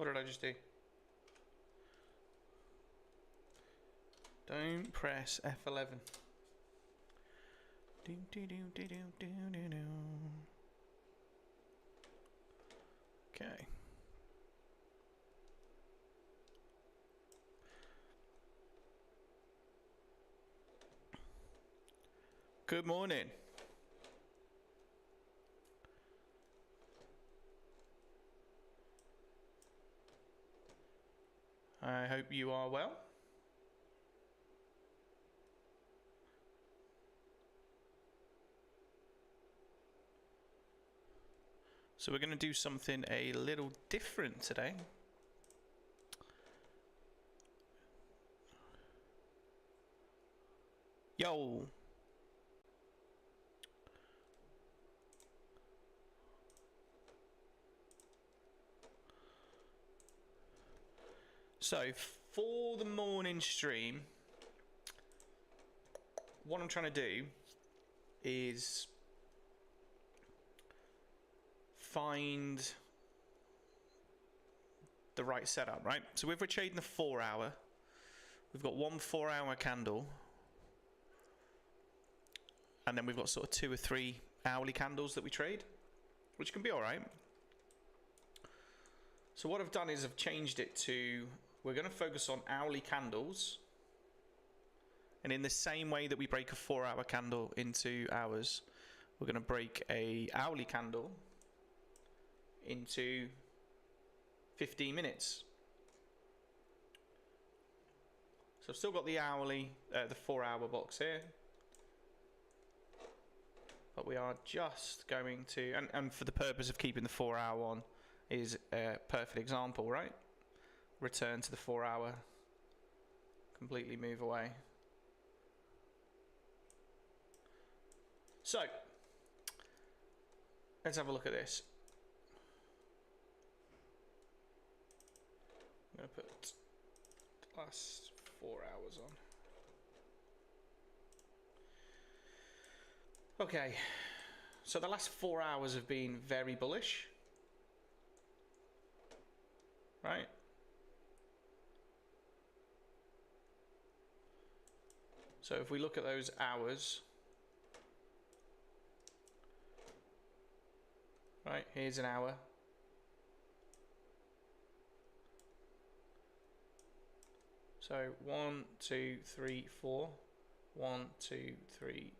What did I just do? Don't press F11. Okay. Good morning. I hope you are well. So we're going to do something a little different today. Yo! So for the morning stream, what I'm trying to do is find the right setup, right? So if we're trading the 4 hour, we've got one 4 hour candle, and then we've got sort of 2 or 3 hourly candles that we trade, which can be all right. So what I've done is I've changed it to, we're going to focus on hourly candles, and in the same way that we break a 4 hour candle into hours, we're going to break a hourly candle into 15 minutes. So I've still got the hourly, the 4 hour box here, but we are just going to, and for the purpose of keeping the 4 hour on is a perfect example, right? Return to the 4 hour, completely move away. So let's have a look at this. I'm going to put the last 4 hours on. Okay, so the last 4 hours have been very bullish, right? So if we look at those hours, right, here's an hour. So 1, 2, 3, 4. 1, 2, 3. 1,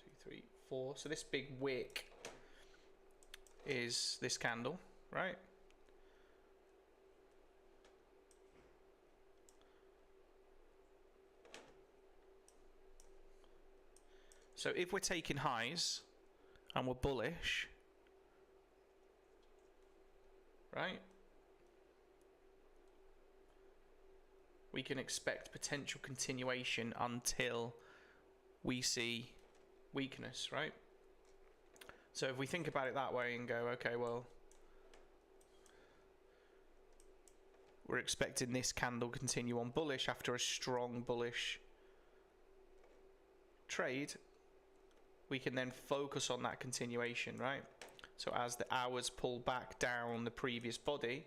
2, 3, 4. So this big wick is this candle, right? So if we're taking highs and we're bullish, right, we can expect potential continuation until we see weakness, right? So if we think about it that way and go, okay, well, we're expecting this candle continue on bullish after a strong bullish trade, we can then focus on that continuation, right? So as the hours pull back down the previous body,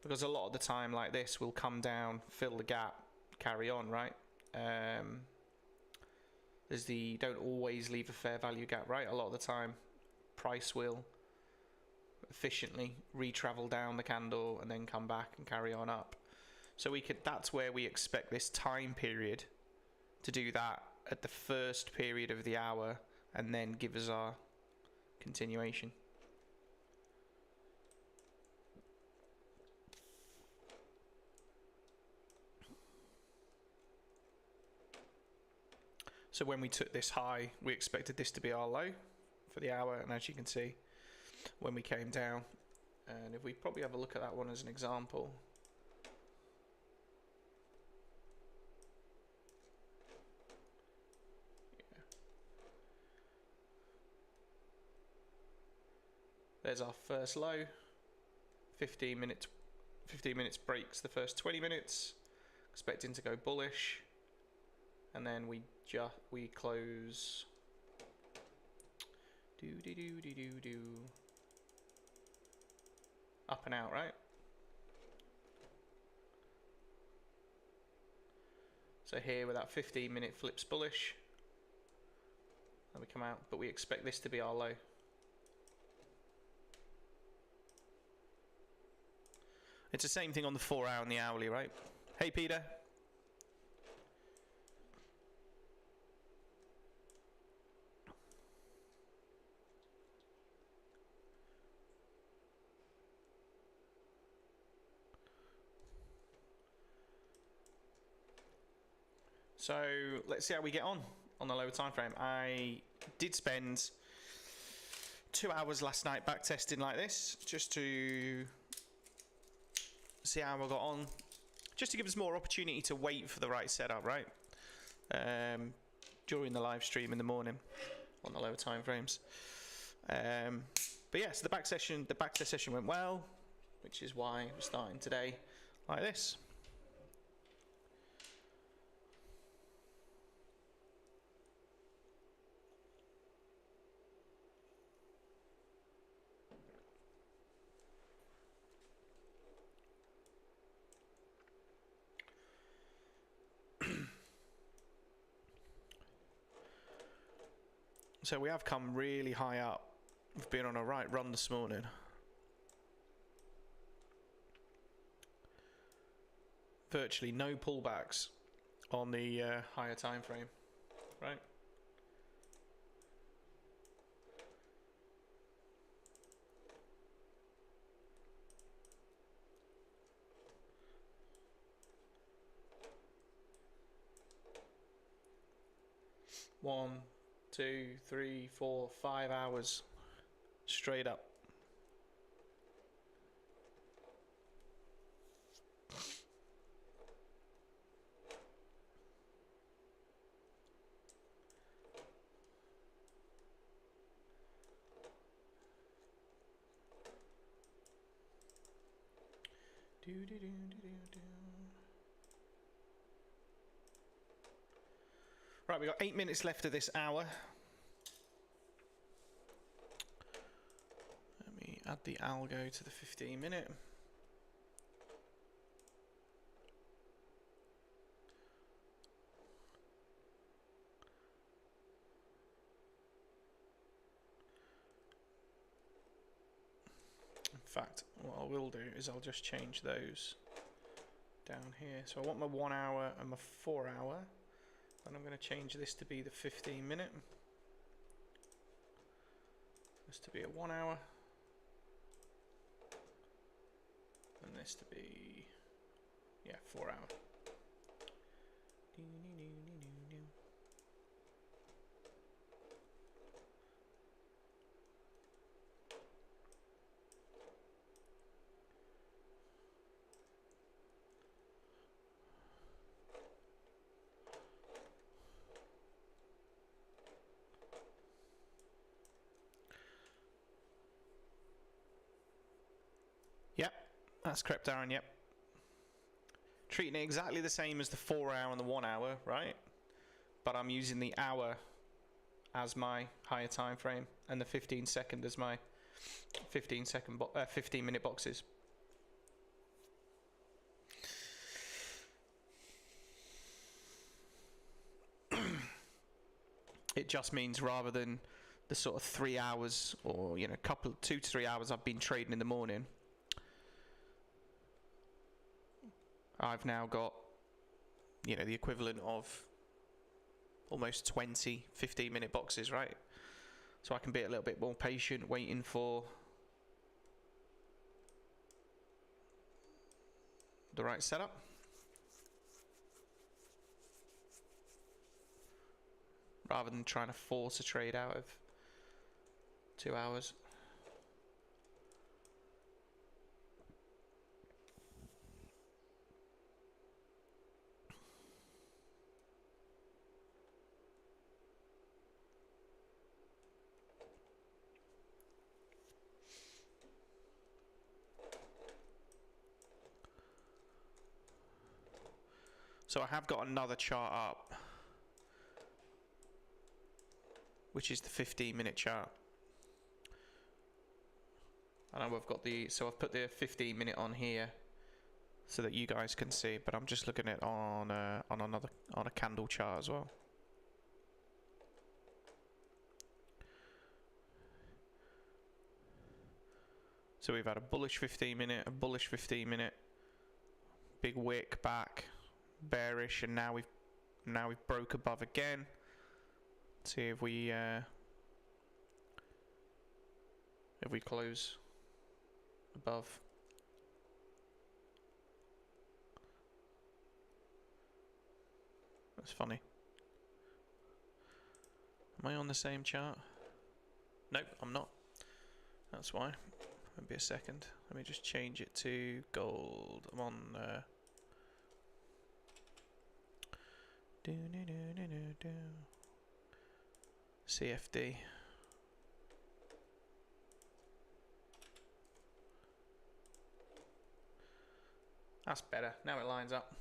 because a lot of the time like this will come down, fill the gap, carry on, right? There's the don't always leave a fair value gap, right? A lot of the time price will efficiently retravel down the candle and then come back and carry on up. So we could, that's where we expect this time period to do that at the first period of the hour and then give us our continuation. So when we took this high, we expected this to be our low for the hour, and as you can see, when we came down, and if we probably have a look at that one as an example, yeah. There's our first low. 15 minutes breaks the first 20 minutes, expecting to go bullish. And then we close up and out, right? So here where that 15-minute flips bullish, and we come out, but we expect this to be our low. It's the same thing on the 4-hour and the hourly, right? Hey, Peter. So let's see how we get on the lower time frame. I did spend 2 hours last night back testing like this, just to see how I got on, just to give us more opportunity to wait for the right setup, right? During the live stream in the morning on the lower time frames. But yeah, so the back test session went well, which is why we're starting today like this. So we have come really high up. We've been on a right run this morning. Virtually no pullbacks on the higher time frame, right? One, 2, 3, 4, 5 hours straight up. Right, we've got 8 minutes left of this hour. Let me add the algo to the 15-minute. In fact, what I will do is I'll just change those down here. So I want my 1 hour and my 4 hour. And I'm going to change this to be the 15-minute. This to be a 1 hour. And this to be, yeah, 4 hour. Yep, that's crept down, yep. Treating it exactly the same as the 4 hour and the 1 hour, right? But I'm using the hour as my higher time frame and the 15-second as my 15-minute boxes. It just means rather than the sort of 3 hours or, you know, 2 to 3 hours I've been trading in the morning, I've now got, you know, the equivalent of almost 20 15-minute boxes, right? So I can be a little bit more patient waiting for the right setup. Rather than trying to force a trade out of 2 hours. So I have got another chart up, which is the 15-minute chart. And I've got the, so I've put the 15-minute on here so that you guys can see. But I'm just looking at it on a candle chart as well. So we've had a bullish 15 minute, a bullish 15 minute, big wick back, bearish, and now we've broke above again. Let's see if we close above. That's funny. Am I on the same chart? Nope, I'm not. That's why. Won't be a second. Let me just change it to gold. I'm on CFD. That's better. Now it lines up.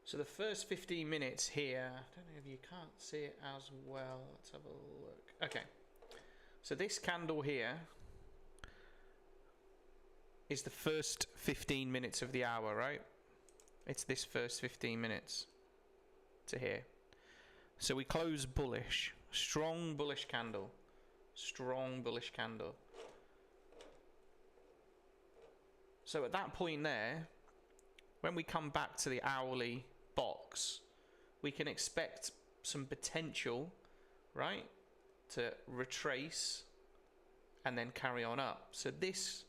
So the first 15 minutes here, I don't know if you can't see it as well. Let's have a look. Okay. So this candle here is the first 15 minutes of the hour, right? It's this first 15 minutes to here. So we close bullish. Strong bullish candle. Strong bullish candle. So at that point there, when we come back to the hourly box, we can expect some potential, right, to retrace and then carry on up. So this,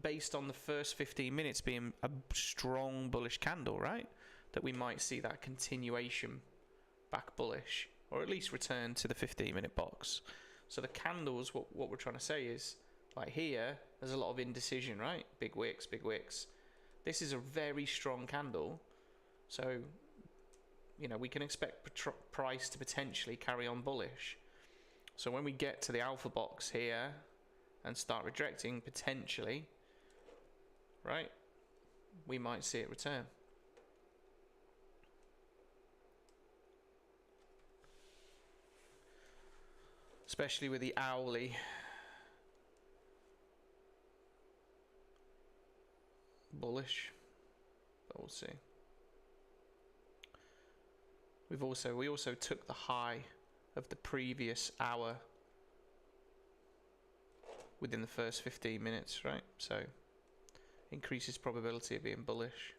based on the first 15 minutes being a strong bullish candle, right, that we might see that continuation back bullish, or at least return to the 15-minute box. So the candles, what we're trying to say is, like here, there's a lot of indecision, right? Big wicks, big wicks. This is a very strong candle. So, you know, we can expect price to potentially carry on bullish. So when we get to the alpha box here and start rejecting potentially, right, we might see it return. Especially with the hourly bullish, but we'll see. We also took the high of the previous hour within the first 15 minutes, right? So increases probability of being bullish.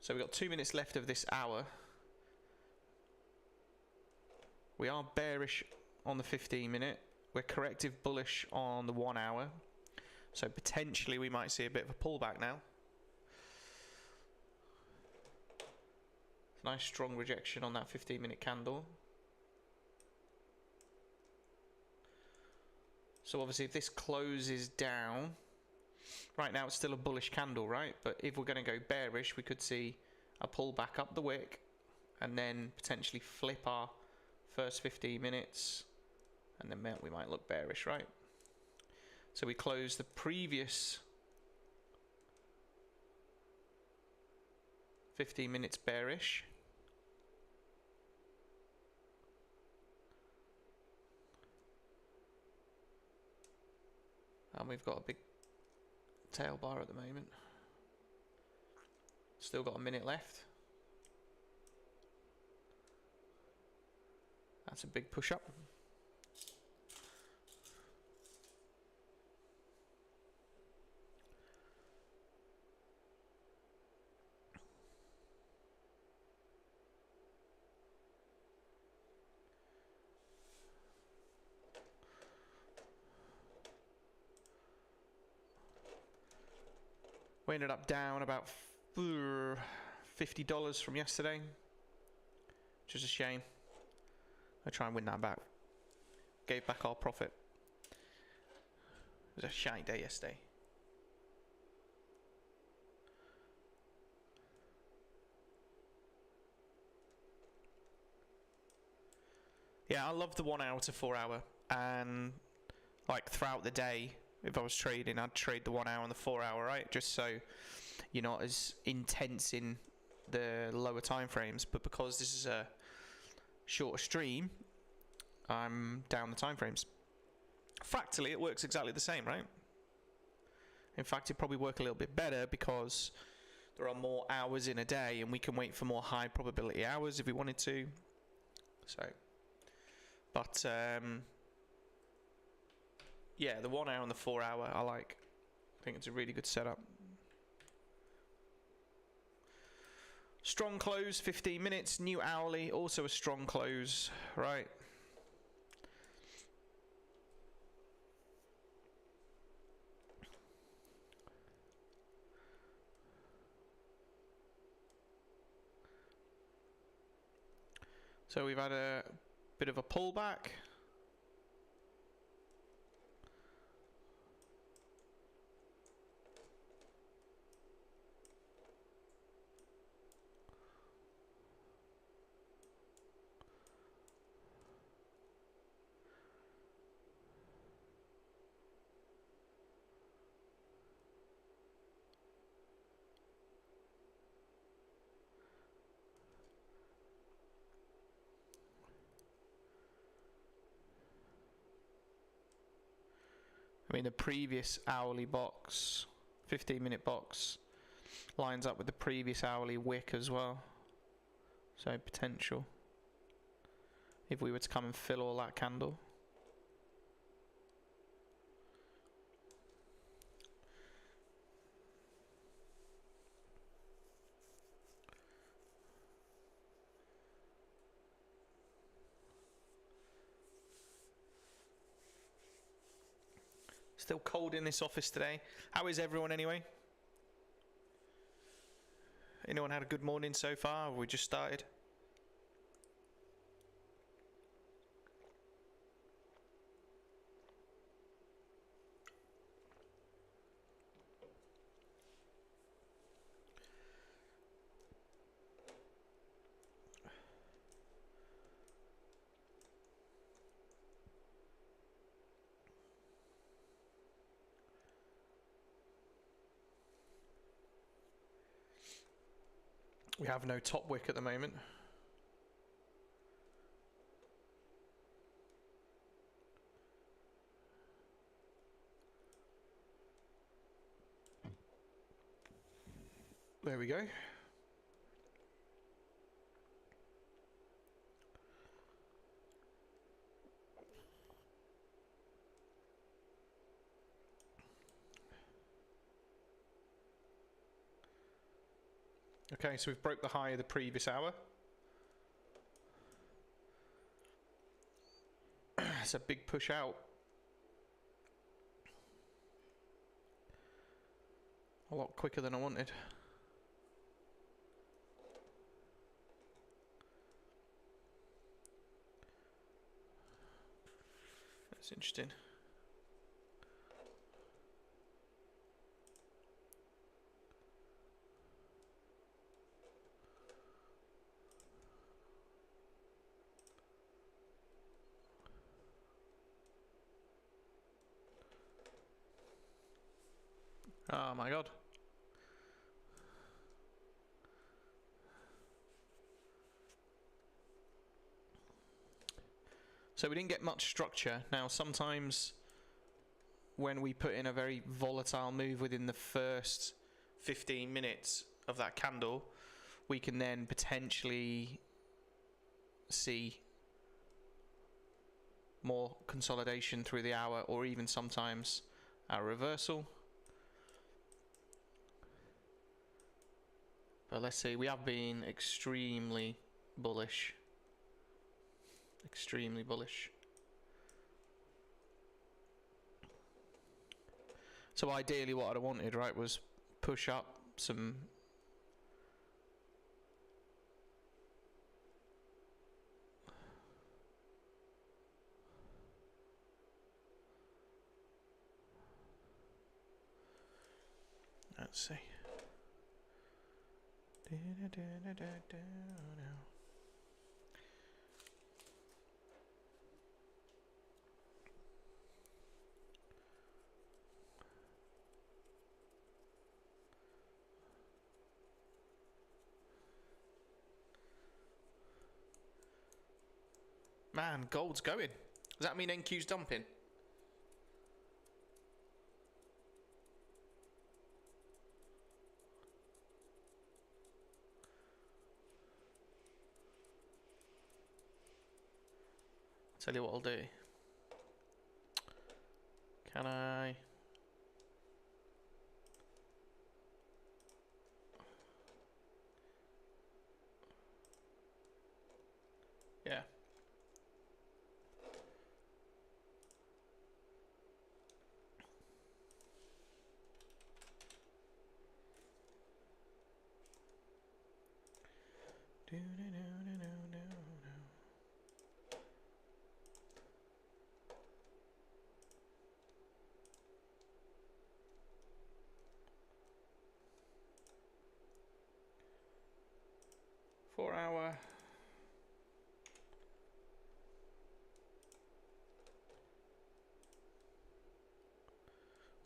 So we've got 2 minutes left of this hour. We are bearish on the 15 minute. We're corrective bullish on the 1 hour. So potentially we might see a bit of a pullback now. Nice strong rejection on that 15-minute candle. So obviously if this closes down, right now it's still a bullish candle, right? But if we're going to go bearish, we could see a pullback up the wick and then potentially flip our first 15 minutes, and then we might look bearish, right? So we close the previous 15 minutes bearish. And we've got a big tail bar at the moment. Still got a minute left. That's a big push up. We ended up down about $50 from yesterday, which is a shame. I try and win that back. Gave back our profit. It was a shiny day yesterday. Yeah, I love the 1 hour to 4 hour, and like throughout the day, If I was trading, I'd trade the 1 hour and the 4 hour, right? Just so you're not as intense in the lower time frames. But because this is a shorter stream, I'm down the time frames. Fractally, it works exactly the same, right? In fact, it'd probably work a little bit better because there are more hours in a day and we can wait for more high probability hours if we wanted to. So, but yeah, the 1 hour and the 4 hour I like. I think it's a really good setup. Strong close, 15 minutes. New hourly, also a strong close, right? So we've had a bit of a pullback. I mean, the previous hourly box, 15-minute box, lines up with the previous hourly wick as well. So potential. If we were to come and fill all that candle. Still cold in this office today. How is everyone anyway? Anyone had a good morning so far? Have we just started? We have no top wick at the moment. There we go. Okay, so we've broke the high of the previous hour. It's a big push out. A lot quicker than I wanted. That's interesting. Oh my god. So we didn't get much structure. Now sometimes when we put in a very volatile move within the first 15 minutes of that candle, we can then potentially see more consolidation through the hour, or even sometimes a reversal. But let's see, we have been extremely bullish. Extremely bullish. So ideally what I wanted, right, was push up some let's see. Man, gold's going. Does that mean NQ's dumping? Tell you what I'll do. Can I? Yeah. Do, do, do, do, do, do. 4 hour.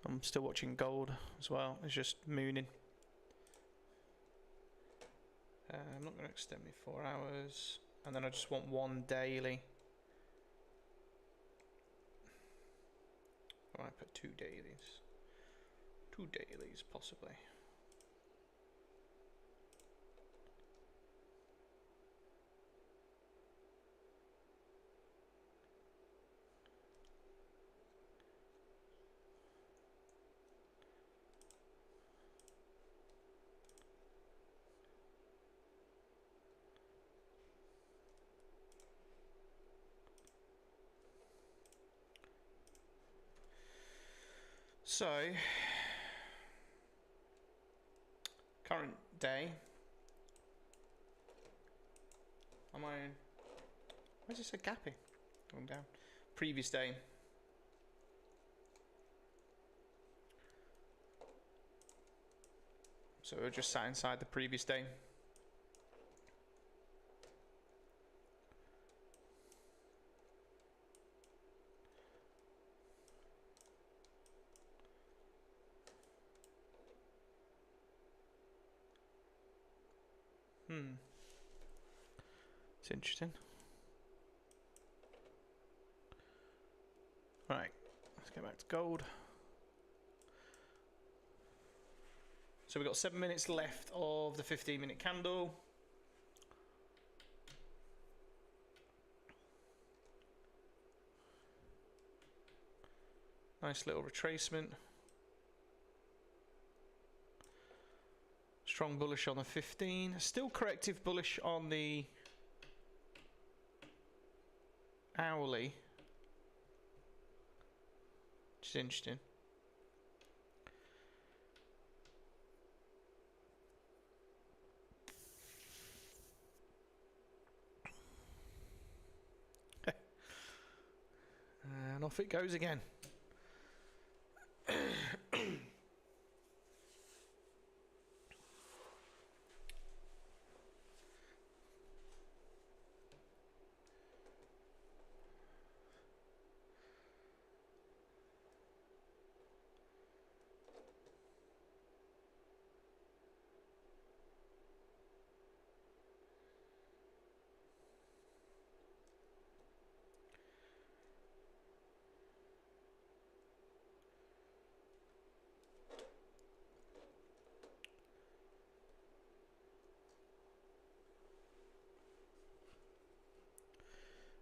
I'm still watching gold as well. It's just mooning. I'm not going to extend me 4 hours. And then I just want one daily. I might put 2 dailies. 2 dailies, possibly. So, current day. Am I? Where's this a gapping? Going down. Previous day. So we're just sat inside the previous day. It's interesting. Right, let's go back to gold. So we've got 7 minutes left of the 15-minute candle. Nice little retracement. Strong bullish on the 15. Still corrective bullish on the hourly, which is interesting. And off it goes again.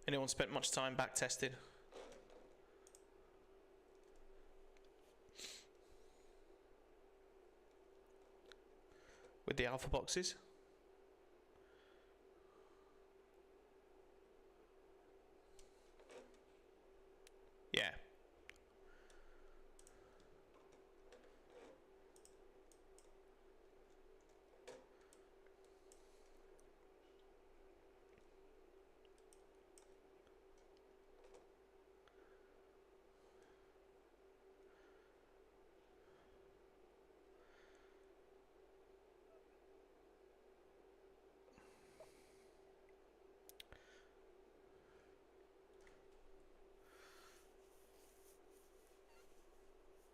Anyone spent much time back tested? With the alpha boxes? Yeah.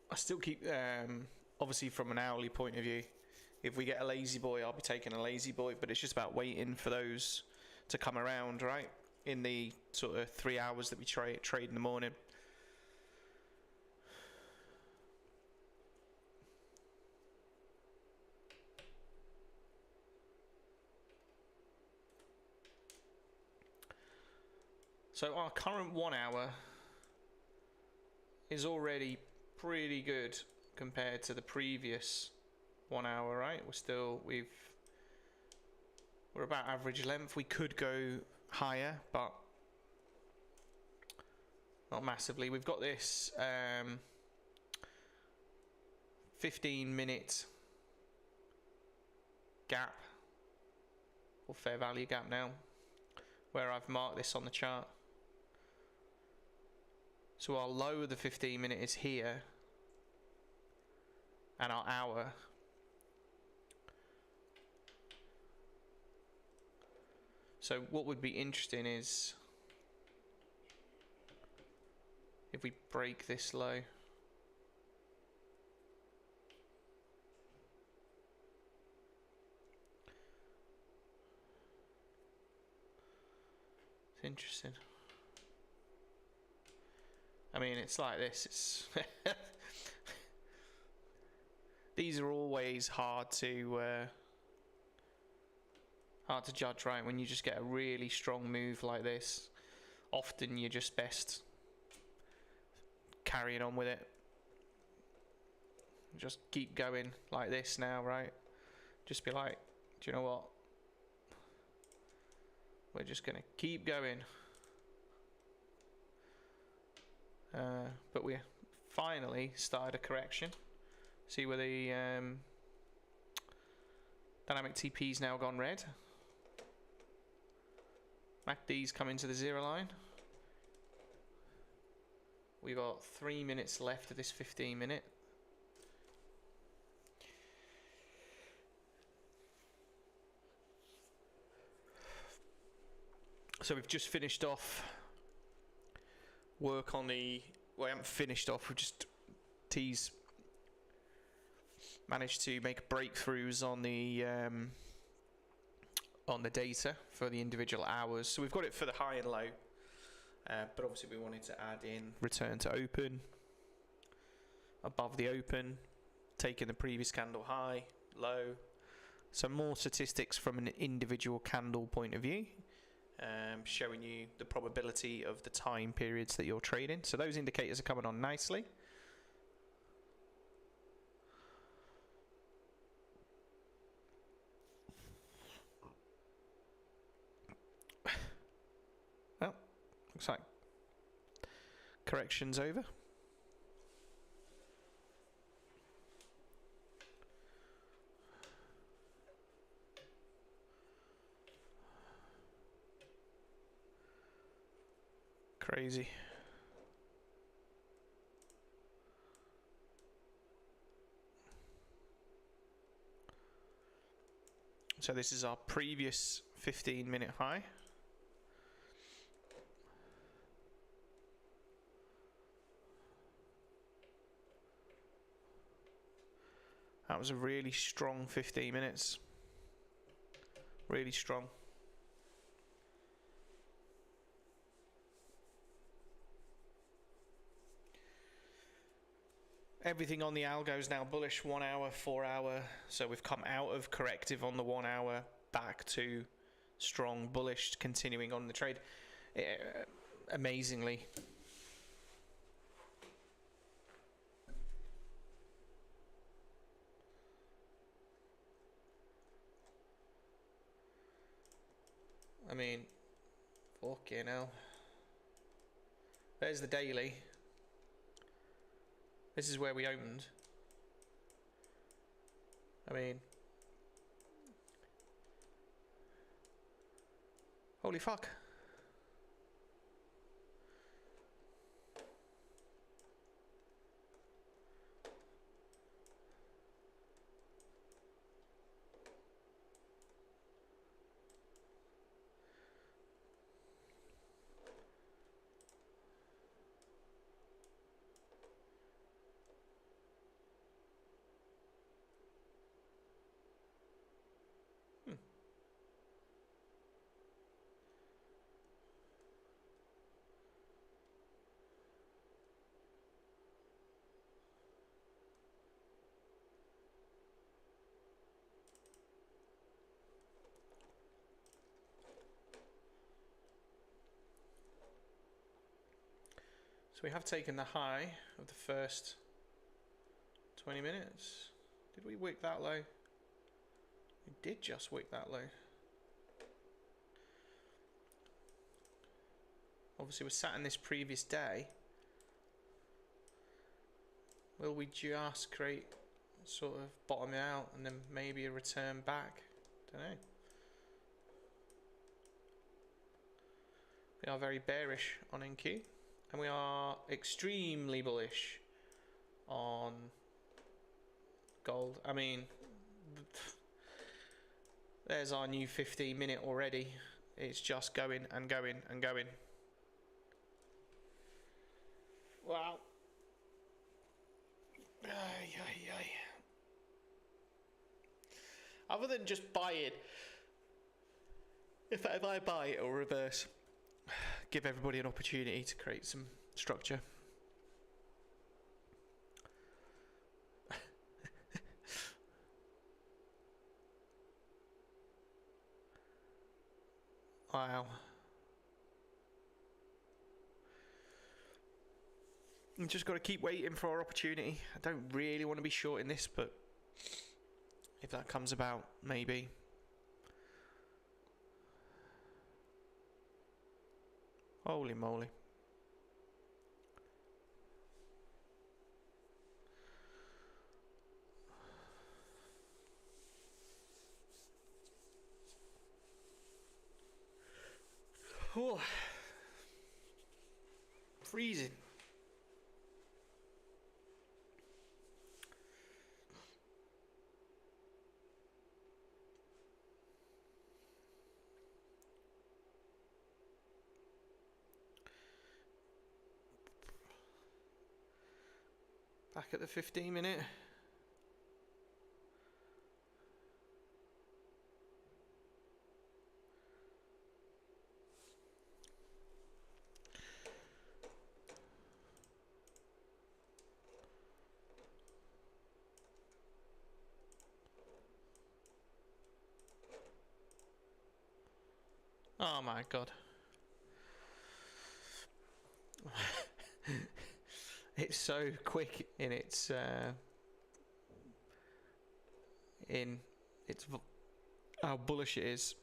I still keep, obviously from an hourly point of view, if we get a lazy boy, I'll be taking a lazy boy, but it's just about waiting for those to come around, right? in the sort of 3 hours that we trade in the morning. So our current 1 hour is already pretty good compared to the previous 1 hour, right? We're about average length. We could go higher, but not massively. We've got this 15-minute gap, or fair value gap now, where I've marked this on the chart. So our low of the 15-minute is here, and our hour so what would be interesting is if we break this low. It's interesting. I mean, it's like this. It's these are always hard to judge, right? When you just get a really strong move like this, often you're just best carrying on with it. Just keep going like this now, right? Just be like, do you know what? We're just gonna keep going. But we finally started a correction. See where the dynamic TP's now gone red. MACD's come into the 0 line. We've got 3 minutes left of this 15-minute. So we've just finished off work on the, well, I haven't finished off, we've just managed to make breakthroughs on the data for the individual hours. So we've got it for the high and low, but obviously we wanted to add in return to open, above the open, taking the previous candle high, low. So more statistics from an individual candle point of view. Showing you the probability of the time periods that you're trading. So those indicators are coming on nicely. Well, looks like correction's over. Crazy. So this is our previous 15-minute high. That was a really strong 15 minutes. Really strong. Everything on the algo is now bullish, 1 hour, 4 hour. So we've come out of corrective on the 1 hour, back to strong bullish, continuing on the trade. Amazingly. I mean, fucking hell. There's the daily. This is where we opened. I mean, holy fuck. So we have taken the high of the first 20 minutes. Did we wick that low? We did just wick that low. Obviously we're sat in this previous day. Will we just create sort of bottoming out and then maybe a return back? Don't know. We are very bearish on NQ, and we are extremely bullish on gold. I mean, there's our new 15-minute already. It's just going and going and going. Wow. Ay, ay, ay. Other than just buy it, if I buy it or reverse, give everybody an opportunity to create some structure. Wow. We've just got to keep waiting for our opportunity. I don't really want to be short in this, but if that comes about, maybe. Holy moly. Oh. Freezing. Back at the 15-minute. Oh my god. It's so quick in its how bullish it is.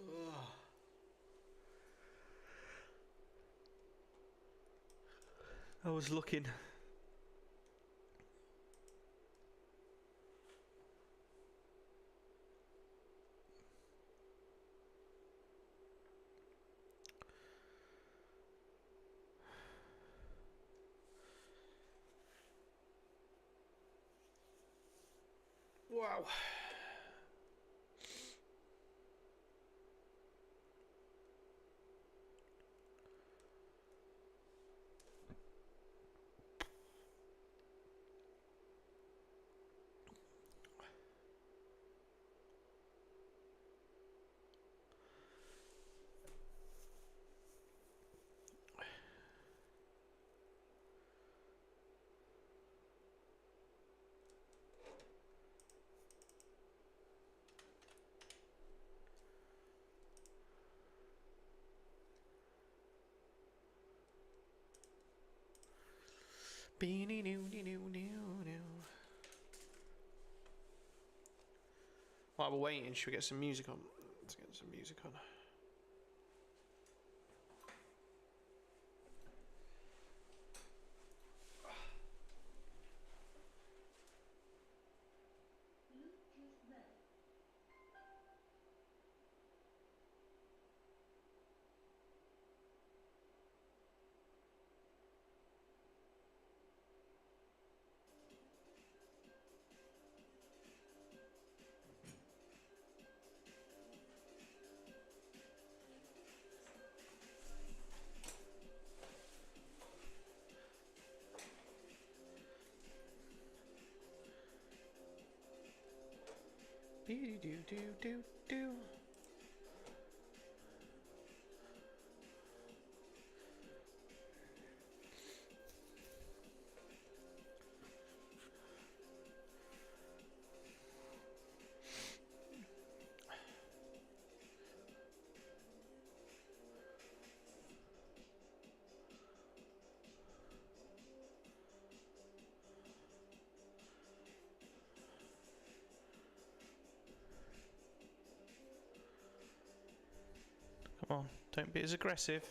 Ugh. I was looking. Wow. While we're waiting, should we get some music on? Let's get some music on. Do. Come on, don't be as aggressive.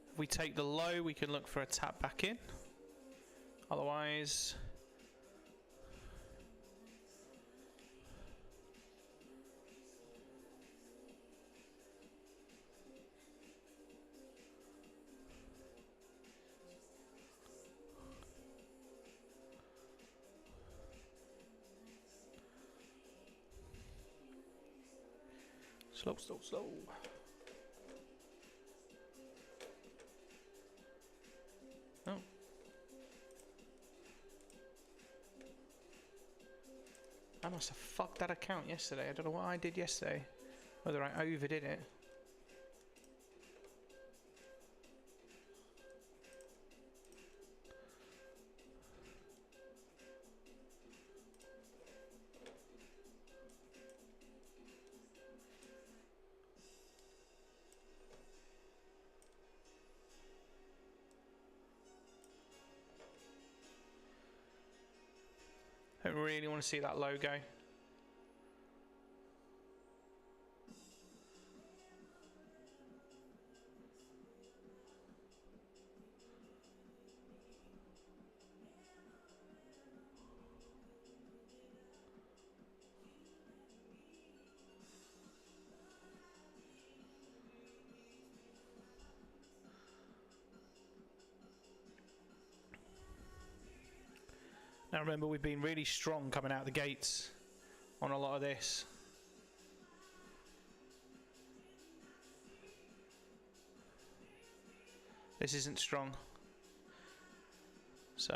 If we take the low, we can look for a tap back in. Otherwise, slow, slow, slow. Oh. I must have fucked that account yesterday. I don't know what I did yesterday. Whether I overdid it. I don't really want to see that logo. Now remember, we've been really strong coming out the gates on a lot of this. This isn't strong. So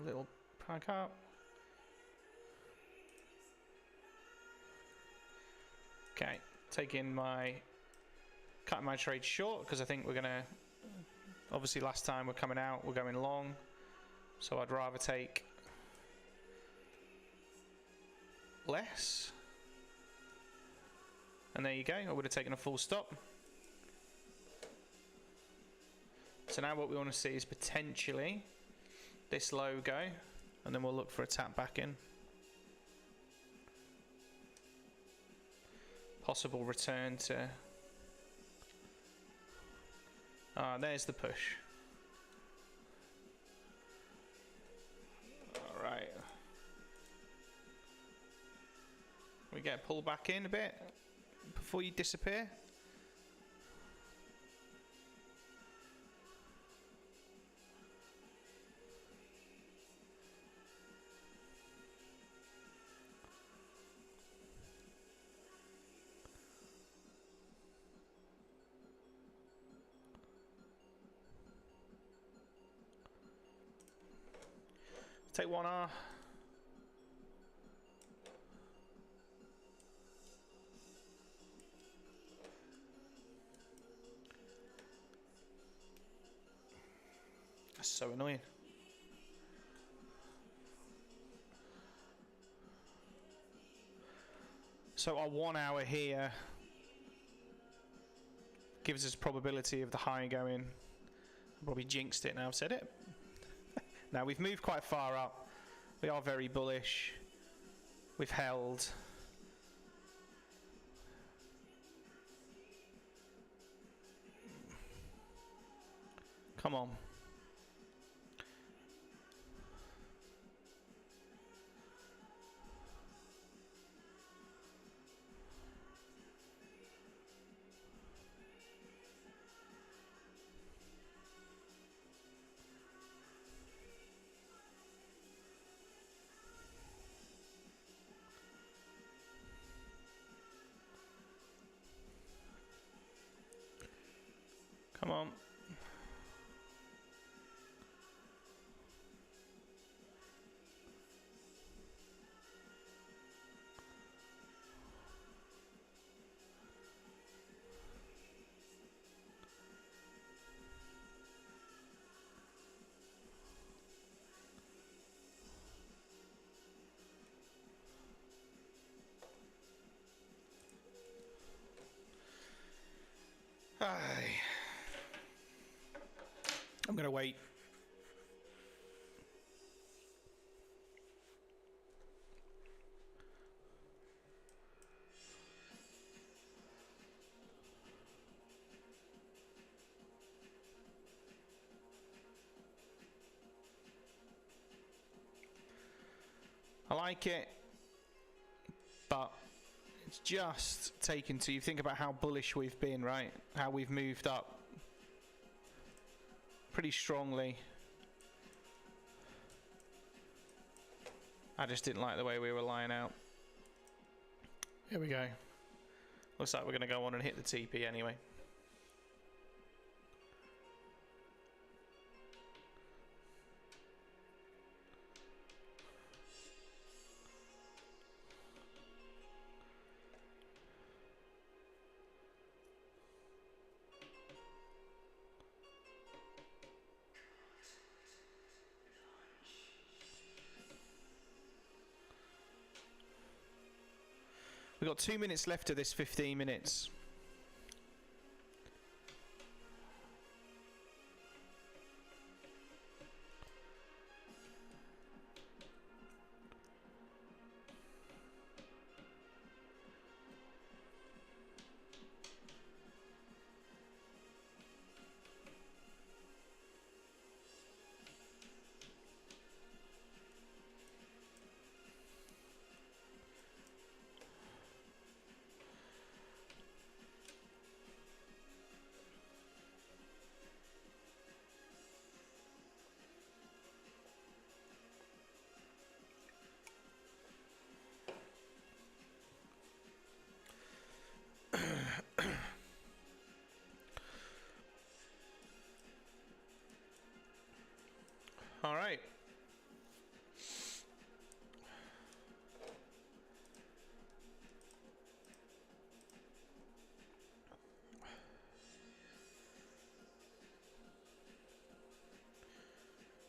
little pack up. Okay, cutting my trade short because I think we're gonna, obviously last time we're coming out, we're going long, so I'd rather take less. And there you go, I would have taken a full stop. So now what we want to see is potentially this logo, and then we'll look for a tap back in. Possible return to... there's the push. Alright. We get pulled back in a bit before you disappear. Take 1R. That's so annoying. So our 1 hour here gives us probability of the high going. I probably jinxed it now I've said it. Now we've moved quite far up. We are very bullish. We've held. Come on. on. I'm going to wait. I like it, but it's just taken to, you think about how bullish we've been, right? How we've moved up pretty strongly. I just didn't like the way we were lying out. Here we go. Looks like we're going to go on and hit the TP anyway. We've got 2 minutes left of this 15 minutes. All right.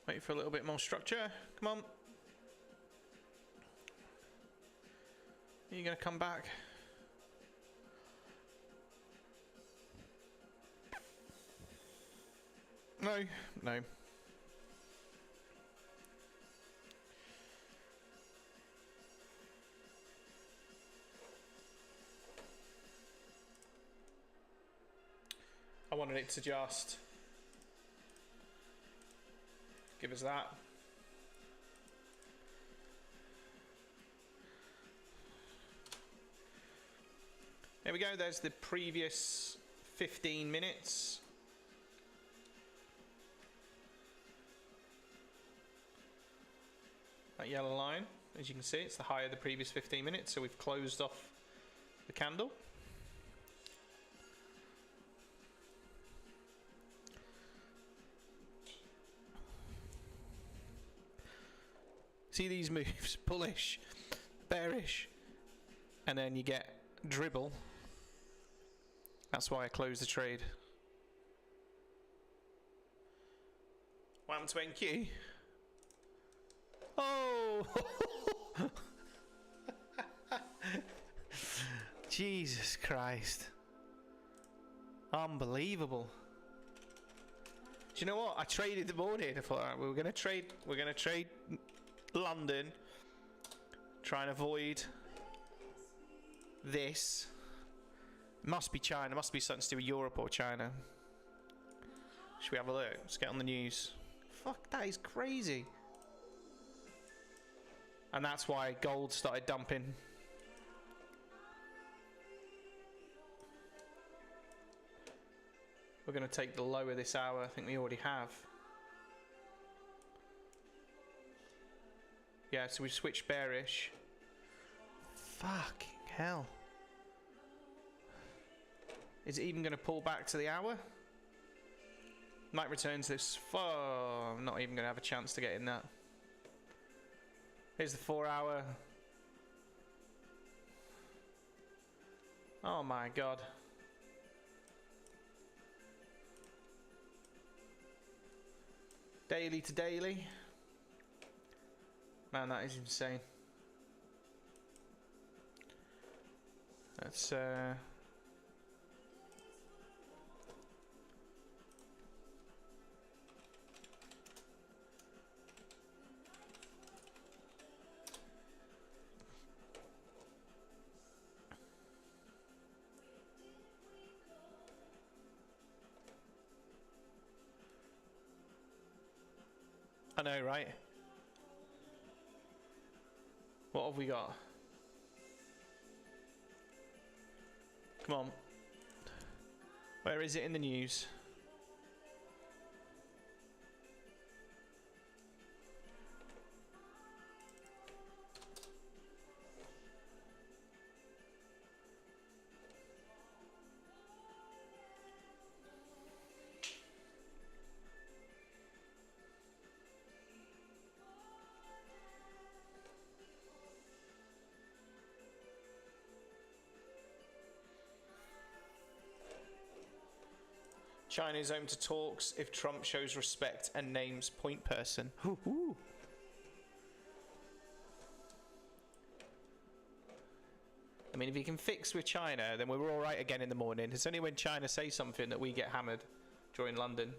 Wait for a little bit more structure. Come on. Are you going to come back? No, no. I wanted it to just give us that. There we go, there's the previous 15 minutes. That yellow line, as you can see, it's the high of the previous 15 minutes, so we've closed off the candle. See these moves, bullish, bearish, and then you get dribble. That's why I closed the trade. What happened to NQ? Oh! Jesus Christ. Unbelievable. Do you know what? I traded the morning. I thought, alright, we're gonna trade London. Try and avoid this. Must be China. Must be something to do with Europe or China. Should we have a look? Let's get on the news. Fuck, that is crazy. And that's why gold started dumping. We're going to take the low of this hour. I think we already have. Yeah, so we switched bearish. Fucking hell. Is it even going to pull back to the hour? Might return to this. Oh, I'm not even going to have a chance to get in that. Here's the 4 hour. Oh my god. Daily to daily. Man, that is insane. That's I know, right? What have we got? Come on. Where is it in the news? China is home to talks if Trump shows respect and names point person. Ooh. I mean, if you can fix with China, then we're all right again in the morning. It's only when China says something that we get hammered during London.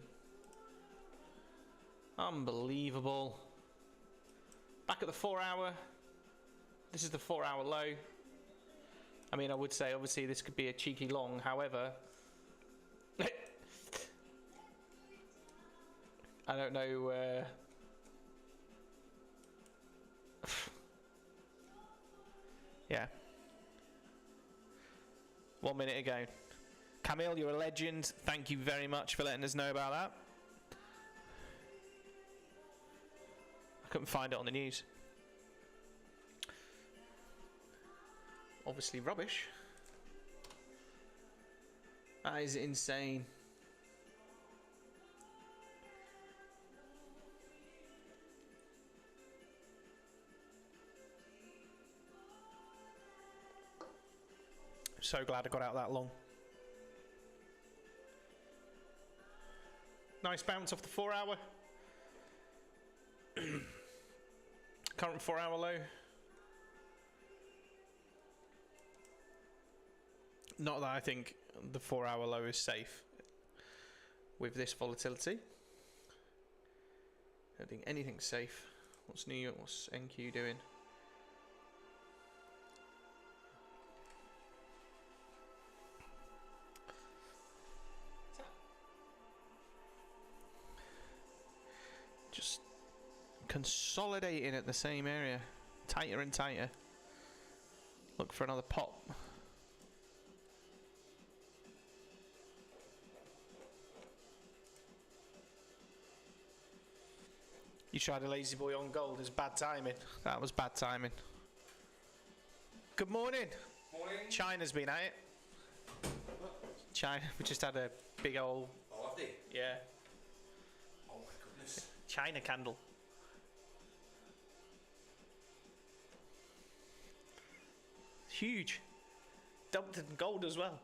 Unbelievable. Back at the 4 hour. This is the 4 hour low. I mean, I would say, obviously, this could be a cheeky long. However, I don't know. Yeah. 1 minute ago. Camille, you're a legend. Thank you very much for letting us know about that. I couldn't find it on the news. Obviously rubbish. That is insane. So glad I got out that long. Nice bounce off the 4 hour. Current 4 hour low. Not that I think the 4 hour low is safe with this volatility. I don't think anything's safe. What's New York? What's NQ doing? Just consolidating at the same area, tighter and tighter. Look for another pop. You tried a lazy boy on gold. It's bad timing. That was bad timing. Good morning. Morning. China's been at it. China. We just had a big old. Oh, have they? Yeah. Oh my goodness. China candle. Huge. Dumped in gold as well.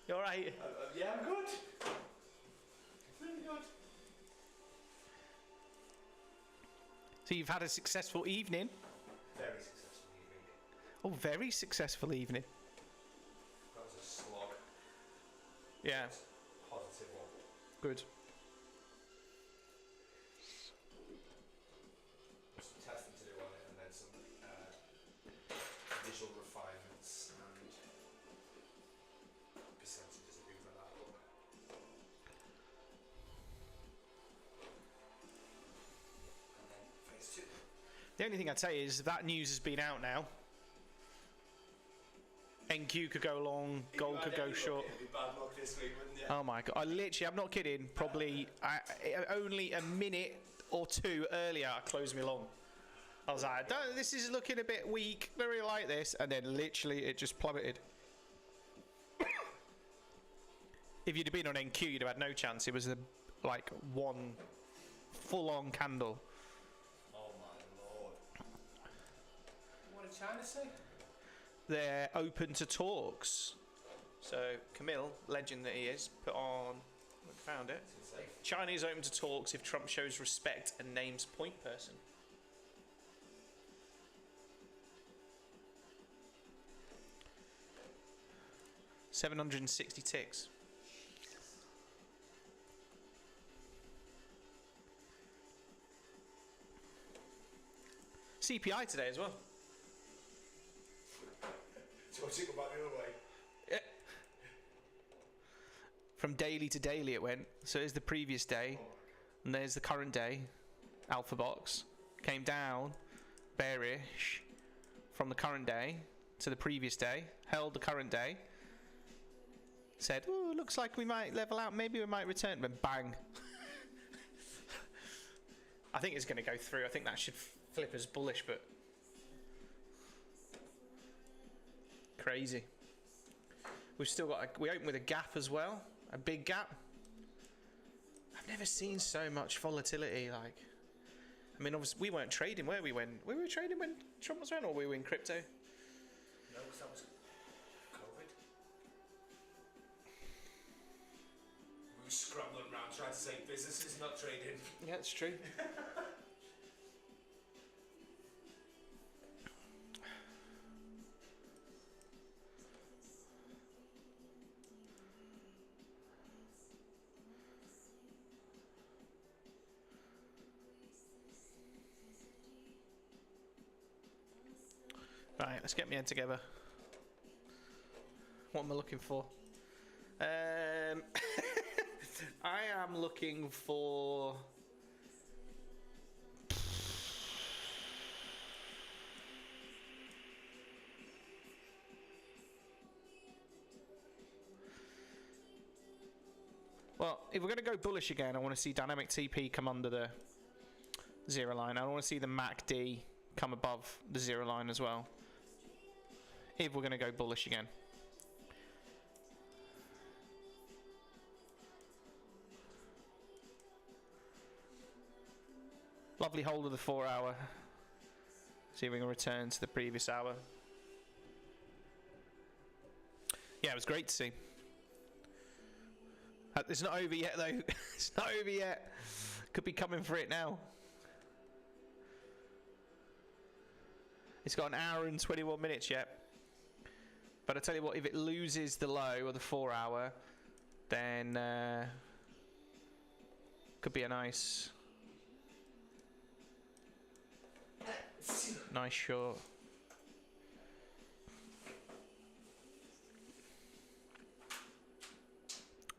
You alright? Yeah, I'm good. Really good. So you've had a successful evening? Very successful evening. Oh, very successful evening. That was a slog. Yeah. Positive one. Good. Some testing to do on it and then some visual refinements and percentages and things like that. But and then phase 2. The only thing I'd say is that news has been out now. NQ could go long, gold could go short. It'd be bad luck this week, wouldn't you? Oh my god! I literally, I'm not kidding. Probably only a minute or two earlier, I closed me long. I was like, this is looking a bit weak. I don't really like this. And then literally it just plummeted. If you'd have been on NQ, you'd have had no chance. It was like one full-on candle. Oh my lord. What did China say? They're open to talks. So Camille, legend that he is, put on, found it. China is open to talks if Trump shows respect and names point person. $760 ticks. CPI today as well. So what's it go back the other way? Yeah. From daily to daily it went. So there's the previous day, and there's the current day. Alpha box came down, bearish, from the current day to the previous day. Held the current day. Said, "Ooh, looks like we might level out. Maybe we might return." But bang! I think it's going to go through. I think that should flip as bullish, but crazy. We've still got. We open with a gap as well, a big gap. I've never seen so much volatility. Like, I mean, obviously we weren't trading, were we? When we were trading when Trump was around, or we were in crypto? No, because that was COVID. We were scrambling around trying to save businesses, not trading. Yeah, it's true. Right, let's get my head together. What am I looking for? I am looking for... Well, if we're going to go bullish again, I want to see dynamic TP come under the zero line. I want to see the MACD come above the zero line as well, if we're going to go bullish again. Lovely hold of the 4 hour. See if we can return to the previous hour. Yeah, it was great to see. It's not over yet though. It's not over yet. Could be coming for it now. It's got an hour and 21 minutes yet. But I tell you what, if it loses the low or the 4 hour, then could be a nice short.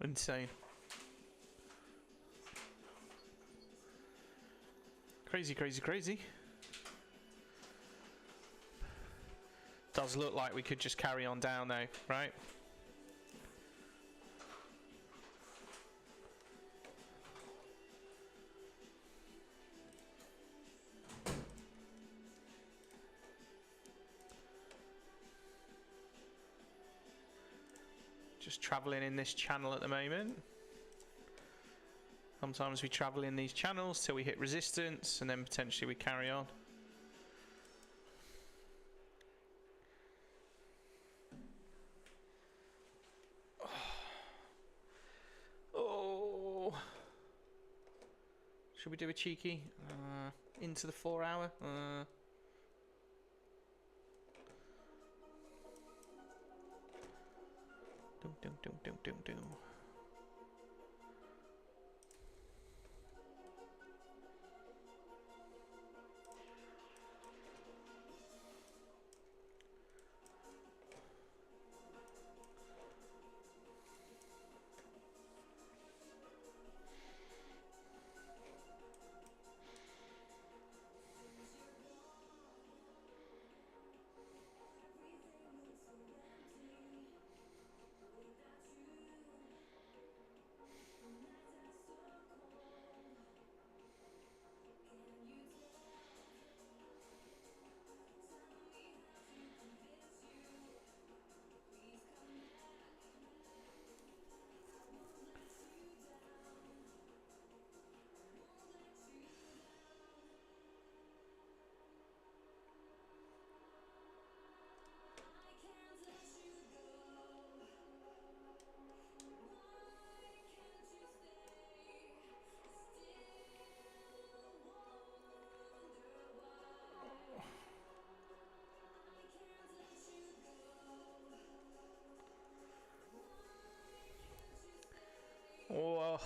Insane. Crazy, crazy, crazy. Does look like we could just carry on down though, right? Just traveling in this channel at the moment. Sometimes we travel in these channels till we hit resistance and then potentially we carry on. Oh. Should we do a cheeky? Into the 4 hour? Dum.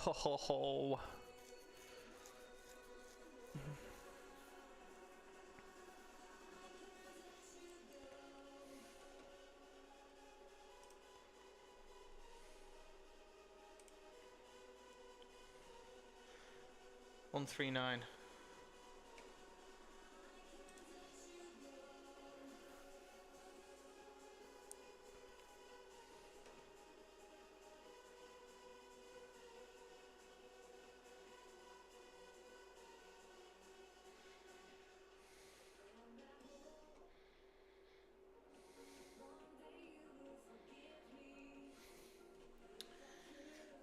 Ho ho ho. $139.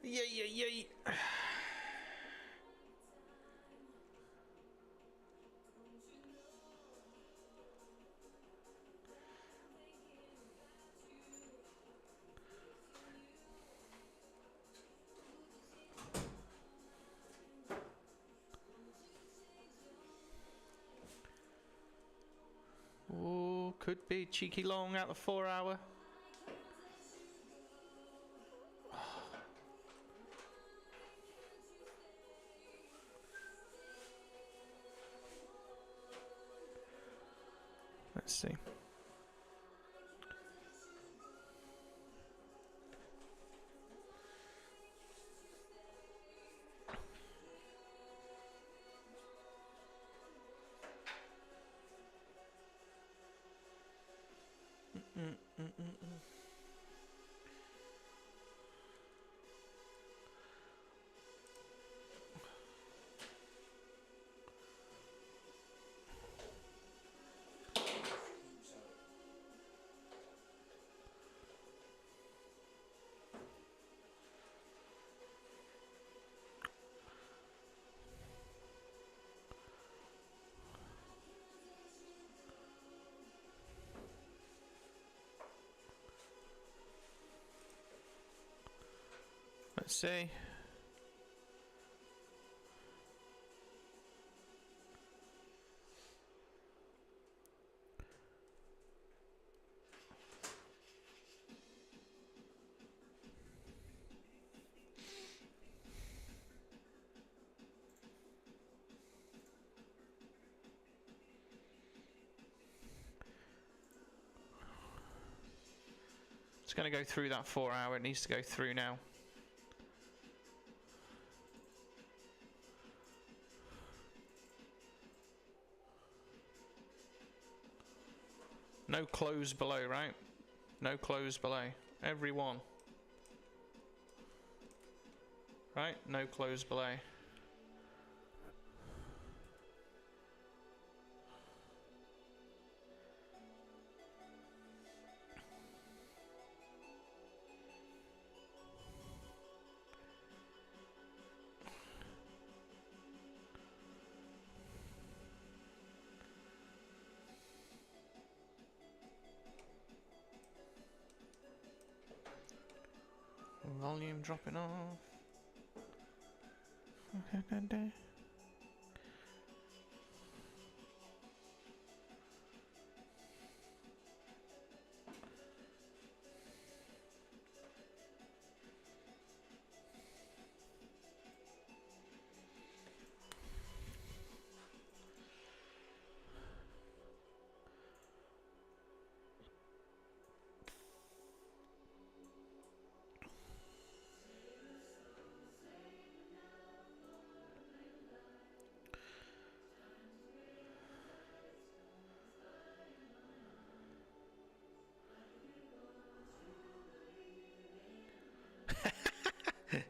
Yay, yay, yay. Oh, could be cheeky long out the 4 hour. Let's see. Let's see. It's going to go through that 4 hour. It needs to go through now. No close below, right? No close below. Every one. Right? No close below. Volume dropping off.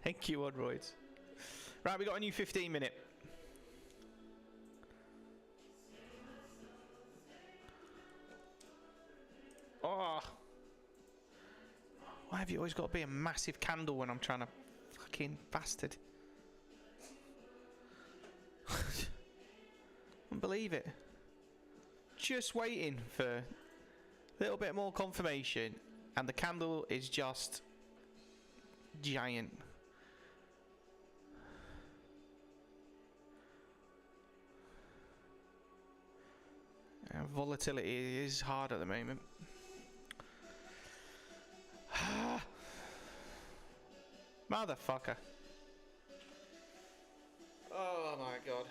Thank you, Odroids. Right, we got a new 15-minute. Oh. Why have you always got to be a massive candle when I'm trying to fucking bastard? Can't believe it. Just waiting for a little bit more confirmation, and the candle is just giant. Volatility is hard at the moment. Motherfucker. God.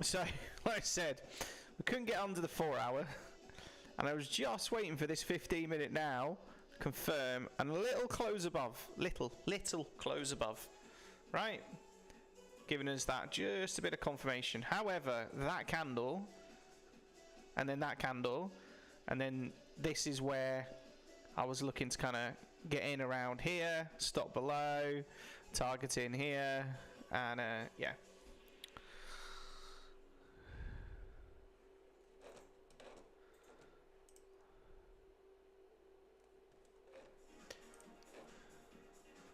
So, like I said, we couldn't get under the 4 hour, and I was just waiting for this 15-minute now, confirm, and a little close above, little close above, right? Giving us that just a bit of confirmation. However, that candle, and then that candle, and then this is where I was looking to kind of get in around here, stop below, target in here, and yeah.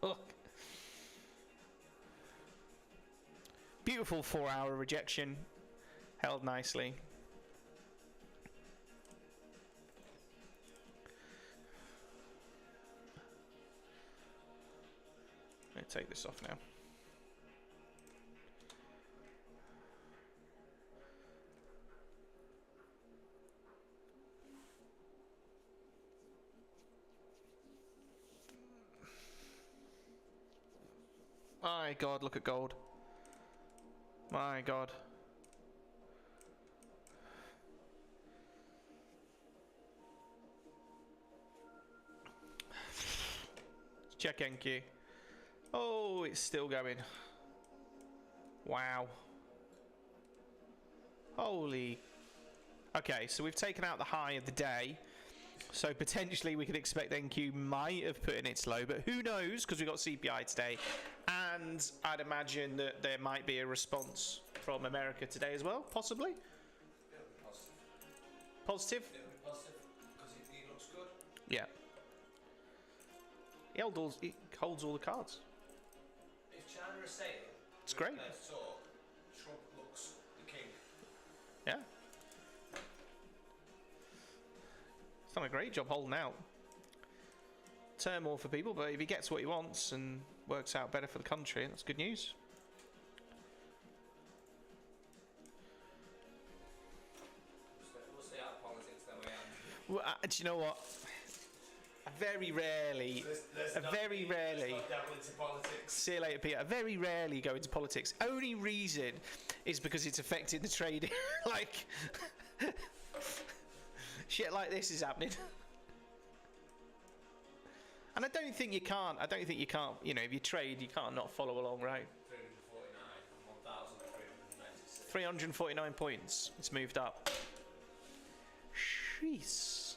Look. Beautiful 4 hour rejection. Held nicely. Let me take this off now. My God, look at gold. My God. Check NQ. Oh, it's still going. Wow. Holy. Okay, so we've taken out the high of the day. So potentially we could expect NQ might have put in its low, but who knows, because we've got CPI today. And I'd imagine that there might be a response from America today as well, possibly. It'll be positive. Positive? It'll be positive because he looks good. Yeah. He holds all the cards. If China is saying It's great. let's talk, Trump looks the king. Yeah. He's done a great job holding out. Turmoil for people, but if he gets what he wants and works out better for the country, that's good news. We'll stay out of politics then, Well, do you know what? I very rarely, let's not dabble into politics. see you later, Peter. I very rarely go into politics. Only reason is because it's affecting the trading. Like, shit like this is happening. And I don't think you can't, you know, if you trade, you can't not follow along, right? 349 and 1,396. 349 points. It's moved up. Jeez.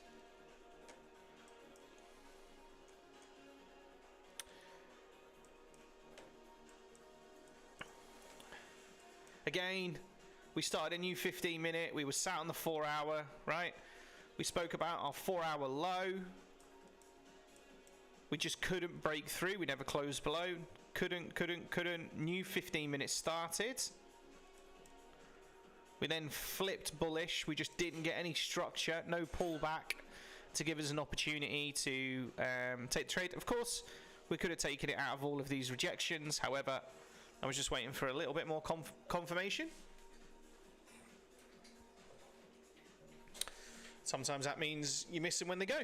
Again, we started a new 15-minute. We were sat on the 4 hour, right? We spoke about our 4 hour low. We just couldn't break through. We never closed below. Couldn't. New 15 minutes started. We then flipped bullish. We just didn't get any structure. No pullback to give us an opportunity to take the trade. Of course, we could have taken it out of all of these rejections. However, I was just waiting for a little bit more confirmation. Sometimes that means you miss them when they go.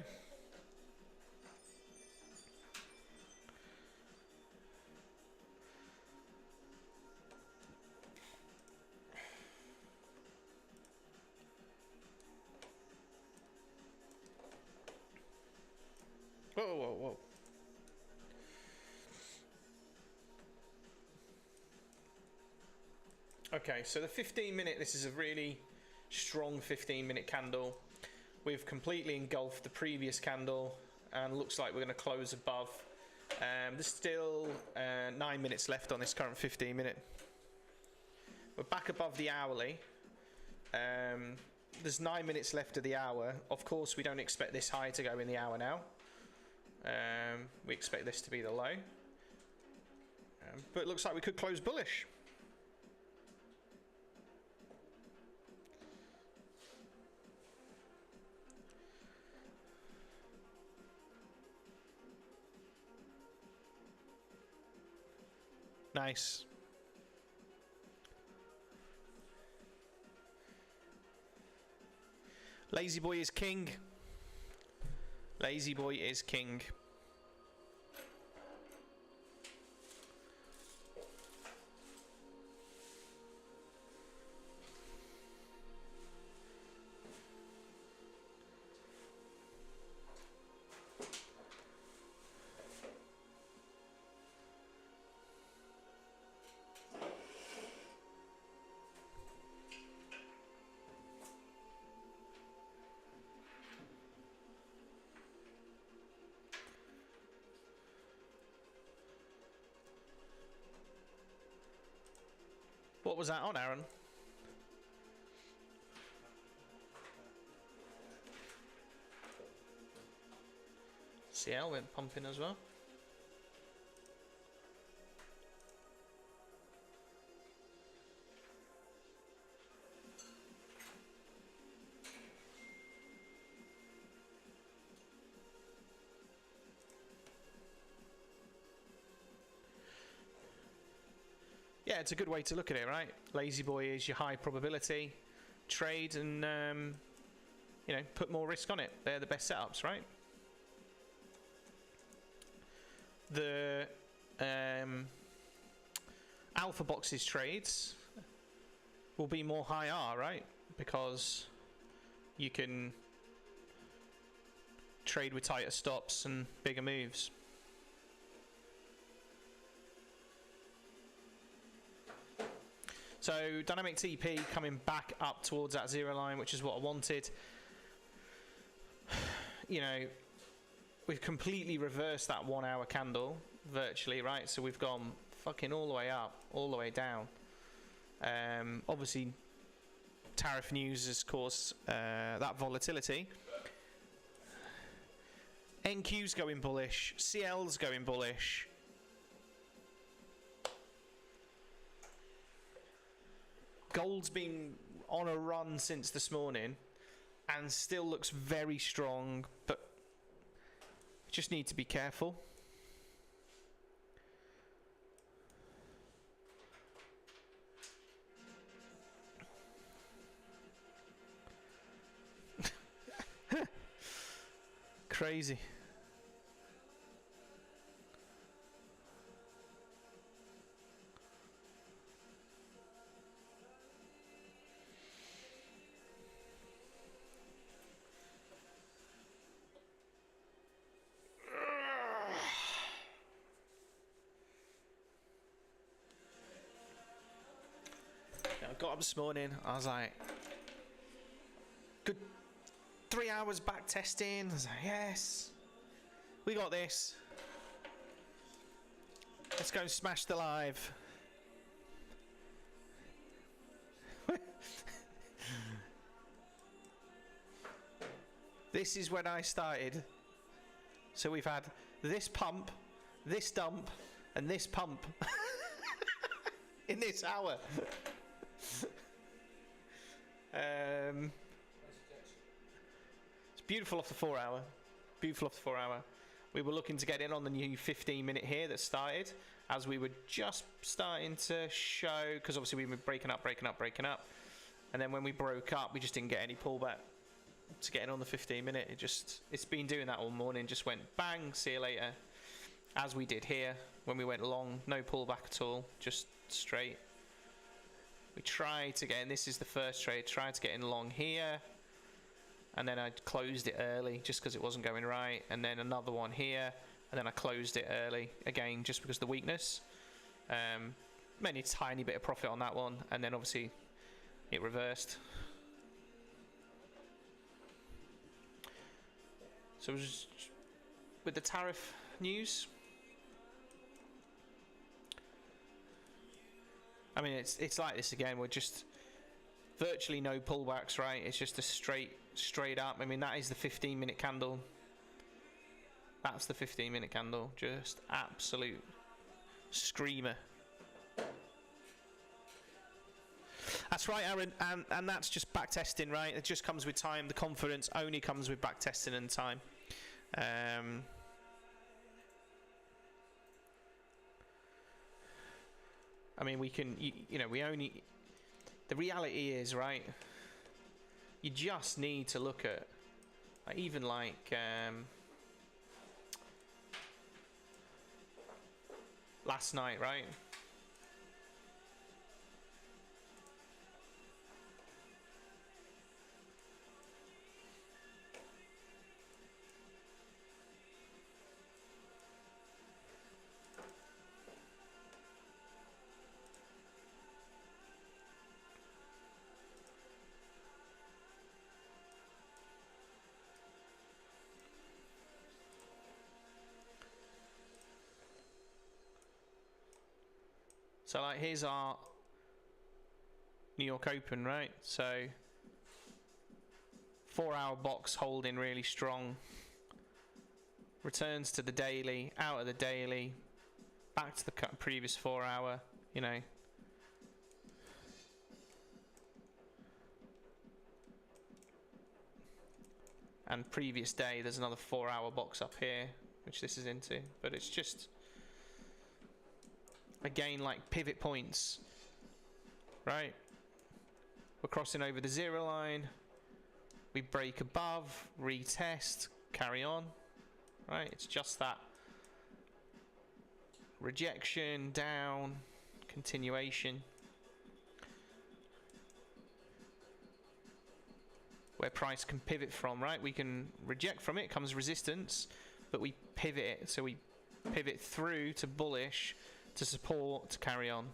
Whoa. Okay, so the 15-minute, this is a really strong 15-minute candle. We've completely engulfed the previous candle and looks like we're going to close above. There's still 9 minutes left on this current 15-minute. We're back above the hourly. There's 9 minutes left of the hour. Of course, we don't expect this high to go in the hour now. We expect this to be the low. But it looks like we could close bullish. Nice. Lazy boy is king. Lazy boy is king. What was that on, Aaron? CL went pumping as well. Yeah, it's a good way to look at it, right? Lazy boy is your high probability trade, and you know, put more risk on it. They're the best setups, right? The alpha boxes trades will be more high R, right? Because you can trade with tighter stops and bigger moves. So dynamic TP coming back up towards that zero line, which is what I wanted. You know, we've completely reversed that 1 hour candle virtually, right? So we've gone fucking all the way up, all the way down. Obviously, tariff news has caused that volatility. NQ's going bullish, CL's going bullish. Gold's been on a run since this morning and still looks very strong, but just need to be careful. Crazy. I got up this morning, I was like, good 3 hours back testing. I was like, yes, we got this. Let's go smash the live. This is when I started. So we've had this pump, this dump, and this pump in this hour. It's beautiful off the 4 hour. Beautiful off the 4 hour. We were looking to get in on the new 15-minute here that started as we were just starting to show, because obviously we were breaking up. And then when we broke up, we just didn't get any pullback to get in on the 15-minute. It's been doing that all morning. Just went bang, see you later. As we did here when we went long, no pullback at all, just straight. We tried to get in, this is the first trade, tried to get in long here, and then I closed it early just because it wasn't going right, and then another one here, and then I closed it early again just because of the weakness. Made a tiny bit of profit on that one, and then obviously it reversed. So just with the tariff news, I mean, it's like this again. We're just virtually no pullbacks, right? It's just a straight up. I mean, that is the 15-minute candle. That's the 15-minute candle. Just absolute screamer. That's right, Aaron, and that's just back testing, right? It just comes with time. The confidence only comes with back testing and time. I mean, we can, you know, we only, the reality is, right, you just need to look at, even like, last night, right? So like here's our New York Open, right? So 4-hour box holding really strong. Returns to the daily, out of the daily, back to the previous 4-hour, you know. And previous day, there's another 4-hour box up here, which this is into. But it's just, again, like pivot points, right? We're crossing over the 0 line. We break above, retest, carry on, right? It's just that rejection, down, continuation. Where price can pivot from, right? We can reject from it, comes resistance, but we pivot it. So we pivot through to bullish, to support, to carry on.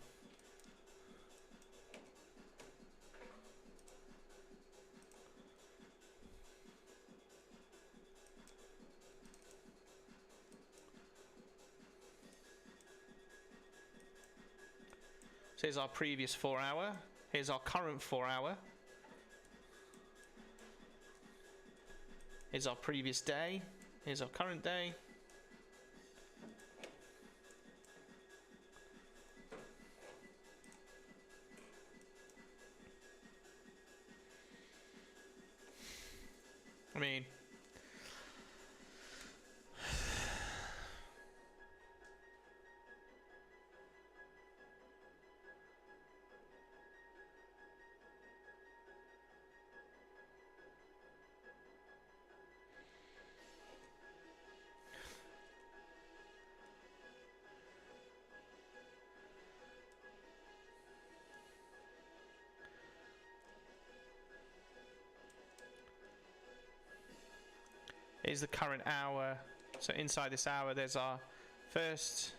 So here's our previous 4-hour. Here's our current 4-hour. Here's our previous day. Here's our current day. I mean, is the current hour. So inside this hour, there's our first.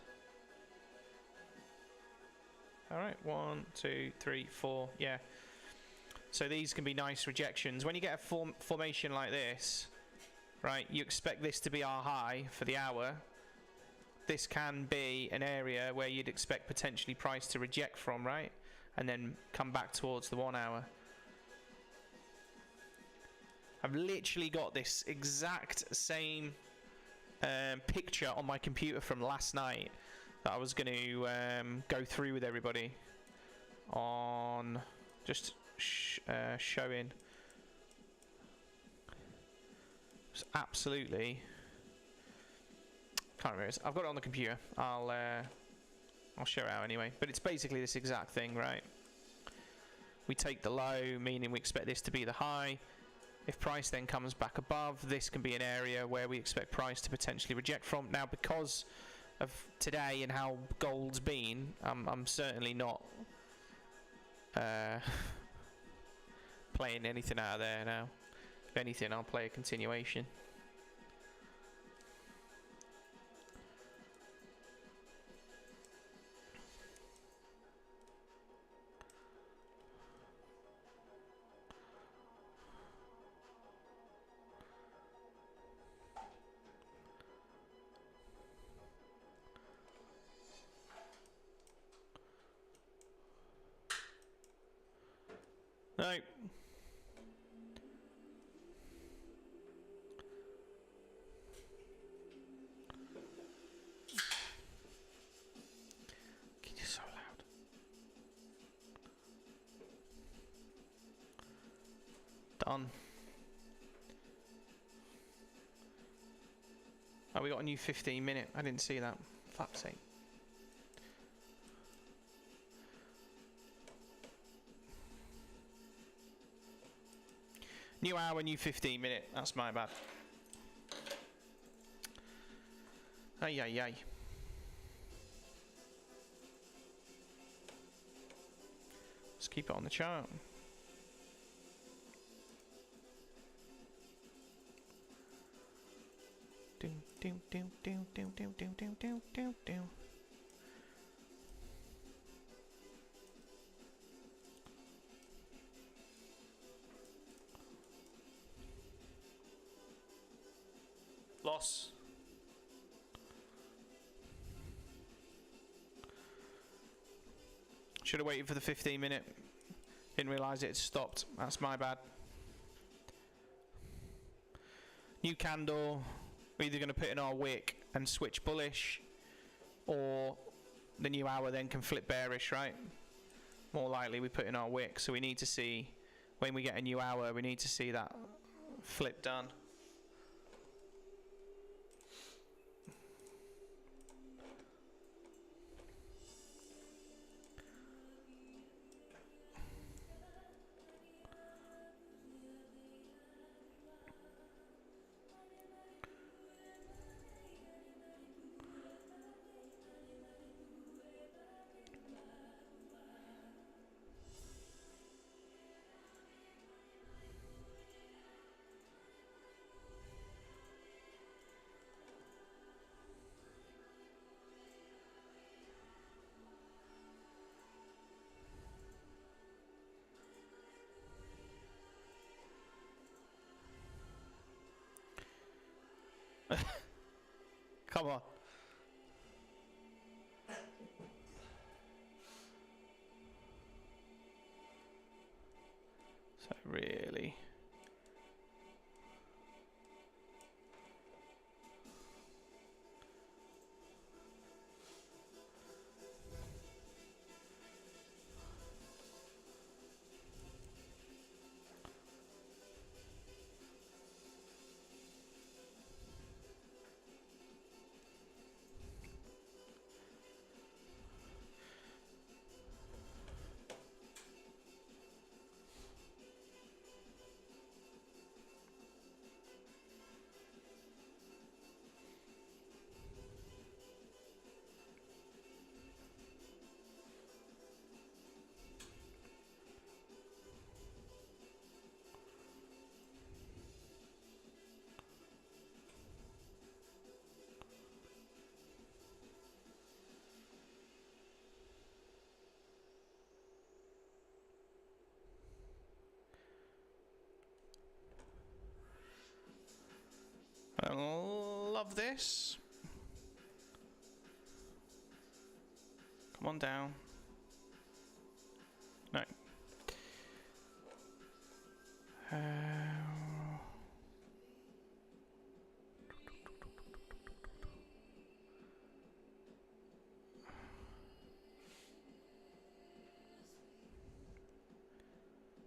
All right, 1, 2, 3, 4. Yeah. So these can be nice rejections. When you get a formation like this, right, you expect this to be our high for the hour. This can be an area where you'd expect potentially price to reject from, right? And then come back towards the 1 hour. I've literally got this exact same picture on my computer from last night that I was going to go through with everybody on just showing. It's absolutely, can't remember. I've got it on the computer. I'll show it out anyway. But it's basically this exact thing, right? We take the low, meaning we expect this to be the high. If price then comes back above, this can be an area where we expect price to potentially reject from. Now, because of today and how gold's been, I'm certainly not playing anything out of there now. If anything, I'll play a continuation. No. You're so loud. Done. Oh, we got a new 15-minute. I didn't see that. Fuck's sake. New hour, new 15-minute. That's my bad. Ay, ay, ay. Keep it on the chart. Do, do, do, do, do, do, do, do, do, do, do. Loss. Should have waited for the 15-minute. Didn't realise it had stopped. That's my bad. New candle. We're either going to put in our wick and switch bullish, or the new hour then can flip bearish, right? More likely we put in our wick. So we need to see, when we get a new hour, we need to see that flip done. Come on. So really. I love this. Come on down. No. I've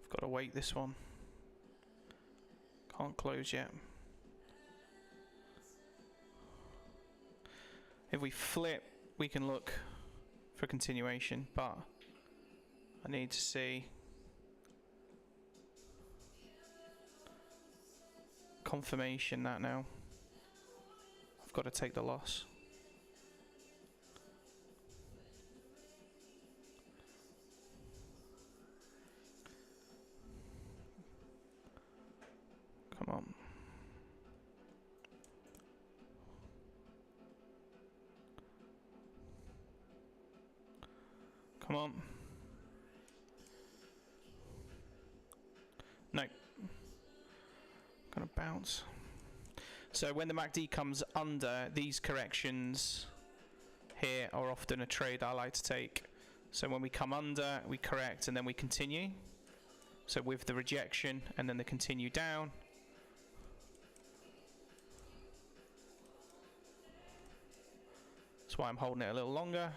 got to wait this one. Can't close yet. If we flip, we can look for continuation, but I need to see confirmation that now. I've got to take the loss. Come on. Come on. No. Gonna bounce. So when the MACD comes under, these corrections here are often a trade I like to take. So when we come under, we correct and then we continue. So with the rejection and then the continue down. That's why I'm holding it a little longer.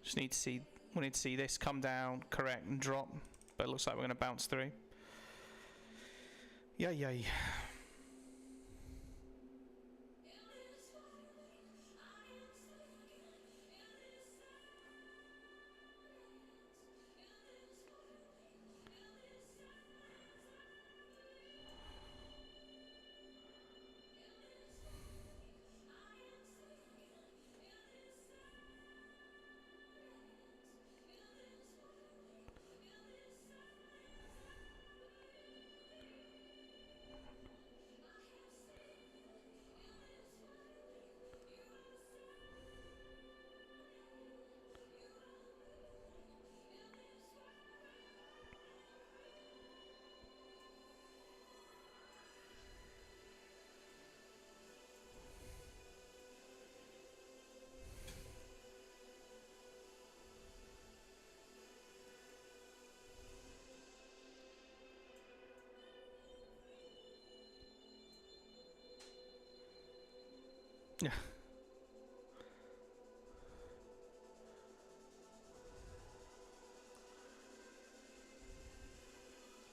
Just need to see, we need to see this come down, correct and drop, but it looks like we're going to bounce through. Yay. Yeah.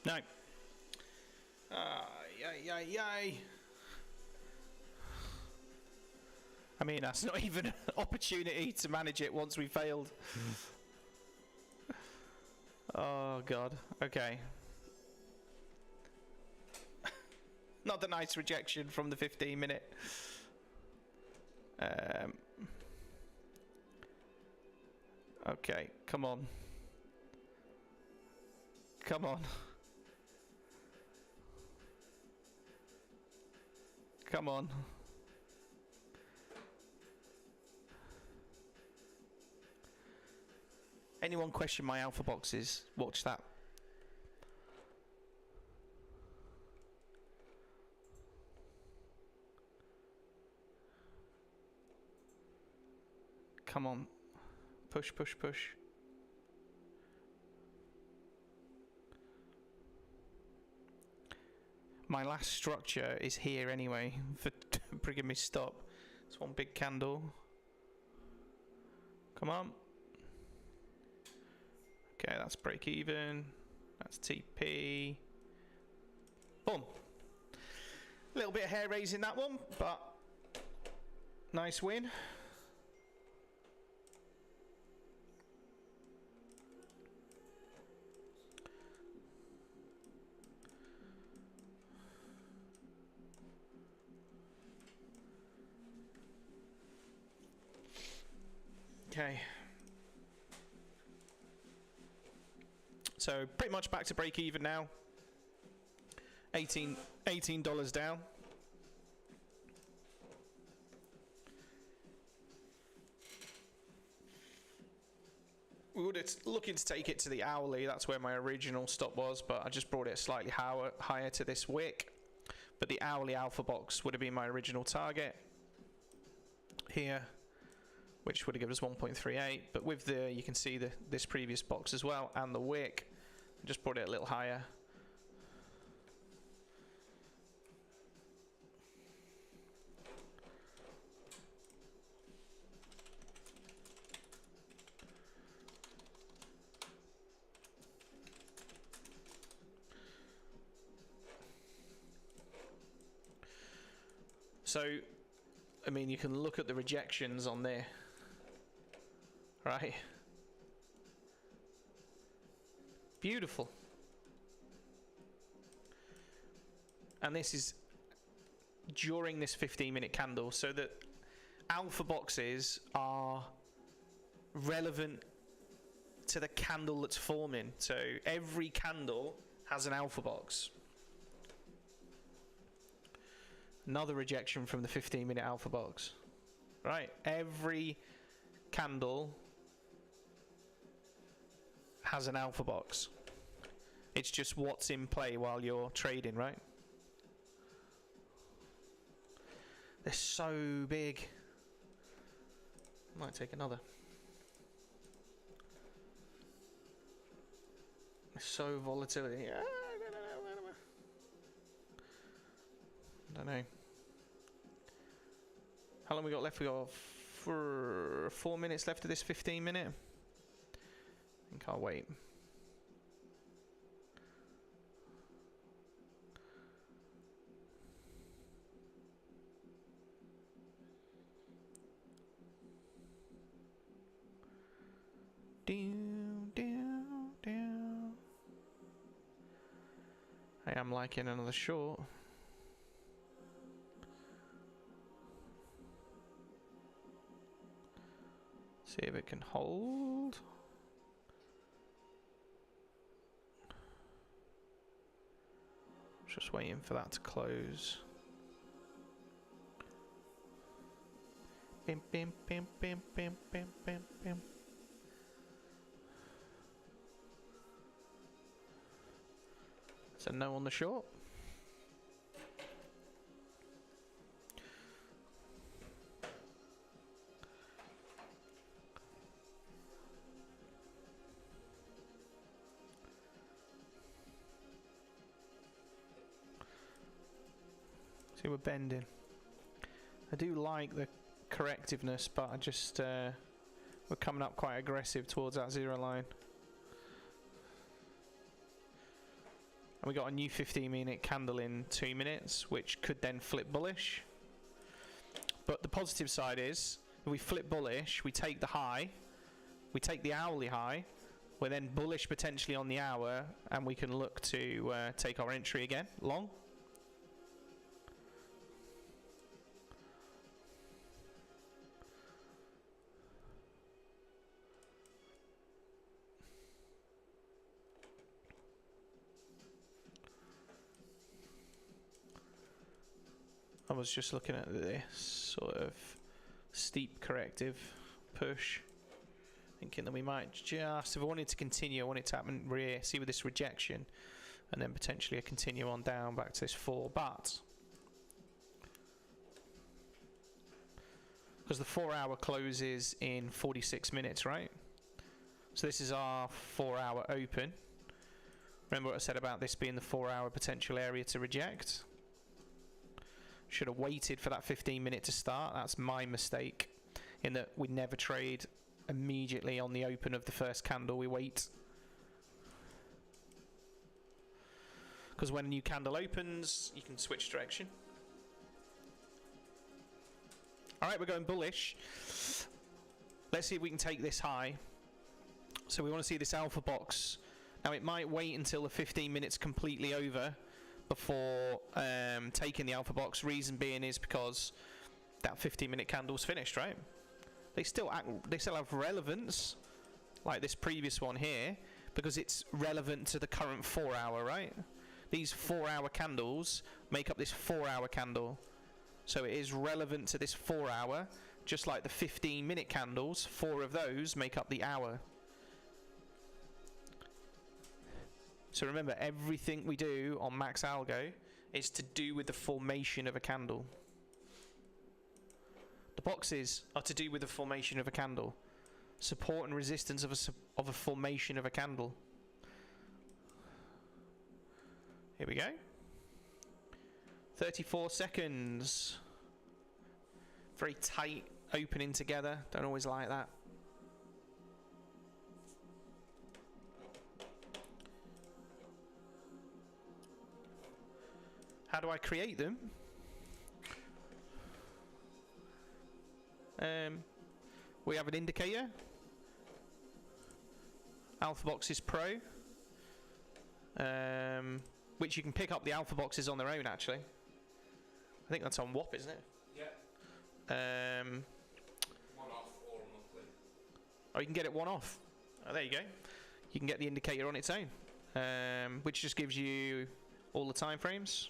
No. Yay. I mean, that's not even an opportunity to manage it once we failed. Oh, God. Okay. Not the nice rejection from the 15-minute. Okay, come on. Come on. Come on. Anyone question my alpha boxes? Watch that. Come on. Push, push, push. My last structure is here anyway for bringing me stop. It's one big candle. Come on. Okay, that's break even. That's TP. Boom. A little bit of hair raising that one, but nice win. Okay. So pretty much back to break even now. $18 down. We were looking to take it to the hourly. That's where my original stop was, but I just brought it slightly higher to this wick. But the hourly alpha box would have been my original target here, which would have given us 1.38. But with the, you can see this previous box as well, and the wick, I just brought it a little higher. So, I mean, you can look at the rejections on there, right? Beautiful. And this is during this 15-minute candle, so that alpha boxes are relevant to the candle that's forming. So every candle has an alpha box. Another rejection from the 15-minute alpha box. Right, every candle has an alpha box. It's just what's in play while you're trading, right? They're so big. Might take another. They're so volatility. I don't know. How long we got left? We got 4 minutes left of this 15-minute. I think I'll wait. I am liking another short. See if it can hold. Just waiting for that to close. Bim, bim, bim, bim, bim, bim, bim, bim. So no on the short. See, we're bending. I do like the correctiveness, but I just we're coming up quite aggressive towards that zero line. And we got a new 15-minute candle in 2 minutes, which could then flip bullish. But the positive side is, if we flip bullish, we take the high, we take the hourly high, we're then bullish potentially on the hour, and we can look to take our entry again, long. I was just looking at this sort of steep corrective push, thinking that we might just, if I wanted to continue, I wanted to happen see with this rejection, and then potentially a continue on down back to this 4, but because the 4 hour closes in 46 minutes, right? So this is our 4 hour open. Remember what I said about this being the 4 hour potential area to reject? Should have waited for that 15-minute to start. That's my mistake, in that we never trade immediately on the open of the first candle. We wait, because when a new candle opens, you can switch direction. All right, we're going bullish. Let's see if we can take this high. So we want to see this alpha box. Now it might wait until the 15 minutes completely over before taking the alpha box. Reason being is because that 15-minute candle's finished, right? They still have relevance, like this previous one here, because it's relevant to the current 4 hour, right? These 4 hour candles make up this 4 hour candle, so it is relevant to this 4 hour, just like the 15-minute candles. 4 of those make up the hour. So remember, everything we do on MaxAlgo is to do with the formation of a candle. The boxes are to do with the formation of a candle. Support and resistance of a formation of a candle. Here we go. 34 seconds. Very tight opening together. Don't always like that. How do I create them? We have an indicator. Alpha Boxes Pro. Which you can pick up the alpha boxes on their own, actually. I think that's on WAP, isn't it? Yeah. One off or monthly. Oh, you can get it one off. Oh, there you go. You can get the indicator on its own, which just gives you all the time frames.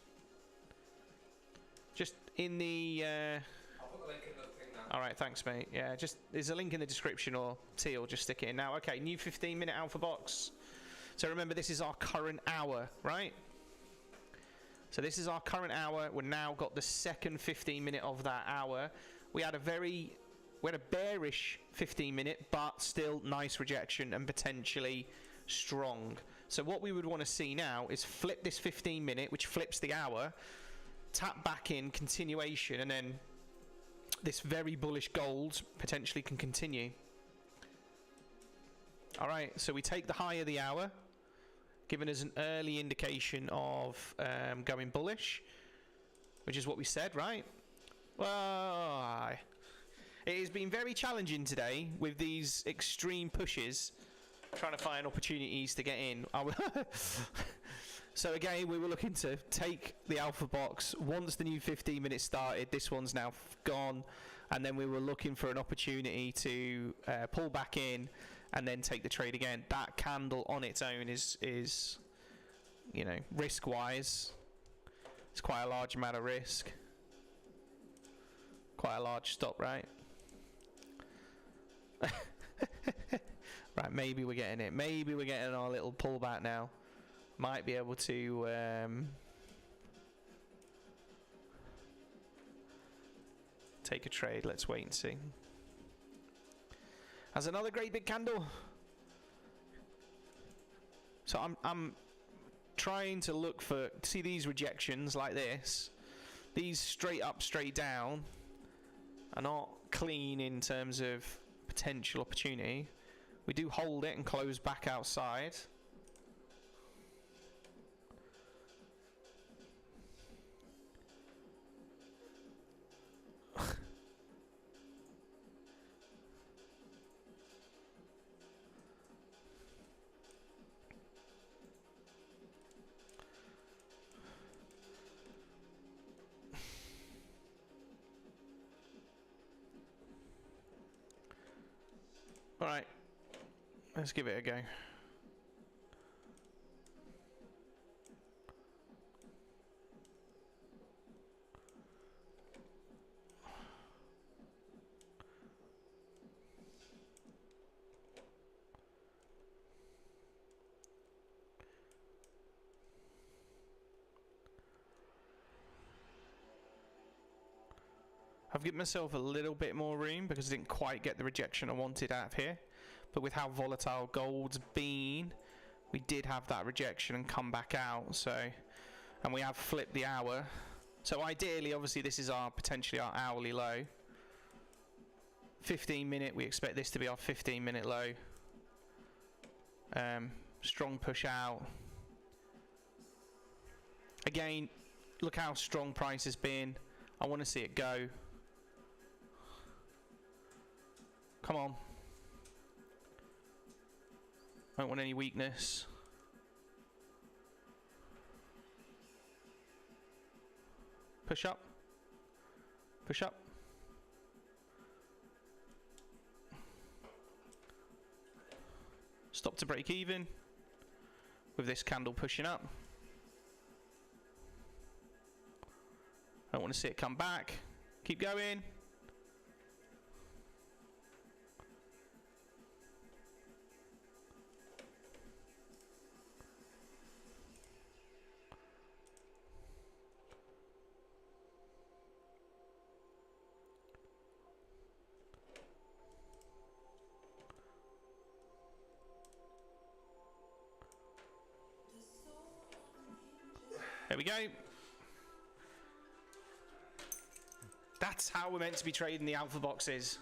Just in the... I'll put the link in the thing now. Alright, thanks, mate. Yeah, just there's a link in the description, or T, or just stick it in now. Okay, new 15-minute alpha box. So remember, this is our current hour, right? So this is our current hour. We've now got the second 15-minute of that hour. We had a bearish 15-minute, but still nice rejection and potentially strong. So what we would want to see now is flip this 15-minute, which flips the hour, tap back in, continuation, and then this very bullish gold potentially can continue. All right, so we take the high of the hour, giving us an early indication of going bullish, which is what we said, right? Well, it has been very challenging today with these extreme pushes, trying to find opportunities to get in. So again, we were looking to take the alpha box once the new 15 minutes started. This one's now gone, and then we were looking for an opportunity to pull back in and then take the trade again. That candle on its own is, you know, risk-wise, it's quite a large amount of risk. Quite a large stop, right? Right, maybe we're getting it. Maybe we're getting our little pullback now. Might be able to take a trade. Let's wait and see. Has another great big candle. So I'm trying to look for, see these rejections like this, these straight up, straight down. are not clean in terms of potential opportunity. We do hold it and close back outside. All right, let's give it a go. I've given myself a little bit more room because I didn't quite get the rejection I wanted out of here. But with how volatile gold's been, we did have that rejection and come back out. So, and we have flipped the hour. So ideally, obviously, this is our potentially our hourly low. 15-minute, we expect this to be our 15-minute low. Strong push out. Again, look how strong price has been. I want to see it go. Come on. I don't want any weakness. Push up. Push up. Stop to break even with this candle pushing up. I don't want to see it come back. Keep going. There we go. That's how we're meant to be trading the alpha boxes.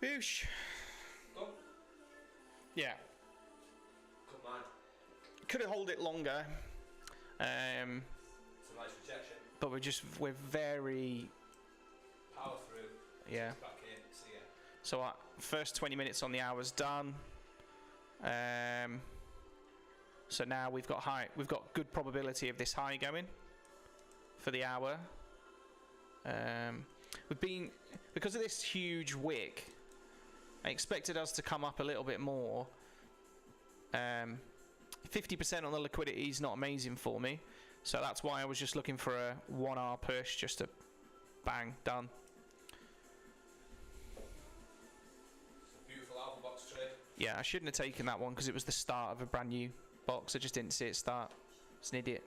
Boosh. Go. Yeah. Come on. Could have held it longer. It's a nice rejection. But we're very Power through. yeah. Back in. See ya. So our first 20 minutes on the hour's done. So now we've got good probability of this high going for the hour. We've been, because of this huge wick, I expected us to come up a little bit more. 50% on the liquidity is not amazing for me, so that's why I was just looking for a 1 hour push, just to bang, done. It's a beautiful alpha box trade. Yeah, I shouldn't have taken that one because it was the start of a brand new box. I just didn't see it start. It's an idiot.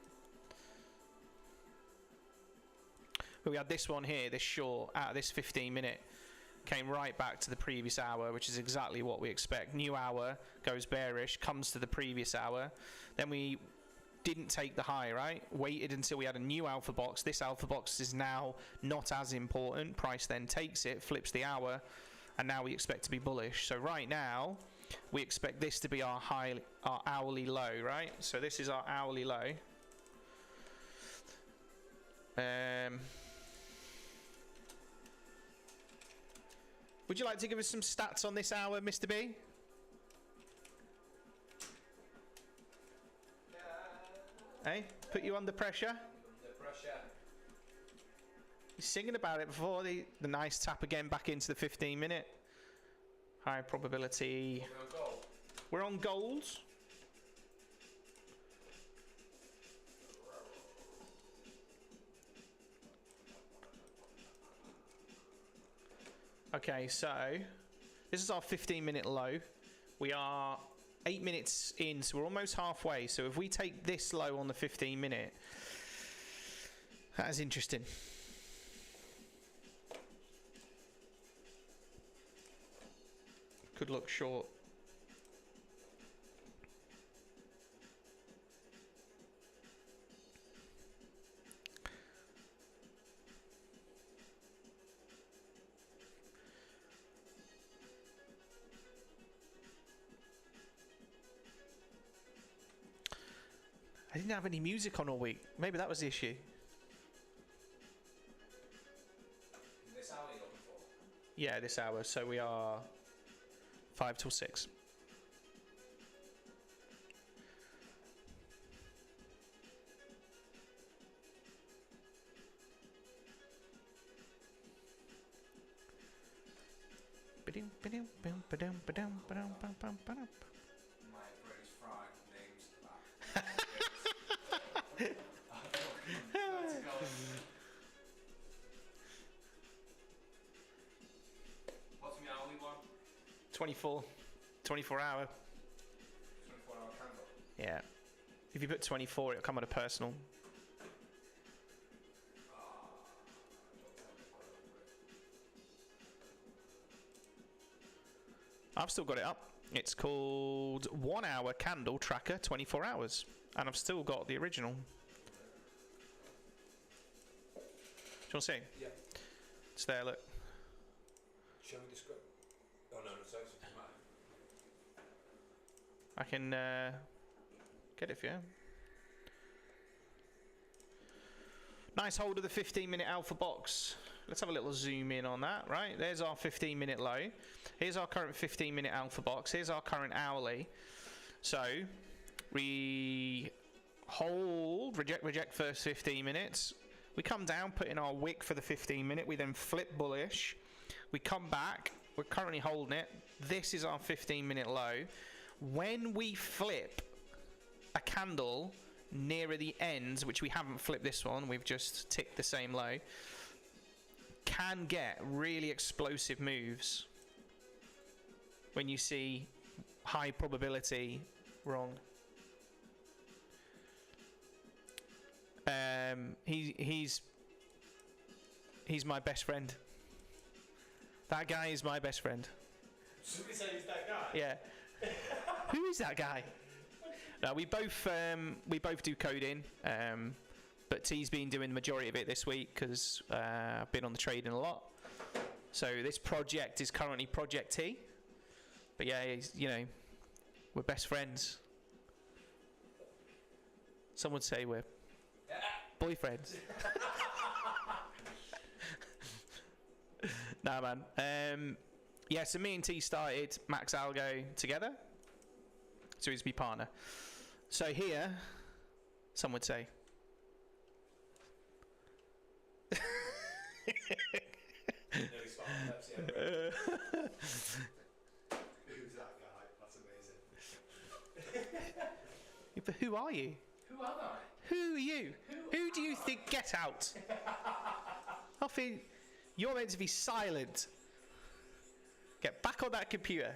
But we had this one here, this short, out of this 15-minute, came right back to the previous hour, which is exactly what we expect. New hour goes bearish, comes to the previous hour. Then we didn't take the high, right? Waited until we had a new alpha box. This alpha box is now not as important. Price then takes it, flips the hour, and now we expect to be bullish. So right now, we expect this to be our hourly low, right? So this is our hourly low. Would you like to give us some stats on this hour, Mr. B? Hey, put you under pressure? Under pressure. He's singing about it before. The nice tap again back into the 15-minute. High probability. We're on gold. Okay, so this is our 15-minute low. We are 8 minutes in, so we're almost halfway. So if we take this low on the 15-minute, That is interesting. Could look short. I didn't have any music on all week. Maybe that was the issue. This hour you're looking for? Yeah, this hour. So we are 5 till 6. My brain is fried with names to that. Let's go. What's my hourly one? 24 hour. 24-hour candle. Yeah. If you put 24, it'll come on a personal. I've still got it up. It's called 1 hour candle tracker 24 hours. And I've still got the original. Do you want to see? Yeah. It's there, look. Show me the script. Oh no, it's actually mine. I can get it for you. Nice hold of the 15-minute alpha box. Let's have a little zoom in on that, right? There's our 15-minute low. Here's our current 15-minute alpha box. Here's our current hourly. So we hold, reject first 15 minutes. We come down, put in our wick for the 15-minute. We then flip bullish. We come back. We're currently holding it. This is our 15-minute low. When we flip a candle nearer the ends, which we haven't flipped this one, we've just ticked the same low, can get really explosive moves when you see high probability wrong. He's my best friend. That guy is my best friend. Should we say he's that guy? Yeah. Who is that guy? No, we both do coding, but T's been doing the majority of it this week because I've been on the trading a lot. So this project is currently Project T. But yeah, we're best friends. Some would say we're boyfriends. Nah, man. Yeah, so me and T started MaxAlgo together. So he's my partner. So here, some would say. Who's that guy? That's amazing. But who are you? Who am I? Who are you? Who do you think? Get out. I think you're meant to be silent. Get back on that computer.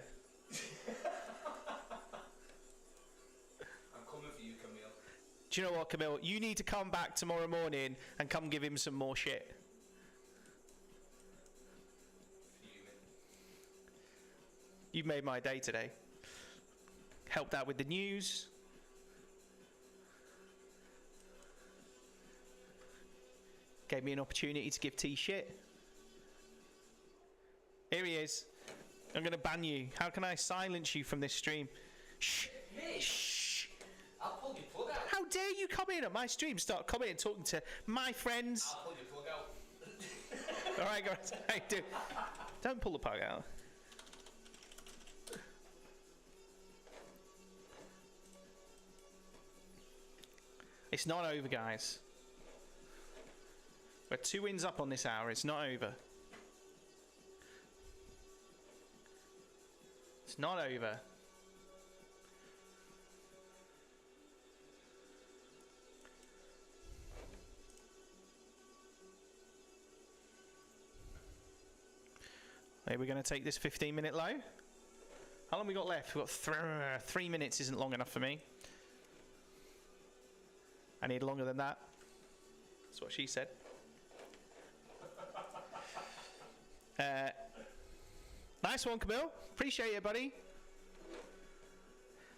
I'm coming for you, Camille. Do you know what, Camille? You need to come back tomorrow morning and come give him some more shit. Fuming. You've made my day today. Helped out with the news. Gave me an opportunity to give T shit. Here he is. I'm going to ban you. How can I silence you from this stream? Shh. Me? Shh. I'll pull your plug out. How dare you come in at my stream, start coming and talking to my friends. I'll pull your plug out. All right, guys. Hey, dude. Don't pull the plug out. It's not over, guys. We're 2 wins up on this hour. It's not over. It's not over. Okay, we're going to take this 15-minute low. How long we got left? We've got 3 minutes. Isn't long enough for me. I need longer than that. That's what she said. Nice one, Camille. Appreciate it, buddy.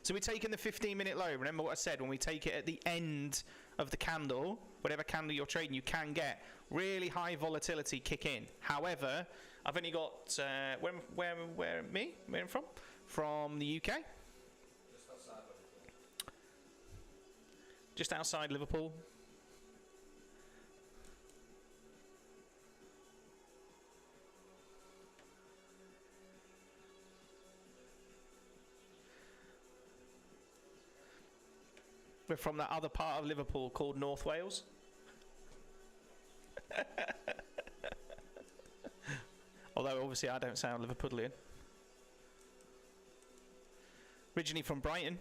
So we're taking the 15-minute low. Remember what I said, when we take it at the end of the candle, whatever candle you're trading, you can get really high volatility kick in. However, I've only got, where am I from? From the UK. Just outside Liverpool. We're from that other part of Liverpool called North Wales. Although obviously I don't sound Liverpudlian. Originally from Brighton.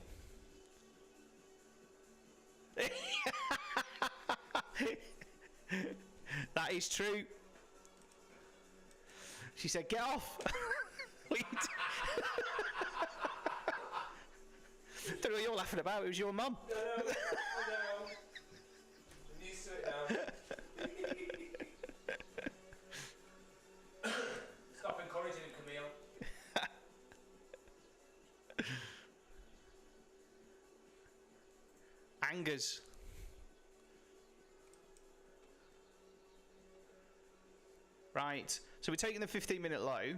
That is true. She said, "Get off." Don't know what you're laughing about. It was your mum. No. You need to sit down. Stop encouraging him, Camille. Angers. Right. So we're taking the 15-minute low.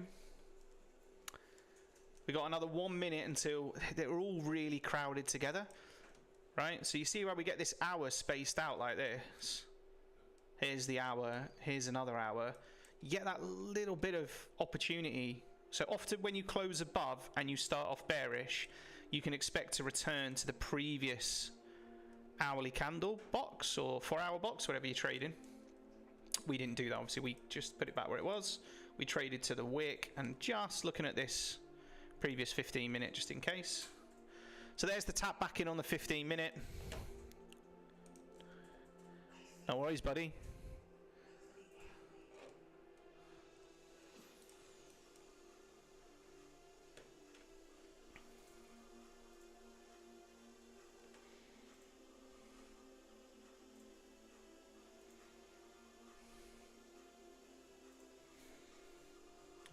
We've got another 1 minute until they're all really crowded together, right? So you see where we get this hour spaced out like this. Here's the hour, here's another hour. You get that little bit of opportunity. So often when you close above and you start off bearish, you can expect to return to the previous hourly candle box or 4-hour box, whatever you're trading. We didn't do that, obviously. We just put it back where it was. We traded to the wick, and just looking at this previous 15-minute just in case. So there's the tap back in on the 15-minute. No worries, buddy.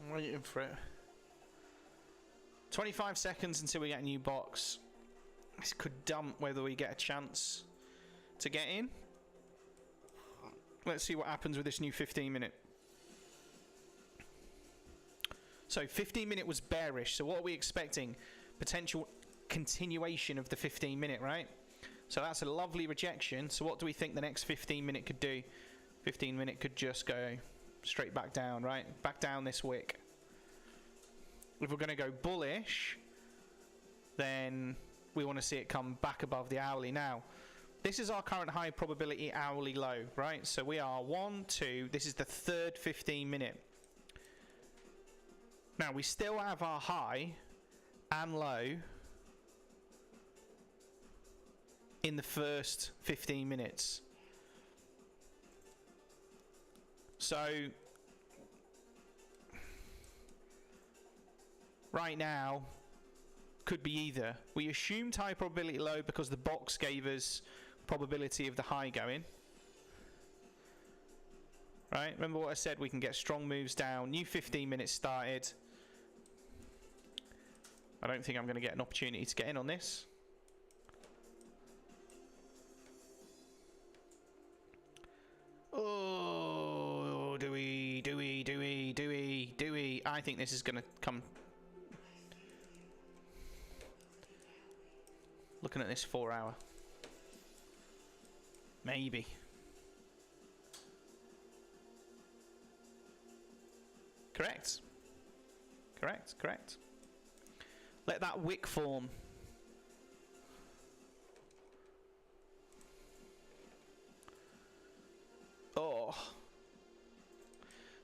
I'm waiting for it. 25 seconds until we get a new box. This could dump whether we get a chance to get in. Let's see what happens with this new 15-minute. So 15-minute was bearish. So what are we expecting? Potential continuation of the 15-minute, right? So that's a lovely rejection. So what do we think the next 15-minute could do? 15-minute could just go straight back down, right? Back down this wick. If we're going to go bullish, then we want to see it come back above the hourly. Now, this is our current high probability hourly low, right? So we are 1, 2, this is the third 15-minute. Now, we still have our high and low in the first 15 minutes. So right now could be either. We assumed high probability low because the box gave us probability of the high going. Right? Remember what I said? We can get strong moves down. New 15 minutes started. I don't think I'm going to get an opportunity to get in on this. Oh, do we? I think this is going to come. Looking at this 4-hour. Maybe. Correct. Correct. Let that wick form. Oh.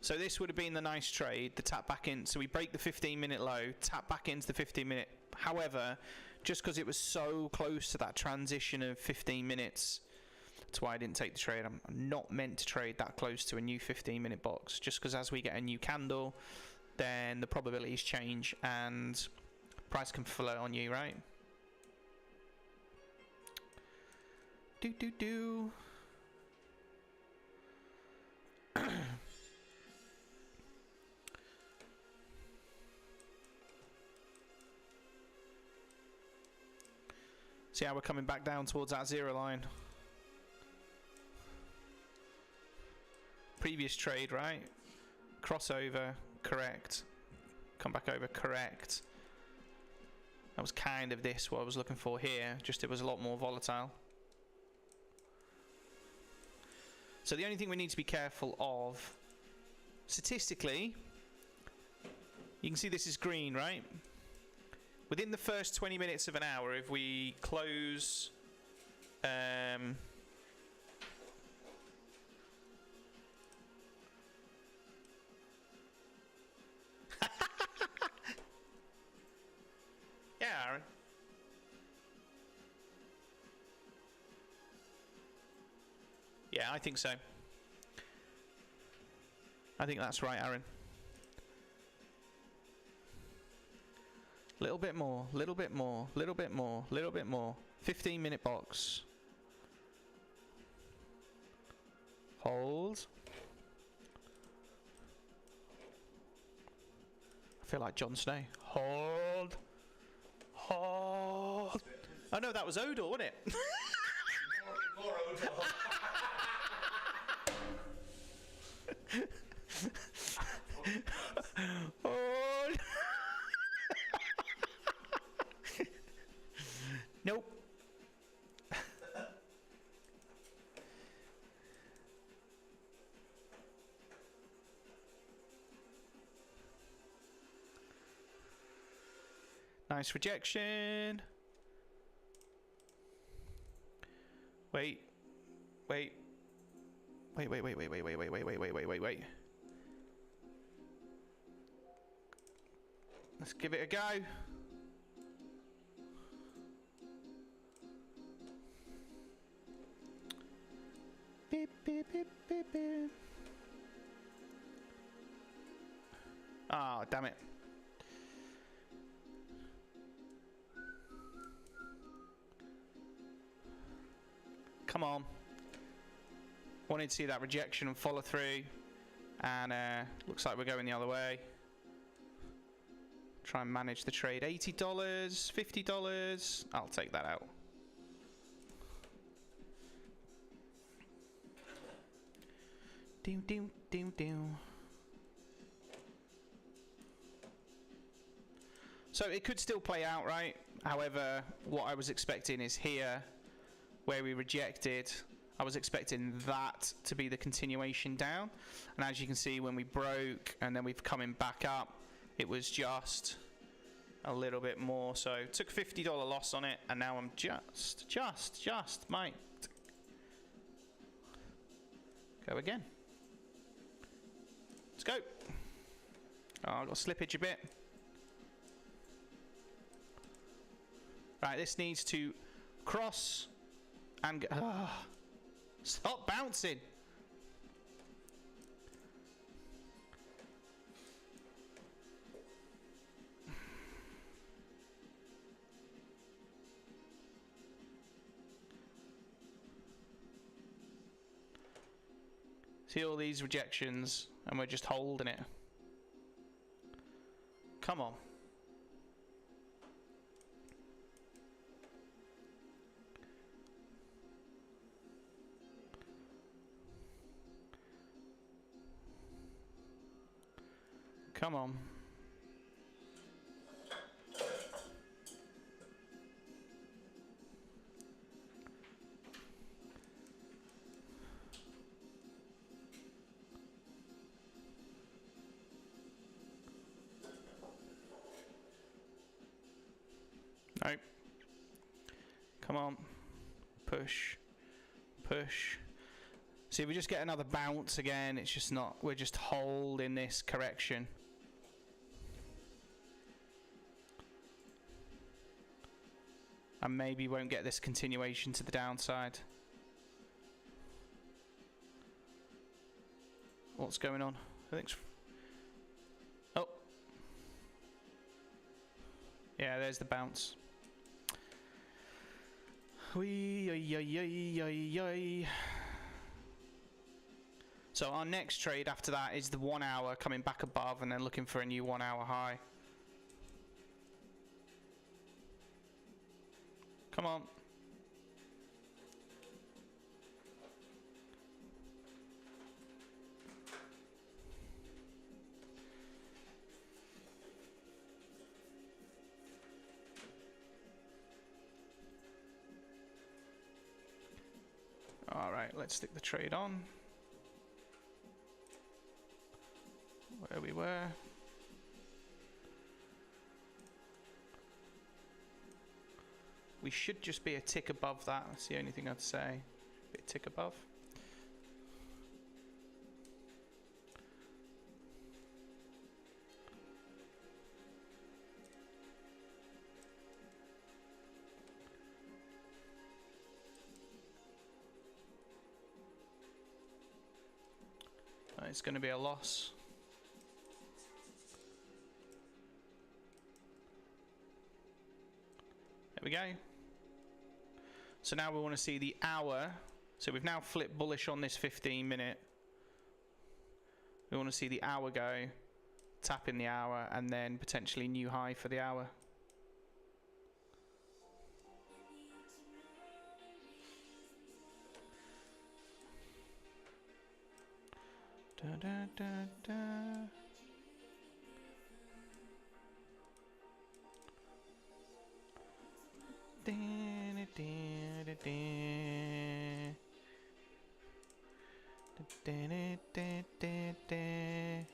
So this would have been the nice trade, the tap back in. So we break the 15-minute low, tap back into the 15-minute. However, just because it was so close to that transition of 15 minutes, that's why I didn't take the trade. I'm not meant to trade that close to a new 15-minute box. Just because as we get a new candle, then the probabilities change and price can flow on you, right? See how we're coming back down towards that 0 line. Previous trade, right? Crossover, correct. Come back over, correct. That was kind of this, what I was looking for here, just it was a lot more volatile. So the only thing we need to be careful of, statistically, you can see this is green, right? Within the first 20 minutes of an hour, if we close... yeah, Aaron. Yeah, I think so. I think that's right, Aaron. Little bit more, little bit more, little bit more, little bit more. 15-minute box. Hold. I feel like Jon Snow. Hold. Hold. Oh no, that was Odor, wasn't it? More Odor. Hold. Nope. Nice rejection. Wait. Wait. Wait, wait, wait, wait, wait, wait, wait, wait, wait, wait, wait, wait, wait. Let's give it a go. Beep, beep, beep, beep, beep. Oh, damn it. Come on. Wanted to see that rejection and follow through. And looks like we're going the other way. Try and manage the trade. $80, $50. I'll take that out. Doom, doom, doom, doom. So it could still play out, right? However, what I was expecting is here, where we rejected, I was expecting that to be the continuation down. And as you can see, when we broke and then we've coming back up, it was just a little bit more. So took $50 loss on it, and now I'm just might go again. Let's go. Oh, I've got slippage a bit. Right, this needs to cross and go. Stop bouncing. See all these rejections, and we're just holding it. Come on. Come on. Nope. Come on. Push. Push. See, if we just get another bounce again, it's just not, we're just holding this correction. And maybe won't get this continuation to the downside. What's going on? I think. Oh. Yeah, there's the bounce. So our next trade after that is the 1 hour coming back above and then looking for a new 1 hour high. Come on. let's stick the trade on where we were. We should just be a tick above that. That's the only thing I'd say. Be a tick above. It's going to be a loss. There we go. So now we want to see the hour. So we've now flipped bullish on this 15-minute. We want to see the hour go, tap in the hour, and then potentially new high for the hour. Da, da, da, da. Da, da, da, da, da, da, da, da.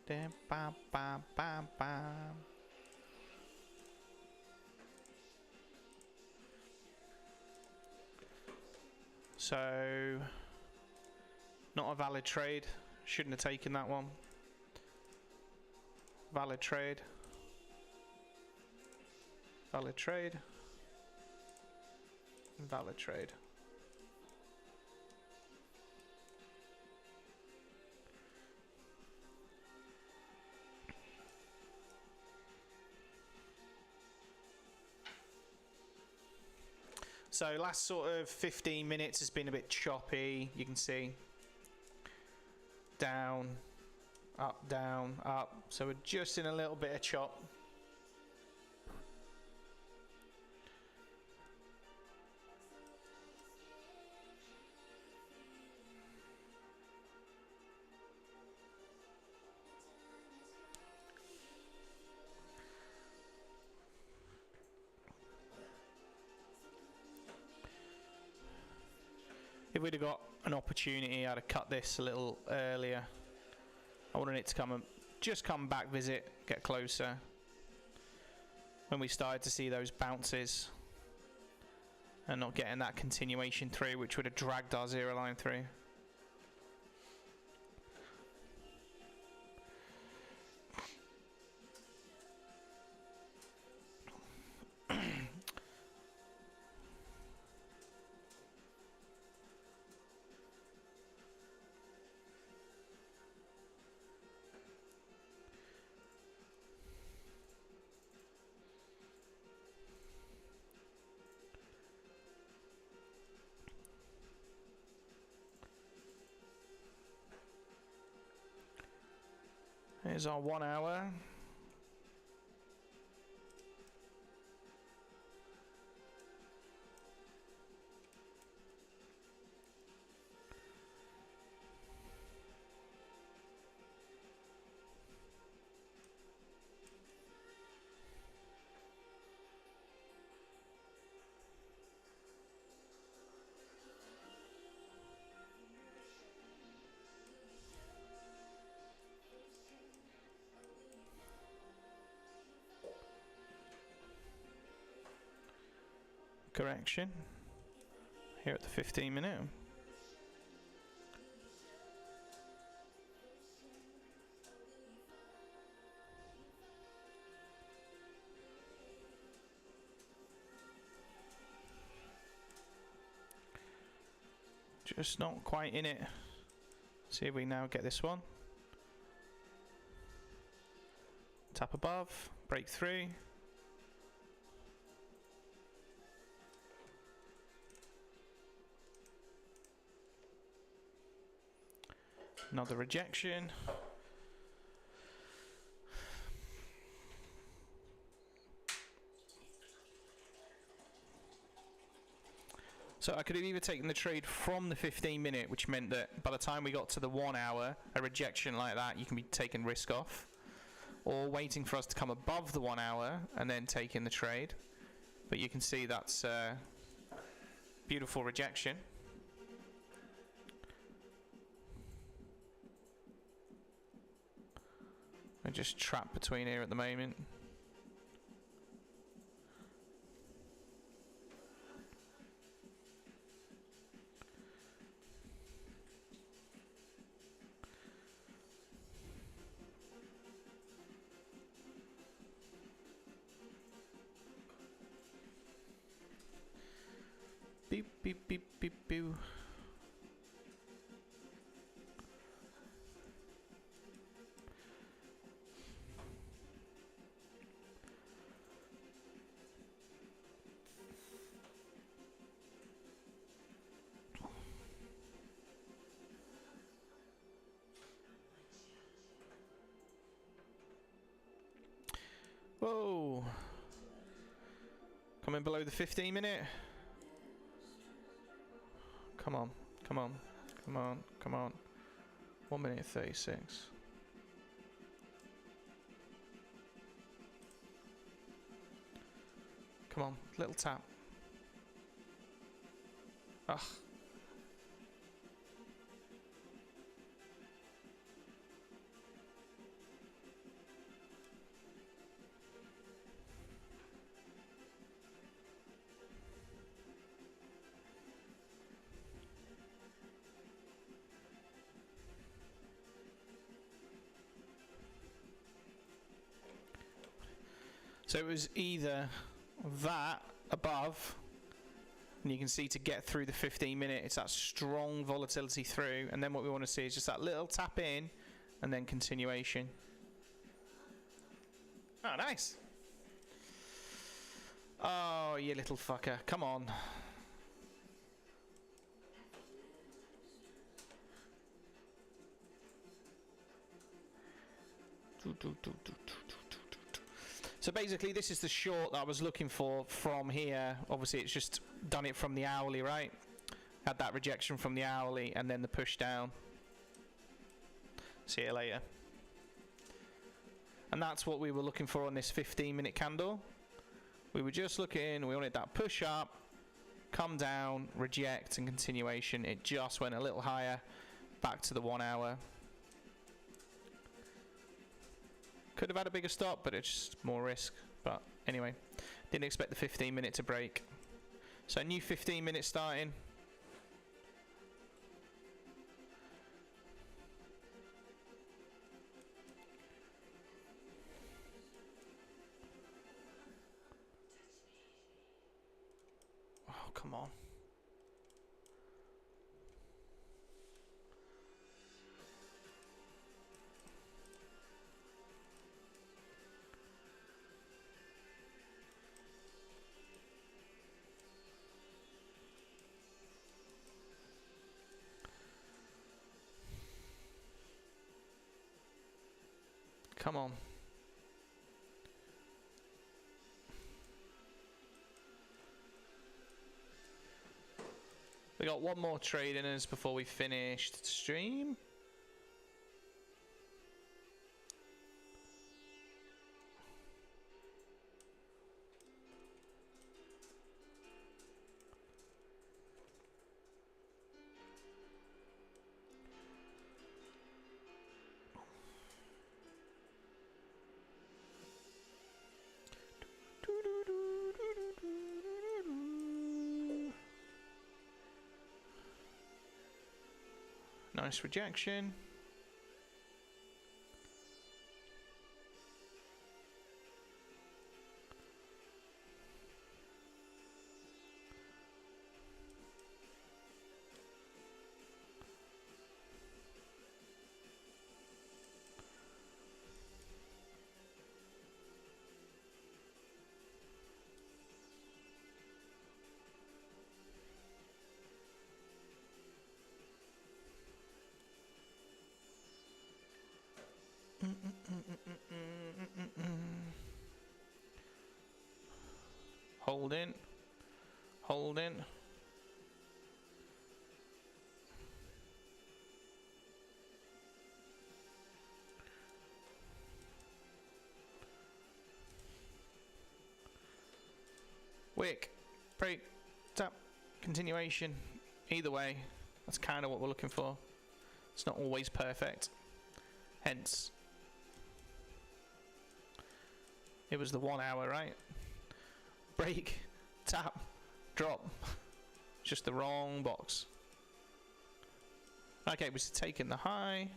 Da, ba, ba, ba, ba. So not a valid trade. Shouldn't have taken that one. Valid trade. Valid trade. Valid trade. So last sort of 15 minutes has been a bit choppy. You can see down, up. So we're just in a little bit of chop. If we'd have got an opportunity, I'd have cut this a little earlier. I wanted it to just come back, visit, get closer. When we started to see those bounces and not getting that continuation through, which would have dragged our zero line through. Here's our 1 hour. Correction here at the 15-minute. Just not quite in it. See if we now get this one. Tap above, break through. Another rejection. So I could have either taken the trade from the 15-minute, which meant that by the time we got to the 1 hour, a rejection like that, you can be taking risk off, or waiting for us to come above the 1 hour and then taking the trade. But you can see that's Beautiful rejection. We're just trapped between here at the moment. Beep, beep, beep, beep, beep. Whoa. Coming below the 15 minute. Come on, come on, come on, come on. 1 minute 36. Come on, little tap. Ugh. So it was either that above, and you can see to get through the 15 minute, it's that strong volatility through, and then what we want to see is just that little tap in, and then continuation. Oh, nice. Oh, you little fucker. Come on. So basically this is the short that I was looking for from here. Obviously it's just done it from the hourly, right? Had that rejection from the hourly and then the push down. See you later. And that's what we were looking for on this 15-minute candle. We were just looking, we wanted that push up, come down, reject, and continuation. It just went a little higher, back to the 1 hour. Could have had a bigger stop, but it's just more risk. But anyway, didn't expect the 15-minute to break. So new 15-minute starting. Oh, come on. Come on. We got one more trade in us before we finish the stream. Nice rejection. Hold in. Hold in. Wick. Break. Tap. continuation. Either way, that's kind of what we're looking for. It's not always perfect. Hence, it was the 1 hour, right? Break, tap, drop. Just the wrong box. Okay, we've taken the high.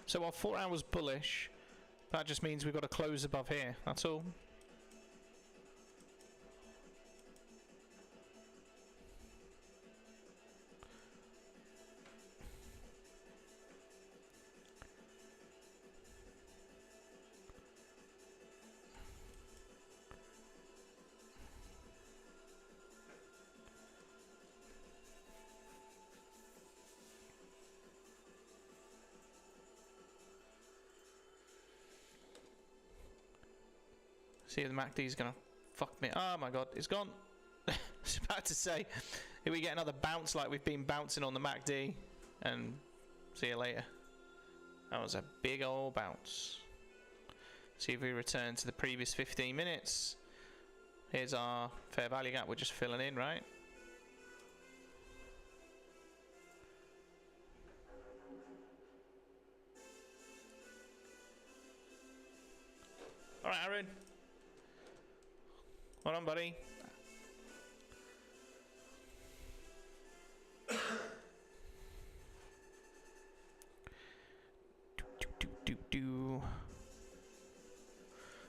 So our 4 hours bullish, that just means we've got to close above here, that's all. See if the MACD is gonna fuck me. Oh my god, it's gone. I was about to say, if we get another bounce like we've been bouncing on the MACD, and see you later. That was a big old bounce. See if we return to the previous 15 minutes. Here's our fair value gap we're just filling in, right? Alright, Aaron. Hold on, buddy.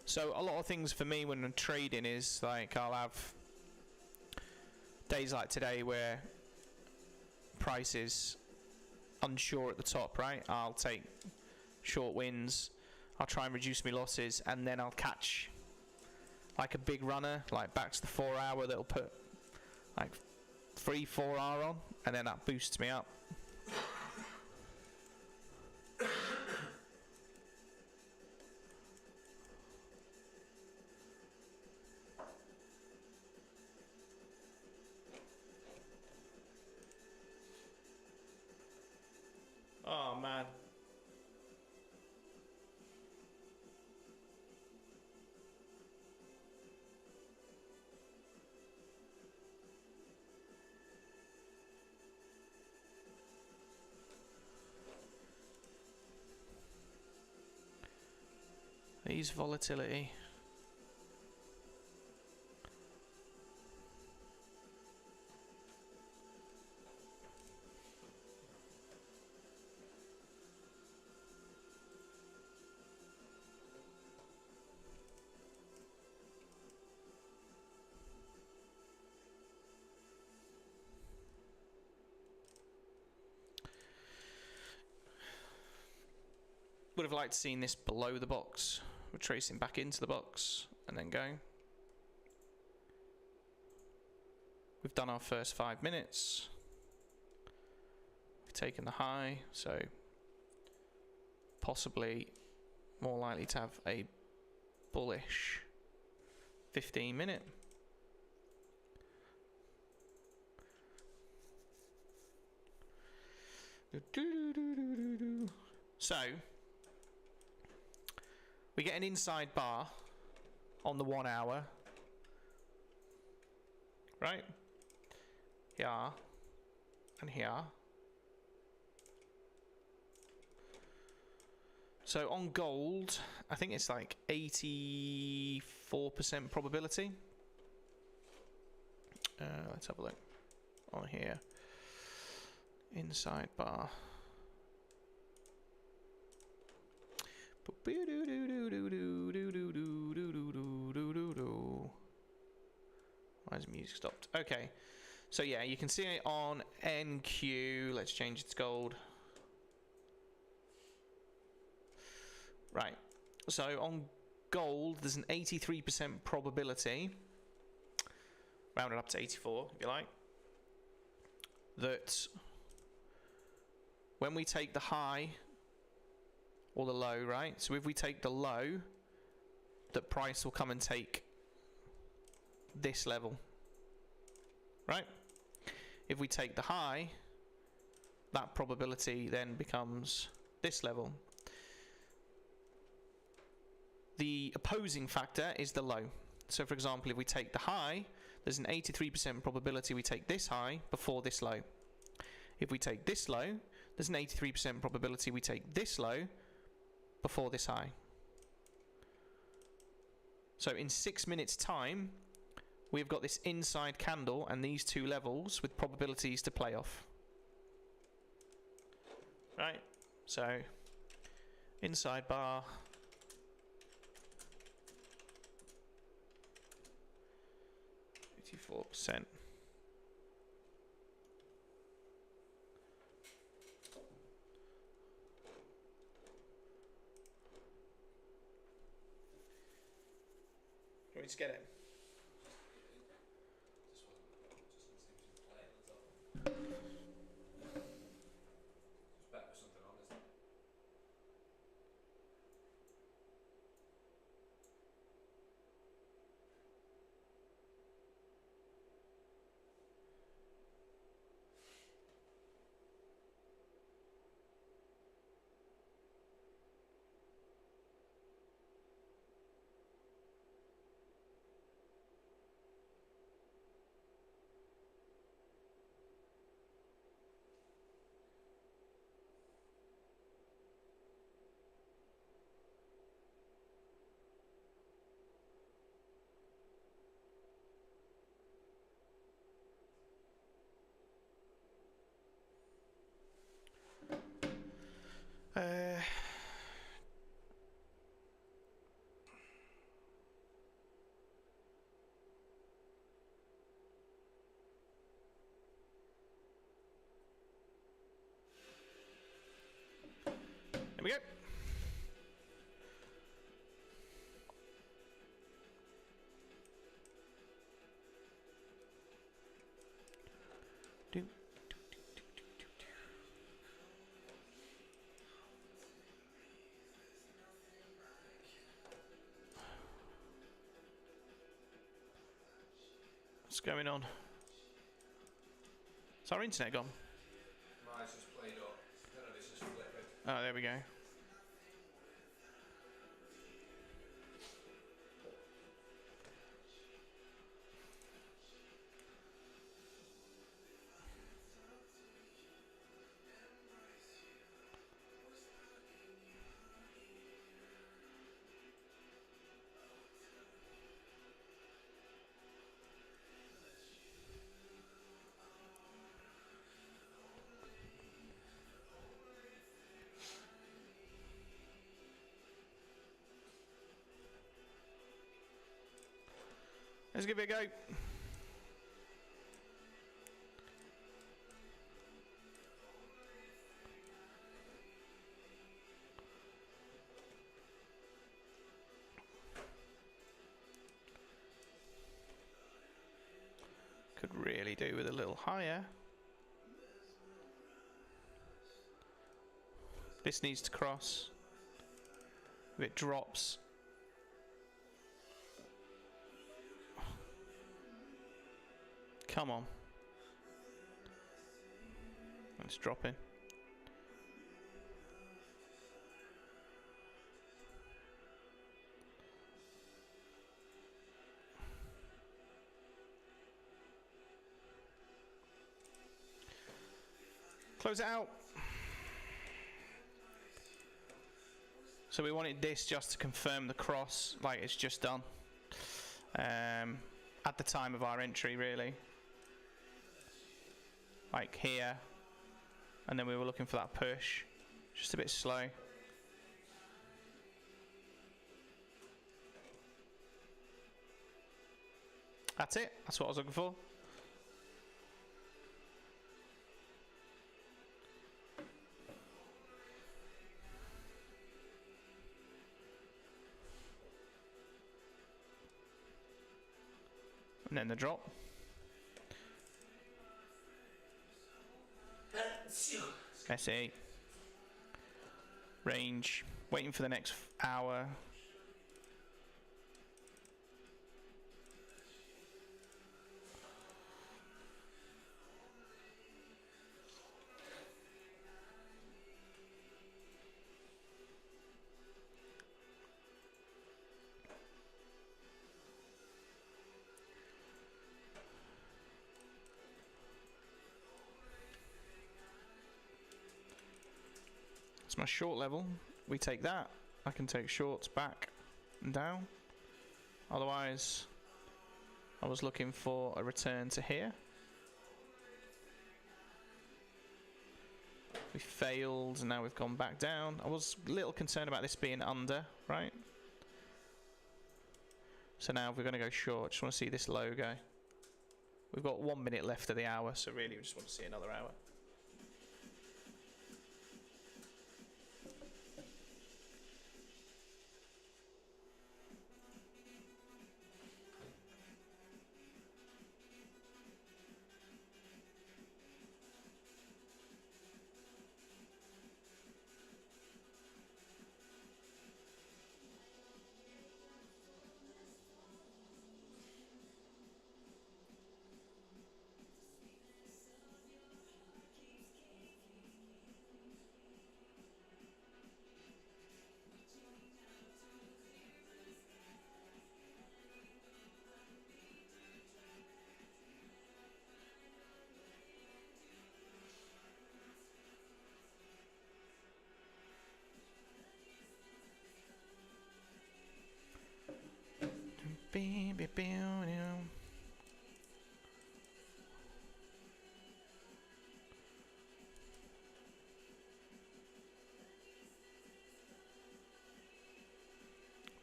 So a lot of things for me when I'm trading is like I'll have days like today where price is unsure at the top, right? I'll take short wins, I'll try and reduce my losses, and then I'll catch like a big runner, like back to the 4 hour, that'll put like 3-4 R on, and then that boosts me up. Oh man. These volatility. Would have liked to seen this below the box. We're tracing back into the box and then going. We've done our first 5 minutes. We've taken the high, so possibly more likely to have a bullish 15-minute. So we get an inside bar on the 1 hour, right? Here and here. So on gold, I think it's like 84% probability. Let's have a look on here. inside bar. Why has music stopped? Okay, so yeah, you can see it on NQ. Let's change it to gold. Right, so on gold, there's an 83% probability, round it up to 84 if you like, that when we take the high or the low, right? So if we take the low, that price will come and take this level, right? If we take the high, that probability then becomes this level. The opposing factor is the low. So for example, if we take the high, there's an 83% probability we take this high before this low. If we take this low, there's an 83% probability we take this low before this high. So in 6 minutes time, we've got this inside candle and these two levels with probabilities to play off. Right? So inside bar, %. Can we just get it? There we go. What's going on? Is our internet gone? Mine's just played up. I don't know, this is flipping. Oh, there we go. Let's give it a go. Could really do with a little higher. This needs to cross. If it drops, come on. It's dropping. Close it out. So we wanted this just to confirm the cross, like it's just done. At the time of our entry, really. Like here, and then we were looking for that push. Just a bit slow. That's it. That's what I was looking for. And then the drop. SE. Range. Waiting for the next hour. My short level, we take that. I can take shorts back and down. Otherwise, I was looking for a return to here. We failed, and now we've gone back down. I was a little concerned about this being under, right? So now we're going to go short. Just want to see this low go. We've got 1 minute left of the hour, so really we just want to see another hour.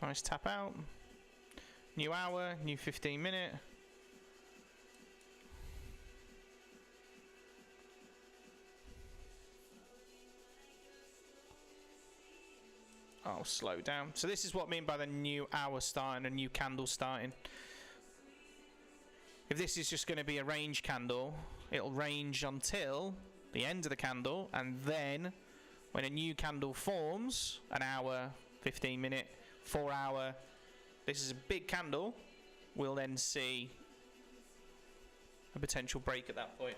Nice tap out. New hour, new 15-minute. Oh, slow down. So this is what I mean by the new hour starting, a new candle starting. If this is just going to be a range candle, it'll range until the end of the candle, and then when a new candle forms, an hour, 15-minute, 4 hour, this is a big candle, we'll then see a potential break at that point.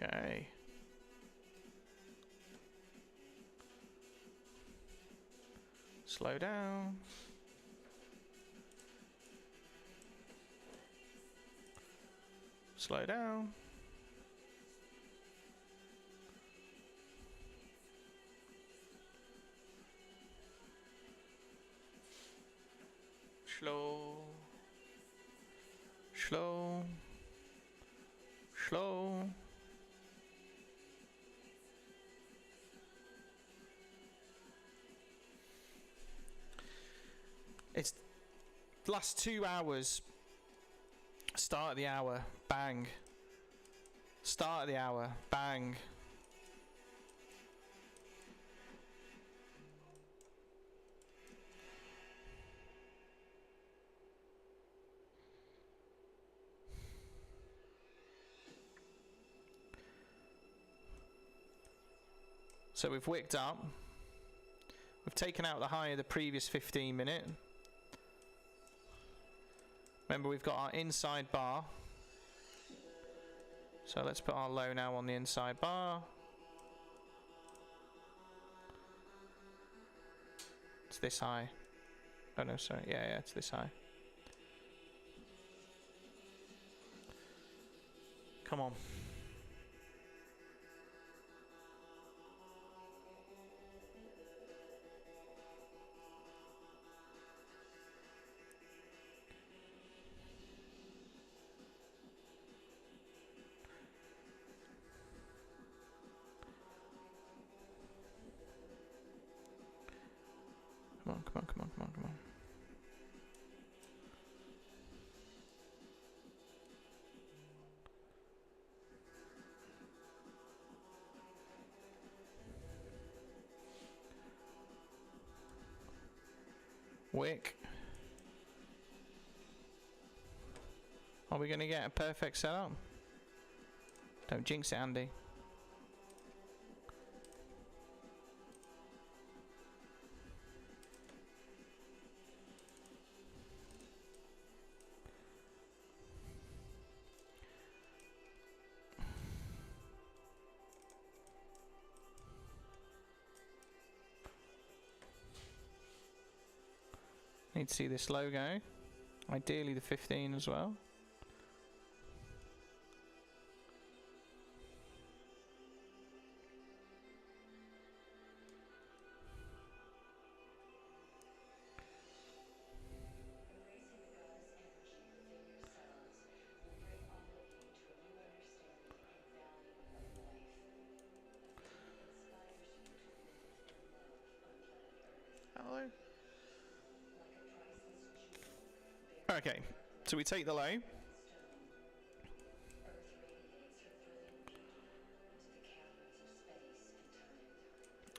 Okay. Slow down. Slow down. Slow. Slow. Slow. It's last 2 hours. Start of the hour, bang. Start of the hour, bang. So we've wicked up. We've taken out the high of the previous 15-minute. Remember, we've got our inside bar. So let's put our low now on the inside bar. It's this high. Oh no, sorry. Yeah, it's this high. Come on. Come on, come on, come on, come on, come on. Wick. Are we going to get a perfect setup? Don't jinx it, Andy. Need to see this logo. Ideally the 15 as well. Hello. Okay, so we take the low.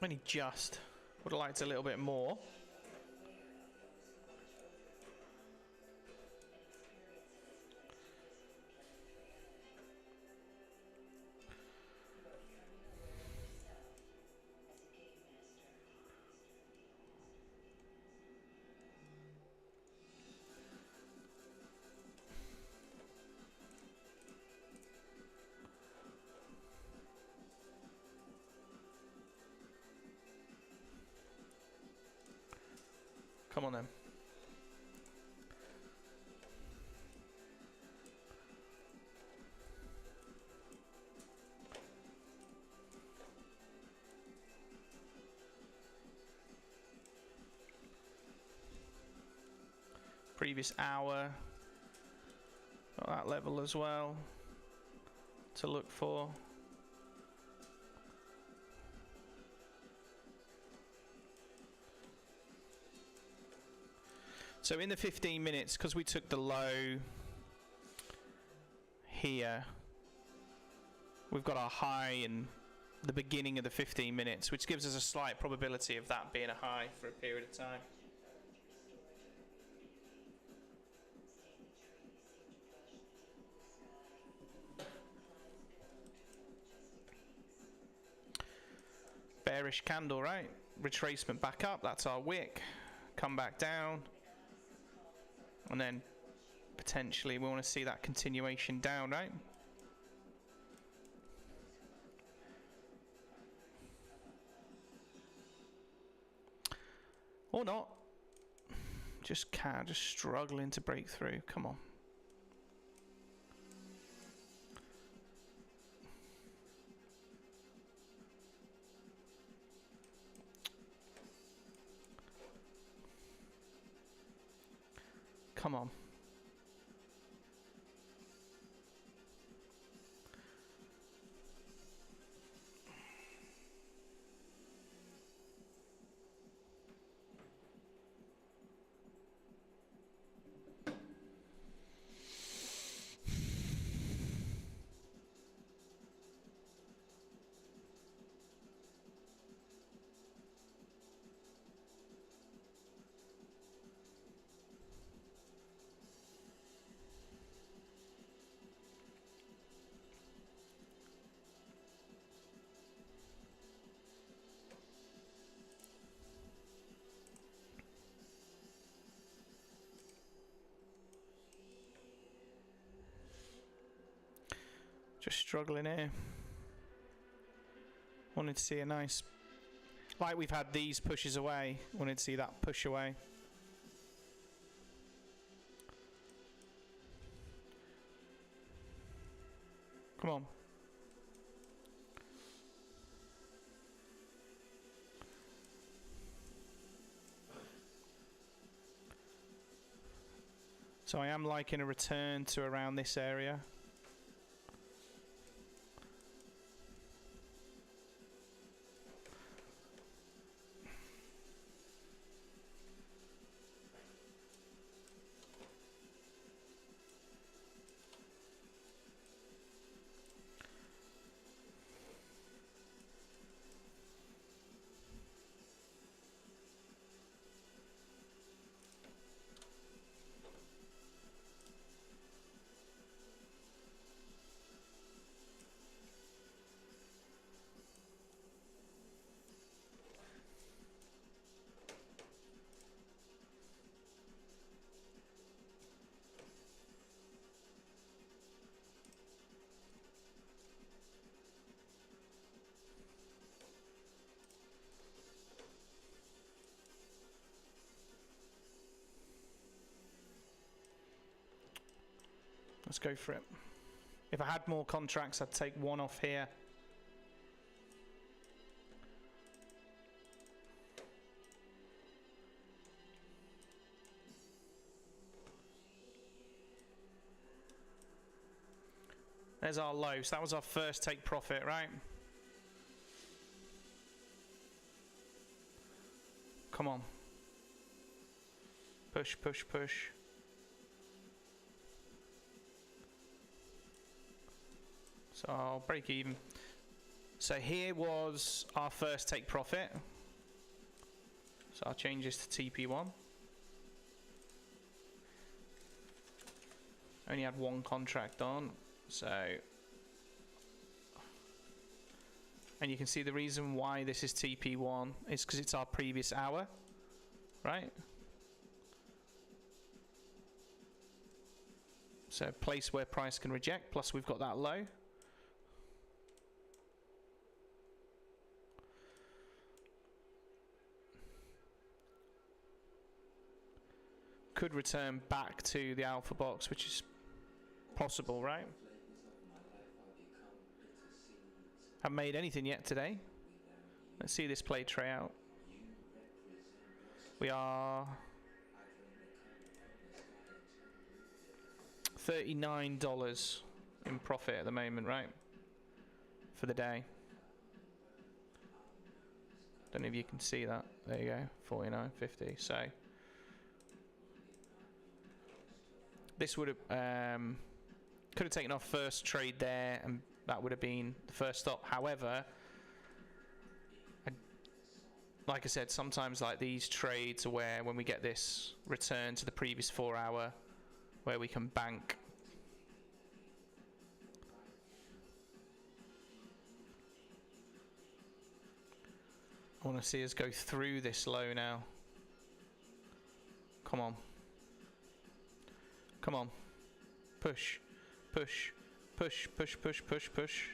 Only just. Would have liked a little bit more. Come on then. Previous hour. Got that level as well to look for. So in the 15 minutes, because we took the low here, we've got our high in the beginning of the 15 minutes, which gives us a slight probability of that being a high for a period of time. Bearish candle, right? Retracement back up, that's our wick. Come back down. And then potentially we want to see that continuation down, right? Or not. Just struggling to break through. Come on. Come on. Just struggling here. Wanted to see a nice, like we've had these pushes away. Wanted to see that push away. Come on. So I am liking a return to around this area. Let's go for it. If I had more contracts, I'd take one off here. There's our low. So that was our first take profit, right? Come on. Push, push, push. So I'll break even. So here was our first take profit. So I'll change this to TP1. Only had one contract on, so. And you can see the reason why this is TP1 is because it's our previous hour, right? So place where price can reject, plus we've got that low. Could return back to the alpha box, which is possible, right? Haven't made anything yet today. Let's see this play tray out. We are $39 in profit at the moment, right? For the day. Don't know if you can see that. There you go, 49.50. So this would have could have taken our first trade there, and that would have been the first stop. However, like I said, sometimes like these trades are where when we get this return to the previous 4 hour, where we can bank. I want to see us go through this low now. Come on. Come on. Push. Push. Push, push, push, push, push.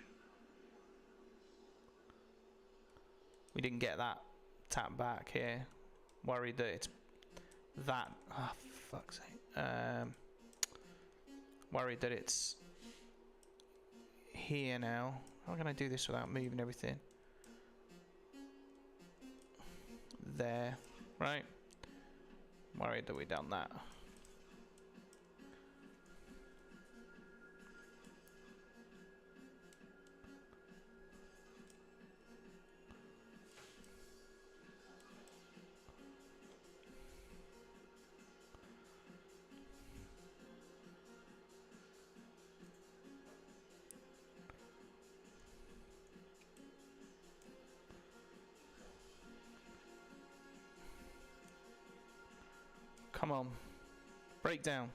We didn't get that tap back here. Worried that it's that. Oh, fuck's sake. Worried that it's here now. How can I do this without moving everything? There, right? Worried that we've done that. Come on. Breakdown.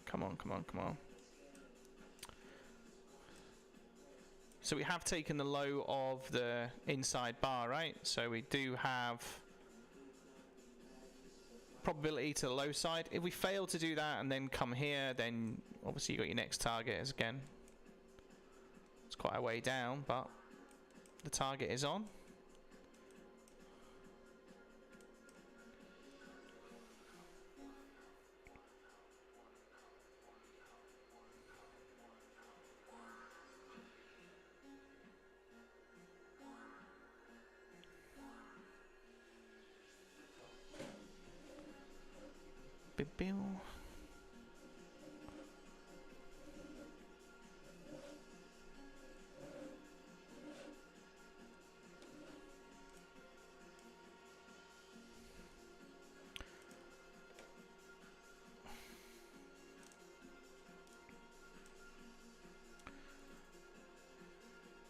Come on, come on, come on. So we have taken the low of the inside bar, right? So we do have probability to the low side. If we fail to do that and then come here, then obviously you got your next target as again. It's quite a way down, but the target is on.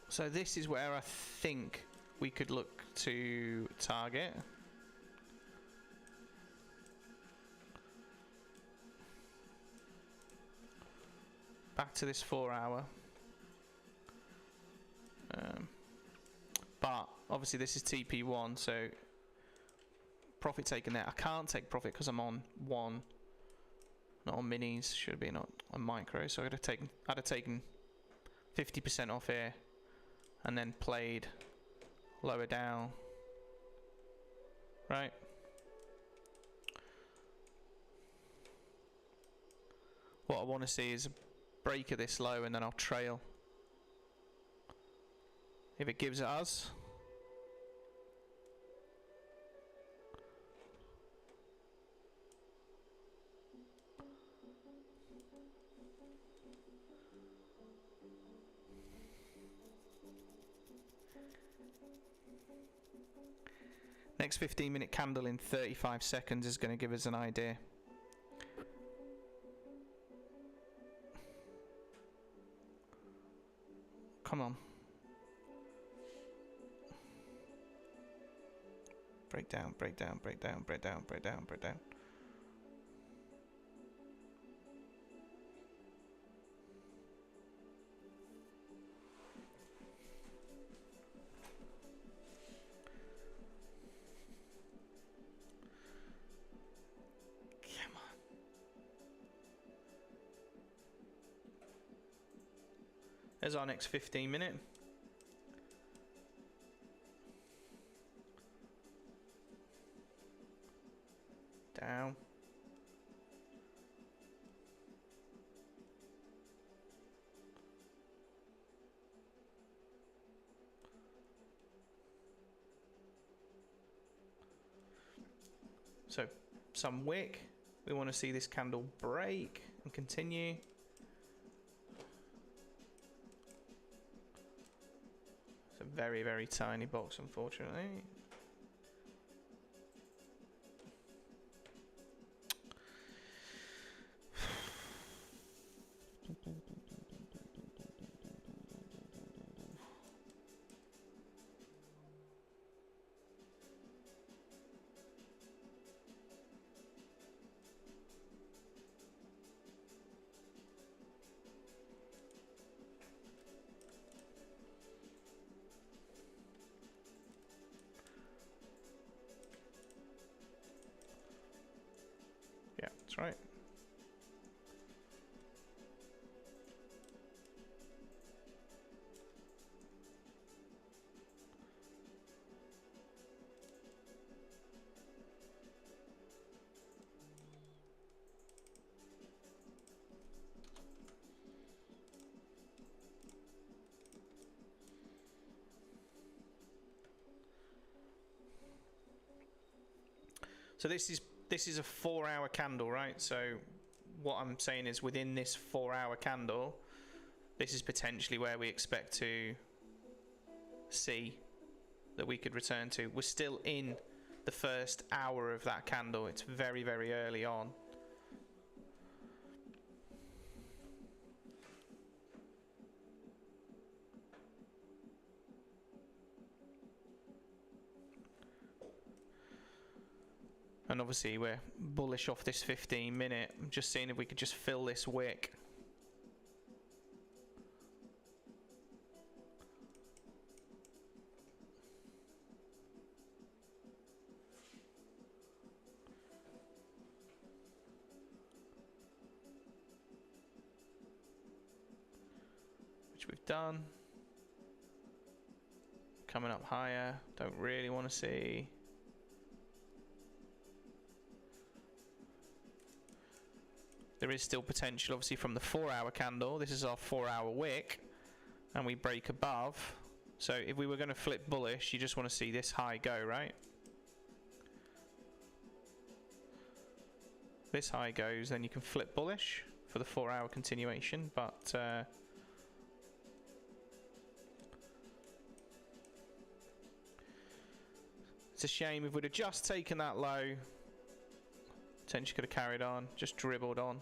So this is where I think we could look to target. Back to this 4 hour. But obviously this is TP1, so profit taken there. I can't take profit because I'm on 1, not on minis. Should have been on micro. So I'd have taken 50% off here, and then played lower down. Right. What I want to see is a break of this low, and then I'll trail. If it gives it us, next 15-minute candle in 35 seconds is going to give us an idea. Come on. Break down, break down, break down, break down, break down, break down. Come on. There's our next 15-minute. Down. So some wick. We want to see this candle break and continue. It's a very, very tiny box, unfortunately. Yeah, that's right. So this is a 4-hour candle, right? So what I'm saying is within this 4-hour candle, this is potentially where we expect to see that we could return to. We're still in the first hour of that candle. It's very, very early on. And obviously we're bullish off this 15-minute. I'm just seeing if we could just fill this wick. done. Coming up higher. Don't really want to see. There is still potential, obviously, from the 4-hour candle. This is our 4-hour wick, and we break above. So if we were going to flip bullish, you just want to see this high go, right? This high goes, then you can flip bullish for the 4-hour continuation, but it's a shame. If we'd have just taken that low, potentially could have carried on, just dribbled on.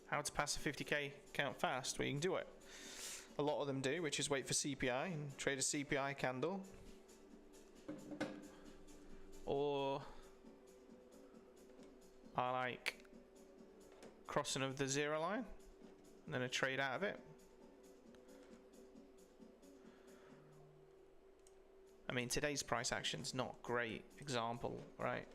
How to pass a 50k count fast? Well, you can do it. A lot of them do, which is wait for CPI and trade a CPI candle. Or I like crossing of the 0 line and then a trade out of it. I mean, today's price action's not a great example, right?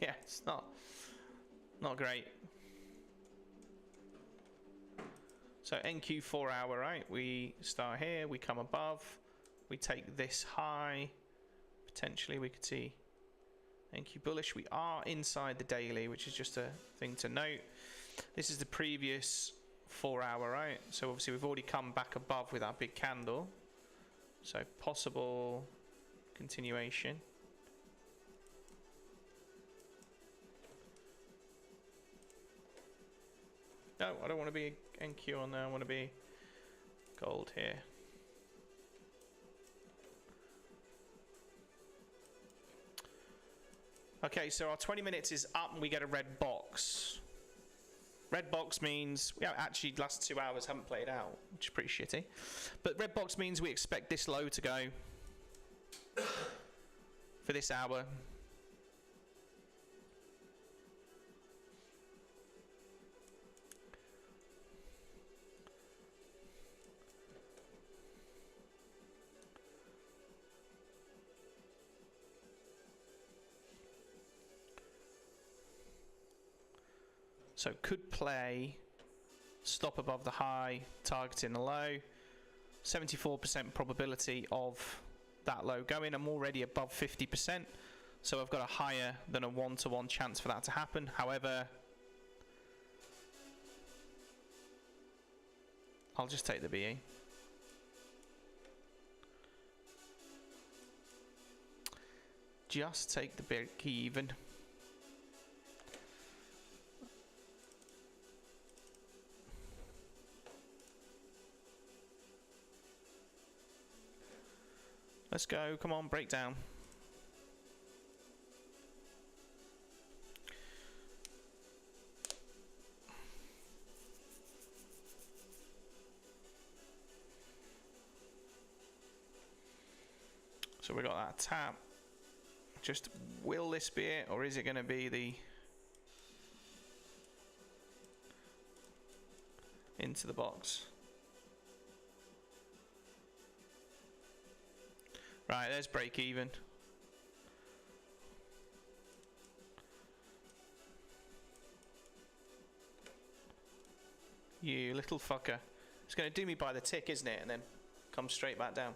Yeah, it's not great. So NQ 4-hour, right? We start here, we come above, we take this high. Potentially we could see NQ bullish. We are inside the daily, which is just a thing to note. This is the previous 4-hour, right? So obviously we've already come back above with our big candle. So possible continuation. No, I don't want to be NQ on there. I want to be gold here. Okay, so our 20 minutes is up and we get a red box. Red box means, yeah, actually the last 2 hours haven't played out, which is pretty shitty. But red box means we expect this low to go for this hour. So could play stop above the high, targeting the low. 74% probability of that low going. I'm already above 50%, so I've got a higher than a 1-to-1 chance for that to happen. However, I'll just take the BE. Just take the break even. Let's go, come on, breakdown. So we got that tap. Just, will this be it, or is it going to be the into the box? Right, there's break even. You little fucker. It's going to do me by the tick, isn't it? And then come straight back down.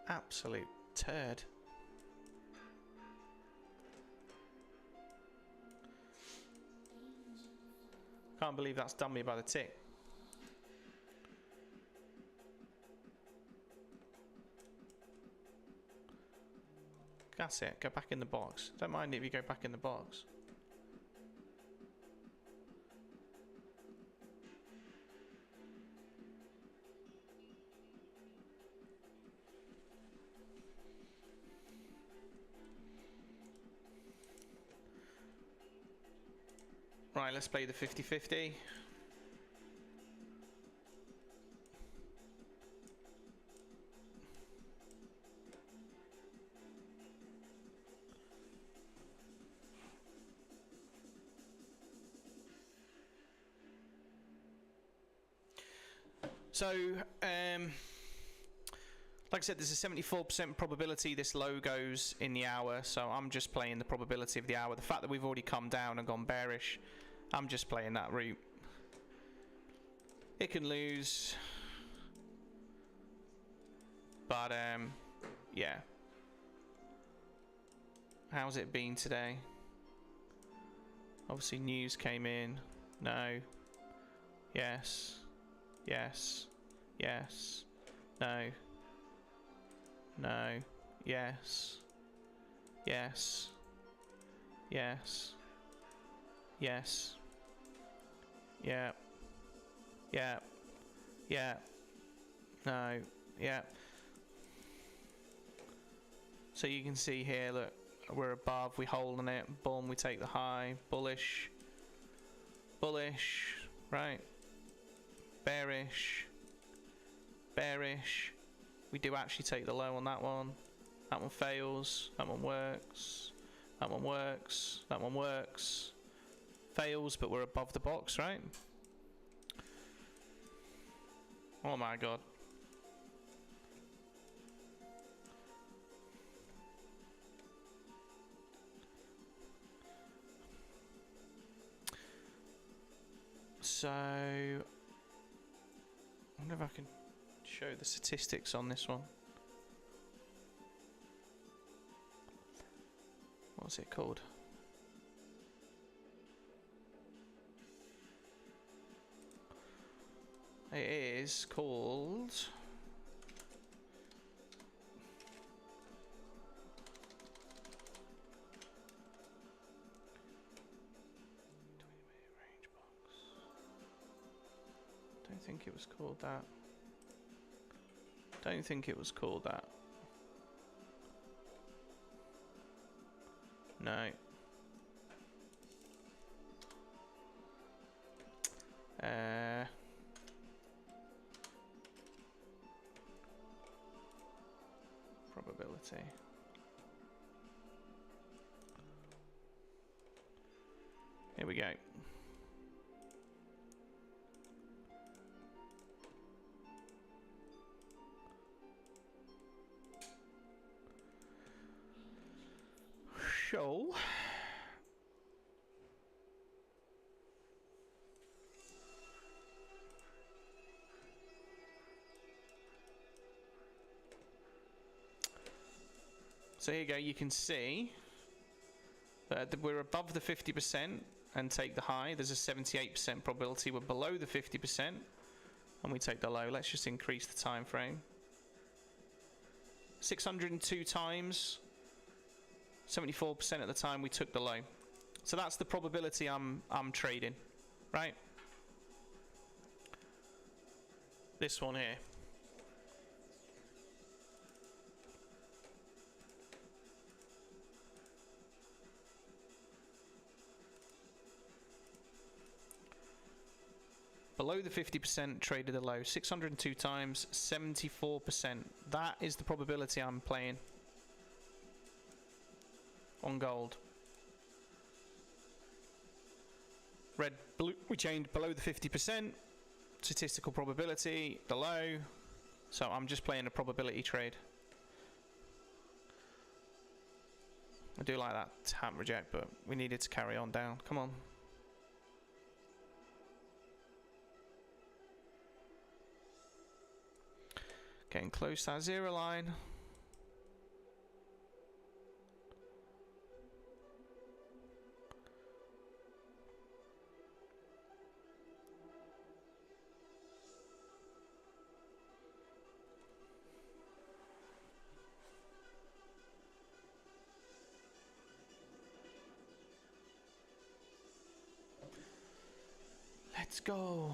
Absolute turd. Can't believe that's done me by the tick. That's it. Go back in the box. Don't mind if you go back in the box. Right, let's play the 50-50. So, like I said, there's a 74% probability this low goes in the hour, so I'm just playing the probability of the hour. The fact that we've already come down and gone bearish, I'm just playing that route. It can lose, but yeah. How's it been today? Obviously news came in. No. Yes. Yes. Yes. No. No. Yes. Yes. Yes. Yes. Yeah. Yeah. Yeah. No. Yeah. So you can see here, look, we're above, we hold on it, boom, we take the high, bullish, bullish, right, bearish, bearish, we do actually take the low on that one fails, that one works, that one works, that one works, fails, but we're above the box, right? Oh my god. So, I wonder if I can show the statistics on this one. What's it called? It is called... Don't think it was called that. Don't think it was called that. No. Probability. Here we go. Show. So here you go, you can see that we're above the 50% and take the high. There's a 78% probability we're below the 50% and we take the low. Let's just increase the time frame. 602 times, 74% of the time we took the low. So that's the probability I'm trading, right? This one here. Below the 50%, traded a low. 602 times, 74%. That is the probability I'm playing on gold. Red, blue, we changed below the 50%. Statistical probability, the low. So I'm just playing a probability trade. I do like that tap reject, but we needed to carry on down. Come on. Getting close to that zero line. Let's go.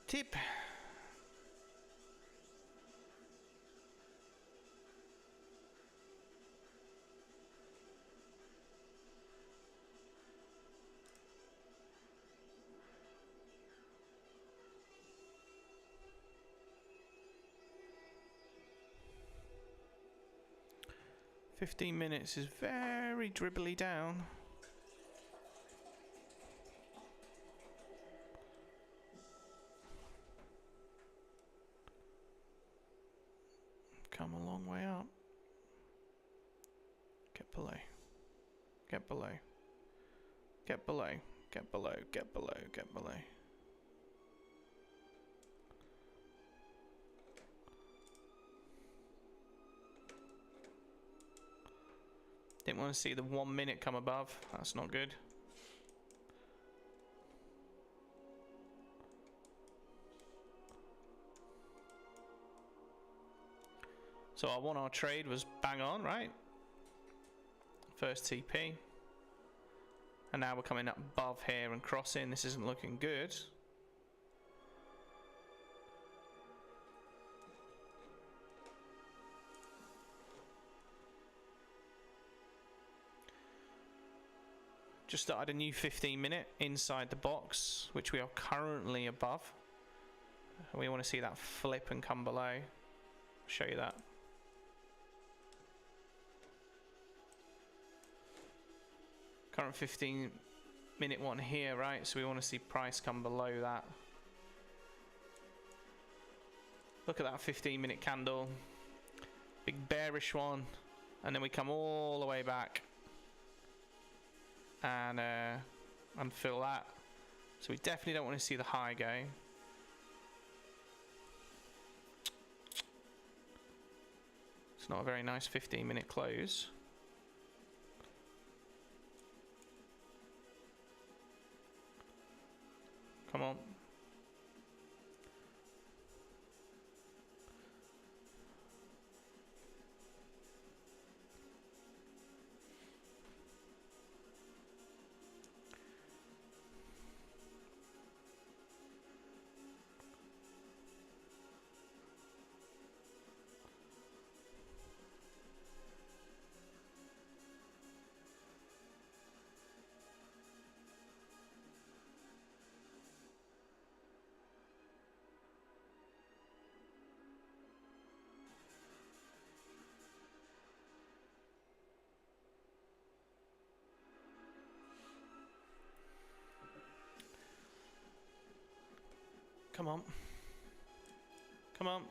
Tip. "15 minutes" is very dribbly down. Come a long way up. Get below. Get below. Get below. Get below. Get below. Get below. Didn't want to see the 1 minute come above. That's not good. So our 1 hour trade was bang on, right? First TP. And now we're coming up above here and crossing. This isn't looking good. Just started a new 15 minute inside the box, which we are currently above. We want to see that flip and come below. I'll show you that. Current 15 minute one here, right? So we want to see price come below that. Look at that 15 minute candle. Big bearish one. And then we come all the way back. And fill that. So we definitely don't want to see the high go. It's not a very nice 15 minute close. Come on. Come on. Come on.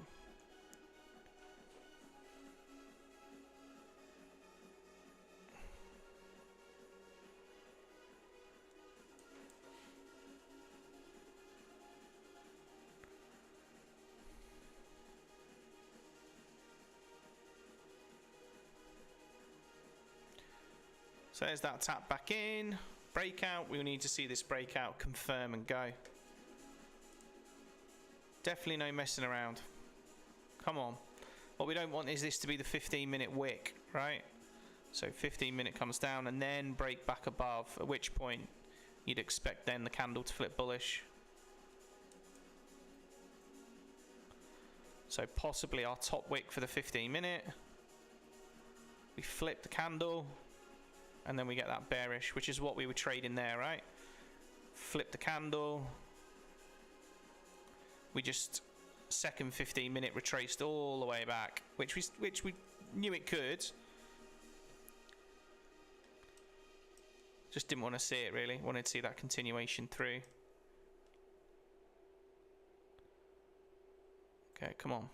So there's that tap back in. Breakout. We need to see this breakout confirm and go. Definitely no messing around. Come on. What we don't want is this to be the 15 minute wick, right? So 15 minute comes down and then break back above, at which point you'd expect then the candle to flip bullish. So possibly our top wick for the 15 minute. We flip the candle and then we get that bearish, which is what we were trading there, right? Flip the candle. We just second 15 minute retraced all the way back, which we knew it could. Just didn't want to see it really. Wanted to see that continuation through. Okay, come on.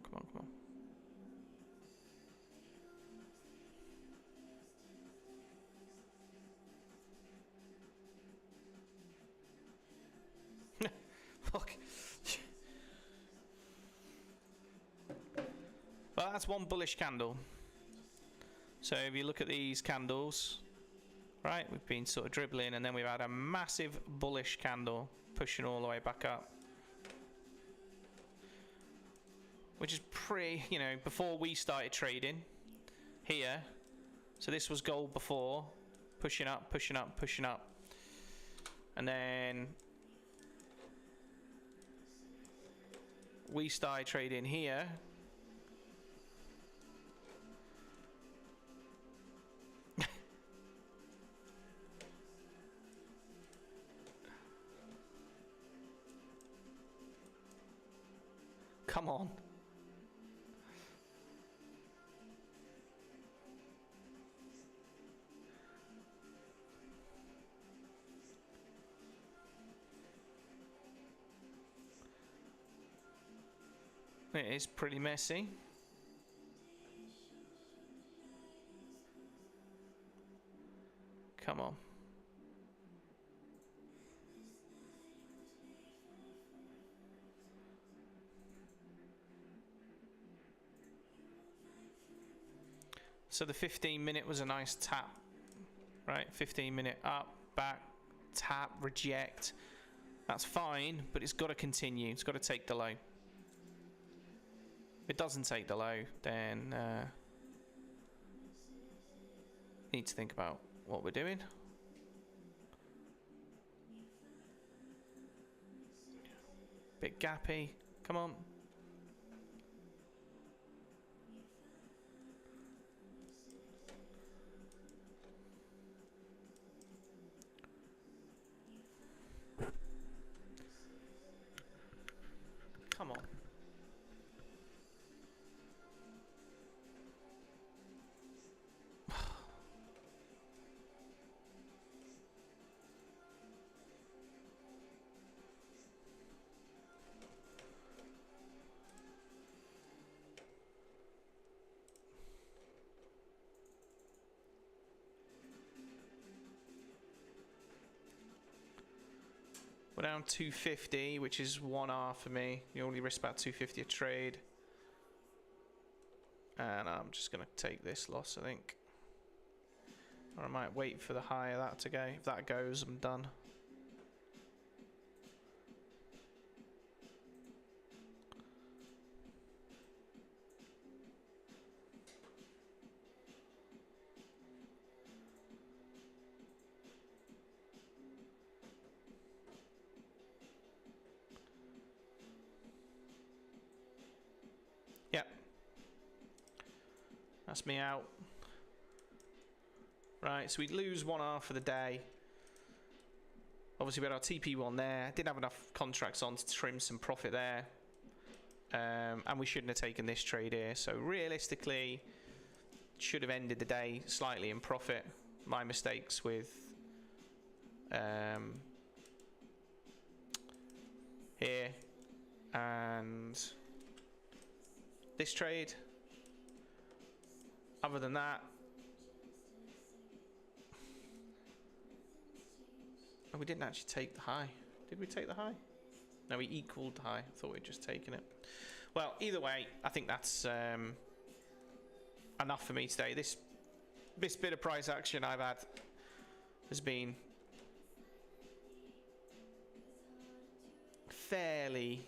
come on, come on. Fuck. Well, that's one bullish candle. So if you look at these candles, right, we've been sort of dribbling, and then we've had a massive bullish candle pushing all the way back up. Which is pretty, you know, before we started trading here. So this was gold before, pushing up, pushing up, pushing up. And then we started trading here. Come on. It is pretty messy. Come on. So the 15-minute was a nice tap, right? 15-minute up, back, tap, reject. That's fine, but it's got to continue. It's got to take the low. If it doesn't take the low, then need to think about what we're doing. Bit gappy. Come on. Come on. We're down 250, which is 1R for me. You only risk about 250 a trade. And I'm just going to take this loss, I think. Or I might wait for the high of that to go. If that goes, I'm done. Yep. That's me out. Right, so we lose 1R for the day. Obviously we had our TP1 there. Didn't have enough contracts on to trim some profit there. And we shouldn't have taken this trade here. So realistically, should have ended the day slightly in profit. My mistakes with here and this trade. Other than that, oh, we didn't actually take the high. Did we take the high? No, we equaled the high. I thought we'd just taken it. Well, either way, I think that's enough for me today. This bit of price action I've had has been fairly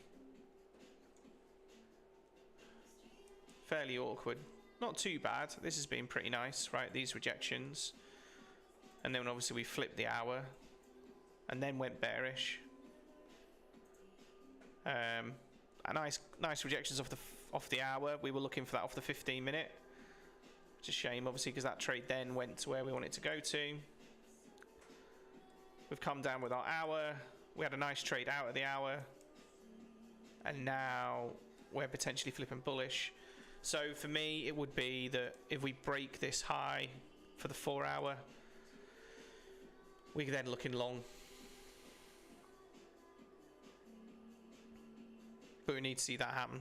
awkward. Not too bad. This has been pretty nice, right? These rejections. And then obviously we flipped the hour and then went bearish. Nice rejections off the hour. We were looking for that off the 15-minute. It's a shame, obviously, because that trade then went to where we want it to go to. We've come down with our hour. We had a nice trade out of the hour. And now we're potentially flipping bullish. So for me, it would be that if we break this high for the 4 hour, we're then looking long. But we need to see that happen.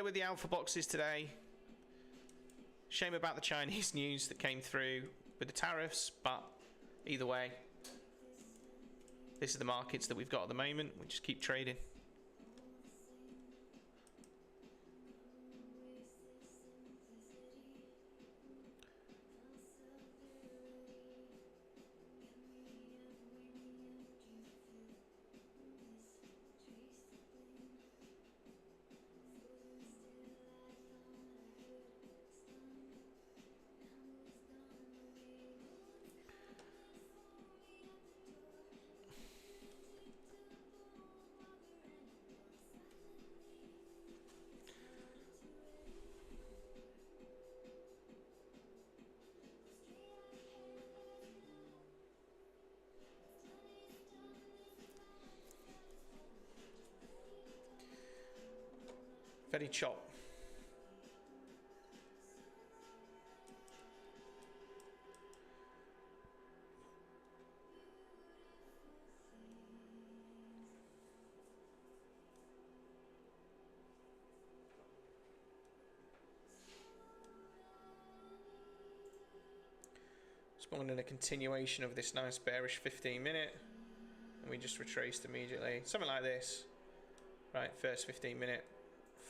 go with the alpha boxes today. Shame about the Chinese news that came through with the tariffs, but either way, this is the markets that we've got at the moment. We just keep trading. Very chop. Spawned in a continuation of this nice bearish 15-minute, and we just retraced immediately. Something like this, right? First 15-minute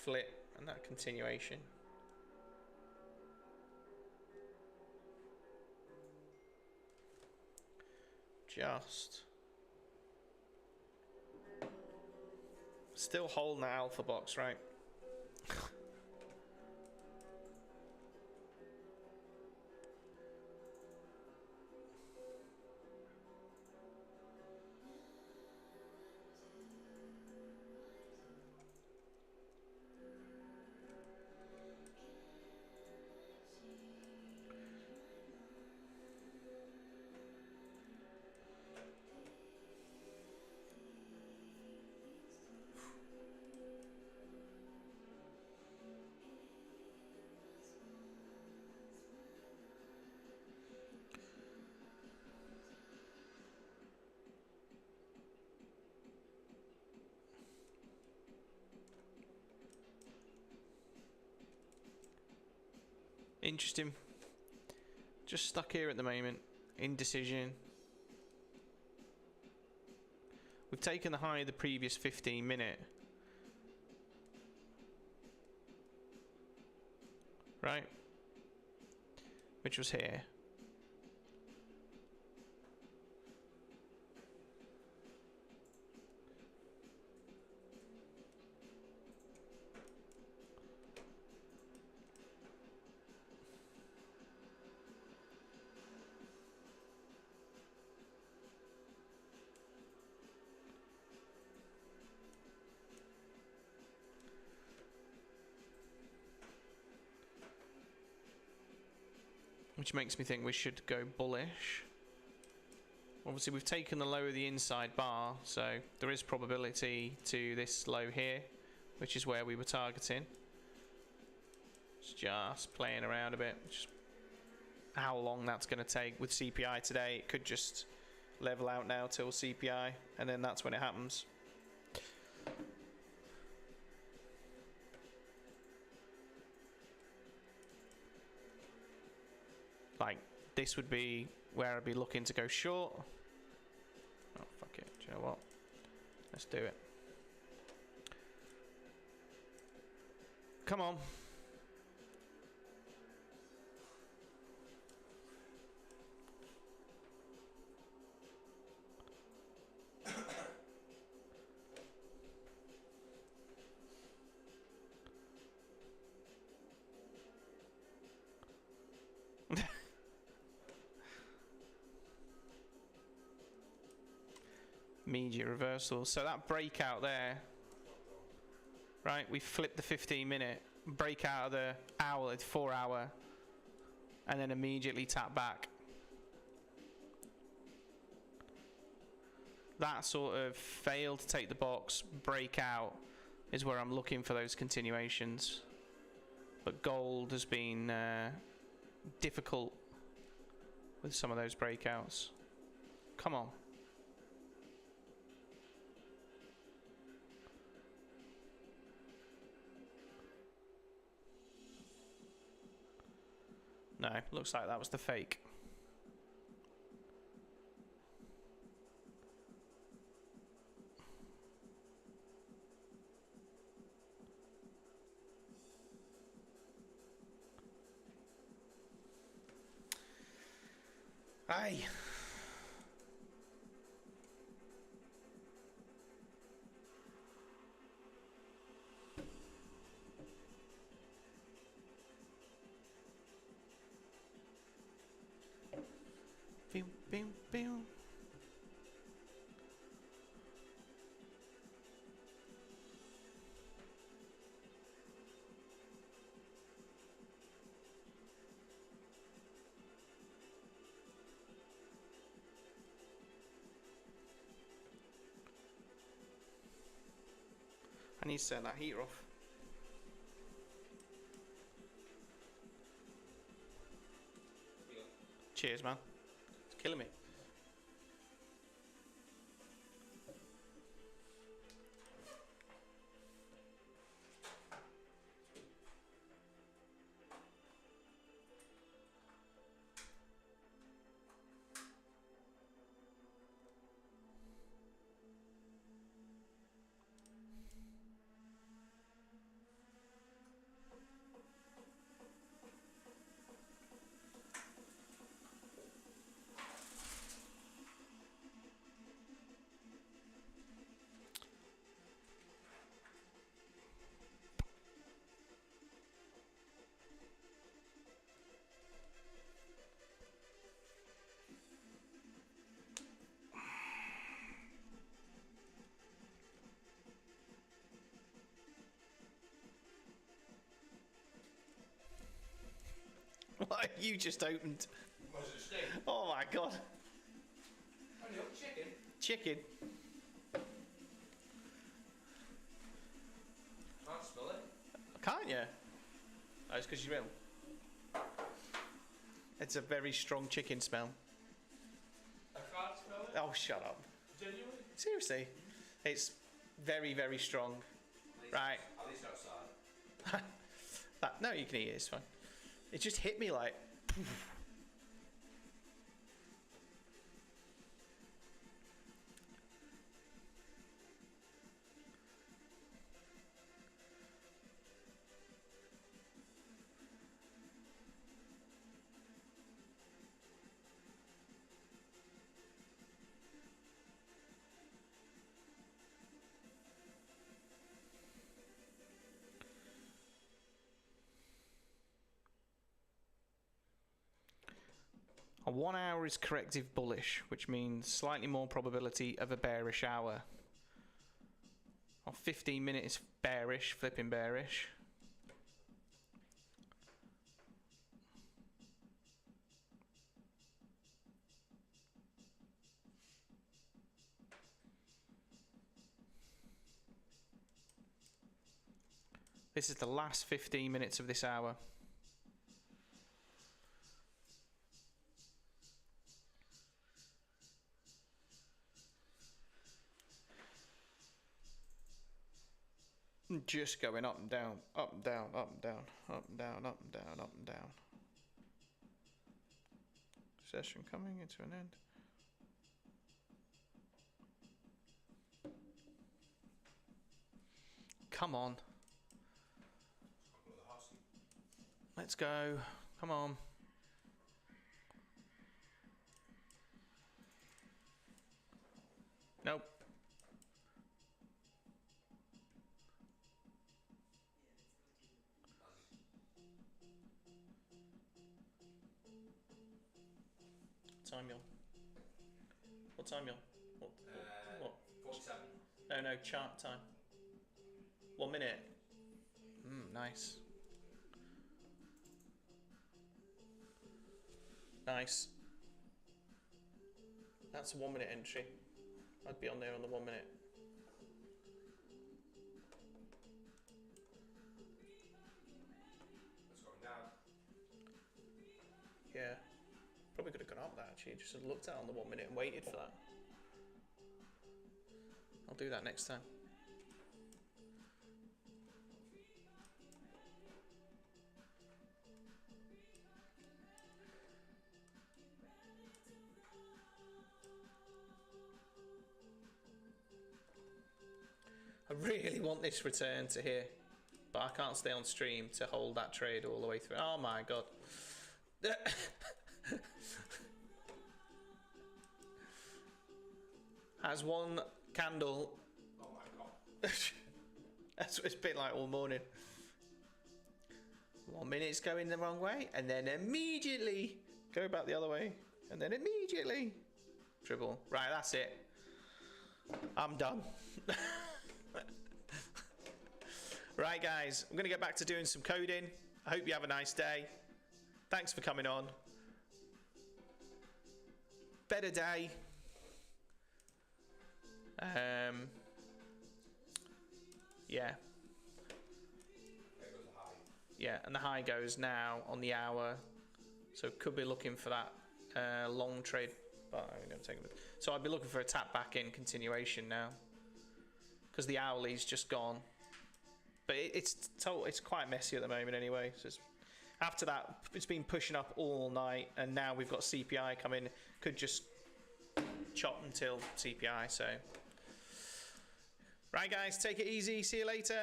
flip and that continuation. Just still holding that alpha box, right? Interesting. Just stuck here at the moment. Indecision. We've taken the high of the previous 15-minute. Right? Which was here. Which makes me think we should go bullish. Obviously we've taken the low of the inside bar, so there is probability to this low here, which is where we were targeting. It's just playing around a bit. Just how long that's going to take with CPI today. It could just level out now till CPI, and then that's when it happens. Like, this would be where I'd be looking to go short. Oh, fuck it. Do you know what? Let's do it. Come on. Immediate reversal. So that breakout there, right? We flipped the 15-minute, break out of the hour, 4 hour, and then immediately tap back. That sort of failed to take the box, break out is where I'm looking for those continuations. But gold has been difficult with some of those breakouts. Come on. No, looks like that was the fake. Aye. Pew, pew, pew. I need to turn that heater off. Cheers, man. It's killing me. What have you just opened? Was it steak? Oh my god. Only up chicken. Chicken. Can't smell it. Can't you? Oh, it's because you're ill. It's a very strong chicken smell. I can't smell it. Oh, shut up. Genuinely? Seriously. It's very, very strong. Right. At least outside. No, you can eat it, it's fine. It just hit me like... A 1 hour is corrective bullish, which means slightly more probability of a bearish hour. A 15 minute is bearish, flipping bearish. This is the last 15 minutes of this hour. Just going up and down, up and down, up and down, up and down, up and down, up and down. Session coming into an end. Come on. Let's go. Come on. Nope. Time you on? What time you on? What? 47. No, chart time. 1 minute. Nice. Nice. That's a 1 minute entry. I'd be on there on the 1 minute. It's going down. Yeah. Probably could have gone up that actually. Just looked at it on the 1 minute and waited for that. I'll do that next time. really want this return to here, but I can't stay on stream to hold that trade all the way through. Oh my god. Has one candle. Oh my god. That's what it's been like all morning. 1 minute it's going the wrong way, and then immediately go back the other way, and then immediately dribble. Right, that's it. I'm done. Right, guys, I'm going to get back to doing some coding. I hope you have a nice day. Thanks for coming on. Better day. Yeah. Yeah, and the high goes now on the hour, so could be looking for that long trade. But I'm going to take it. So I'd be looking for a tap back in continuation now, because the hourly's just gone. But it's quite messy at the moment anyway. So after that, it's been pushing up all night, and now we've got CPI coming. Could just chop until CPI. So, right, guys, take it easy. See you later.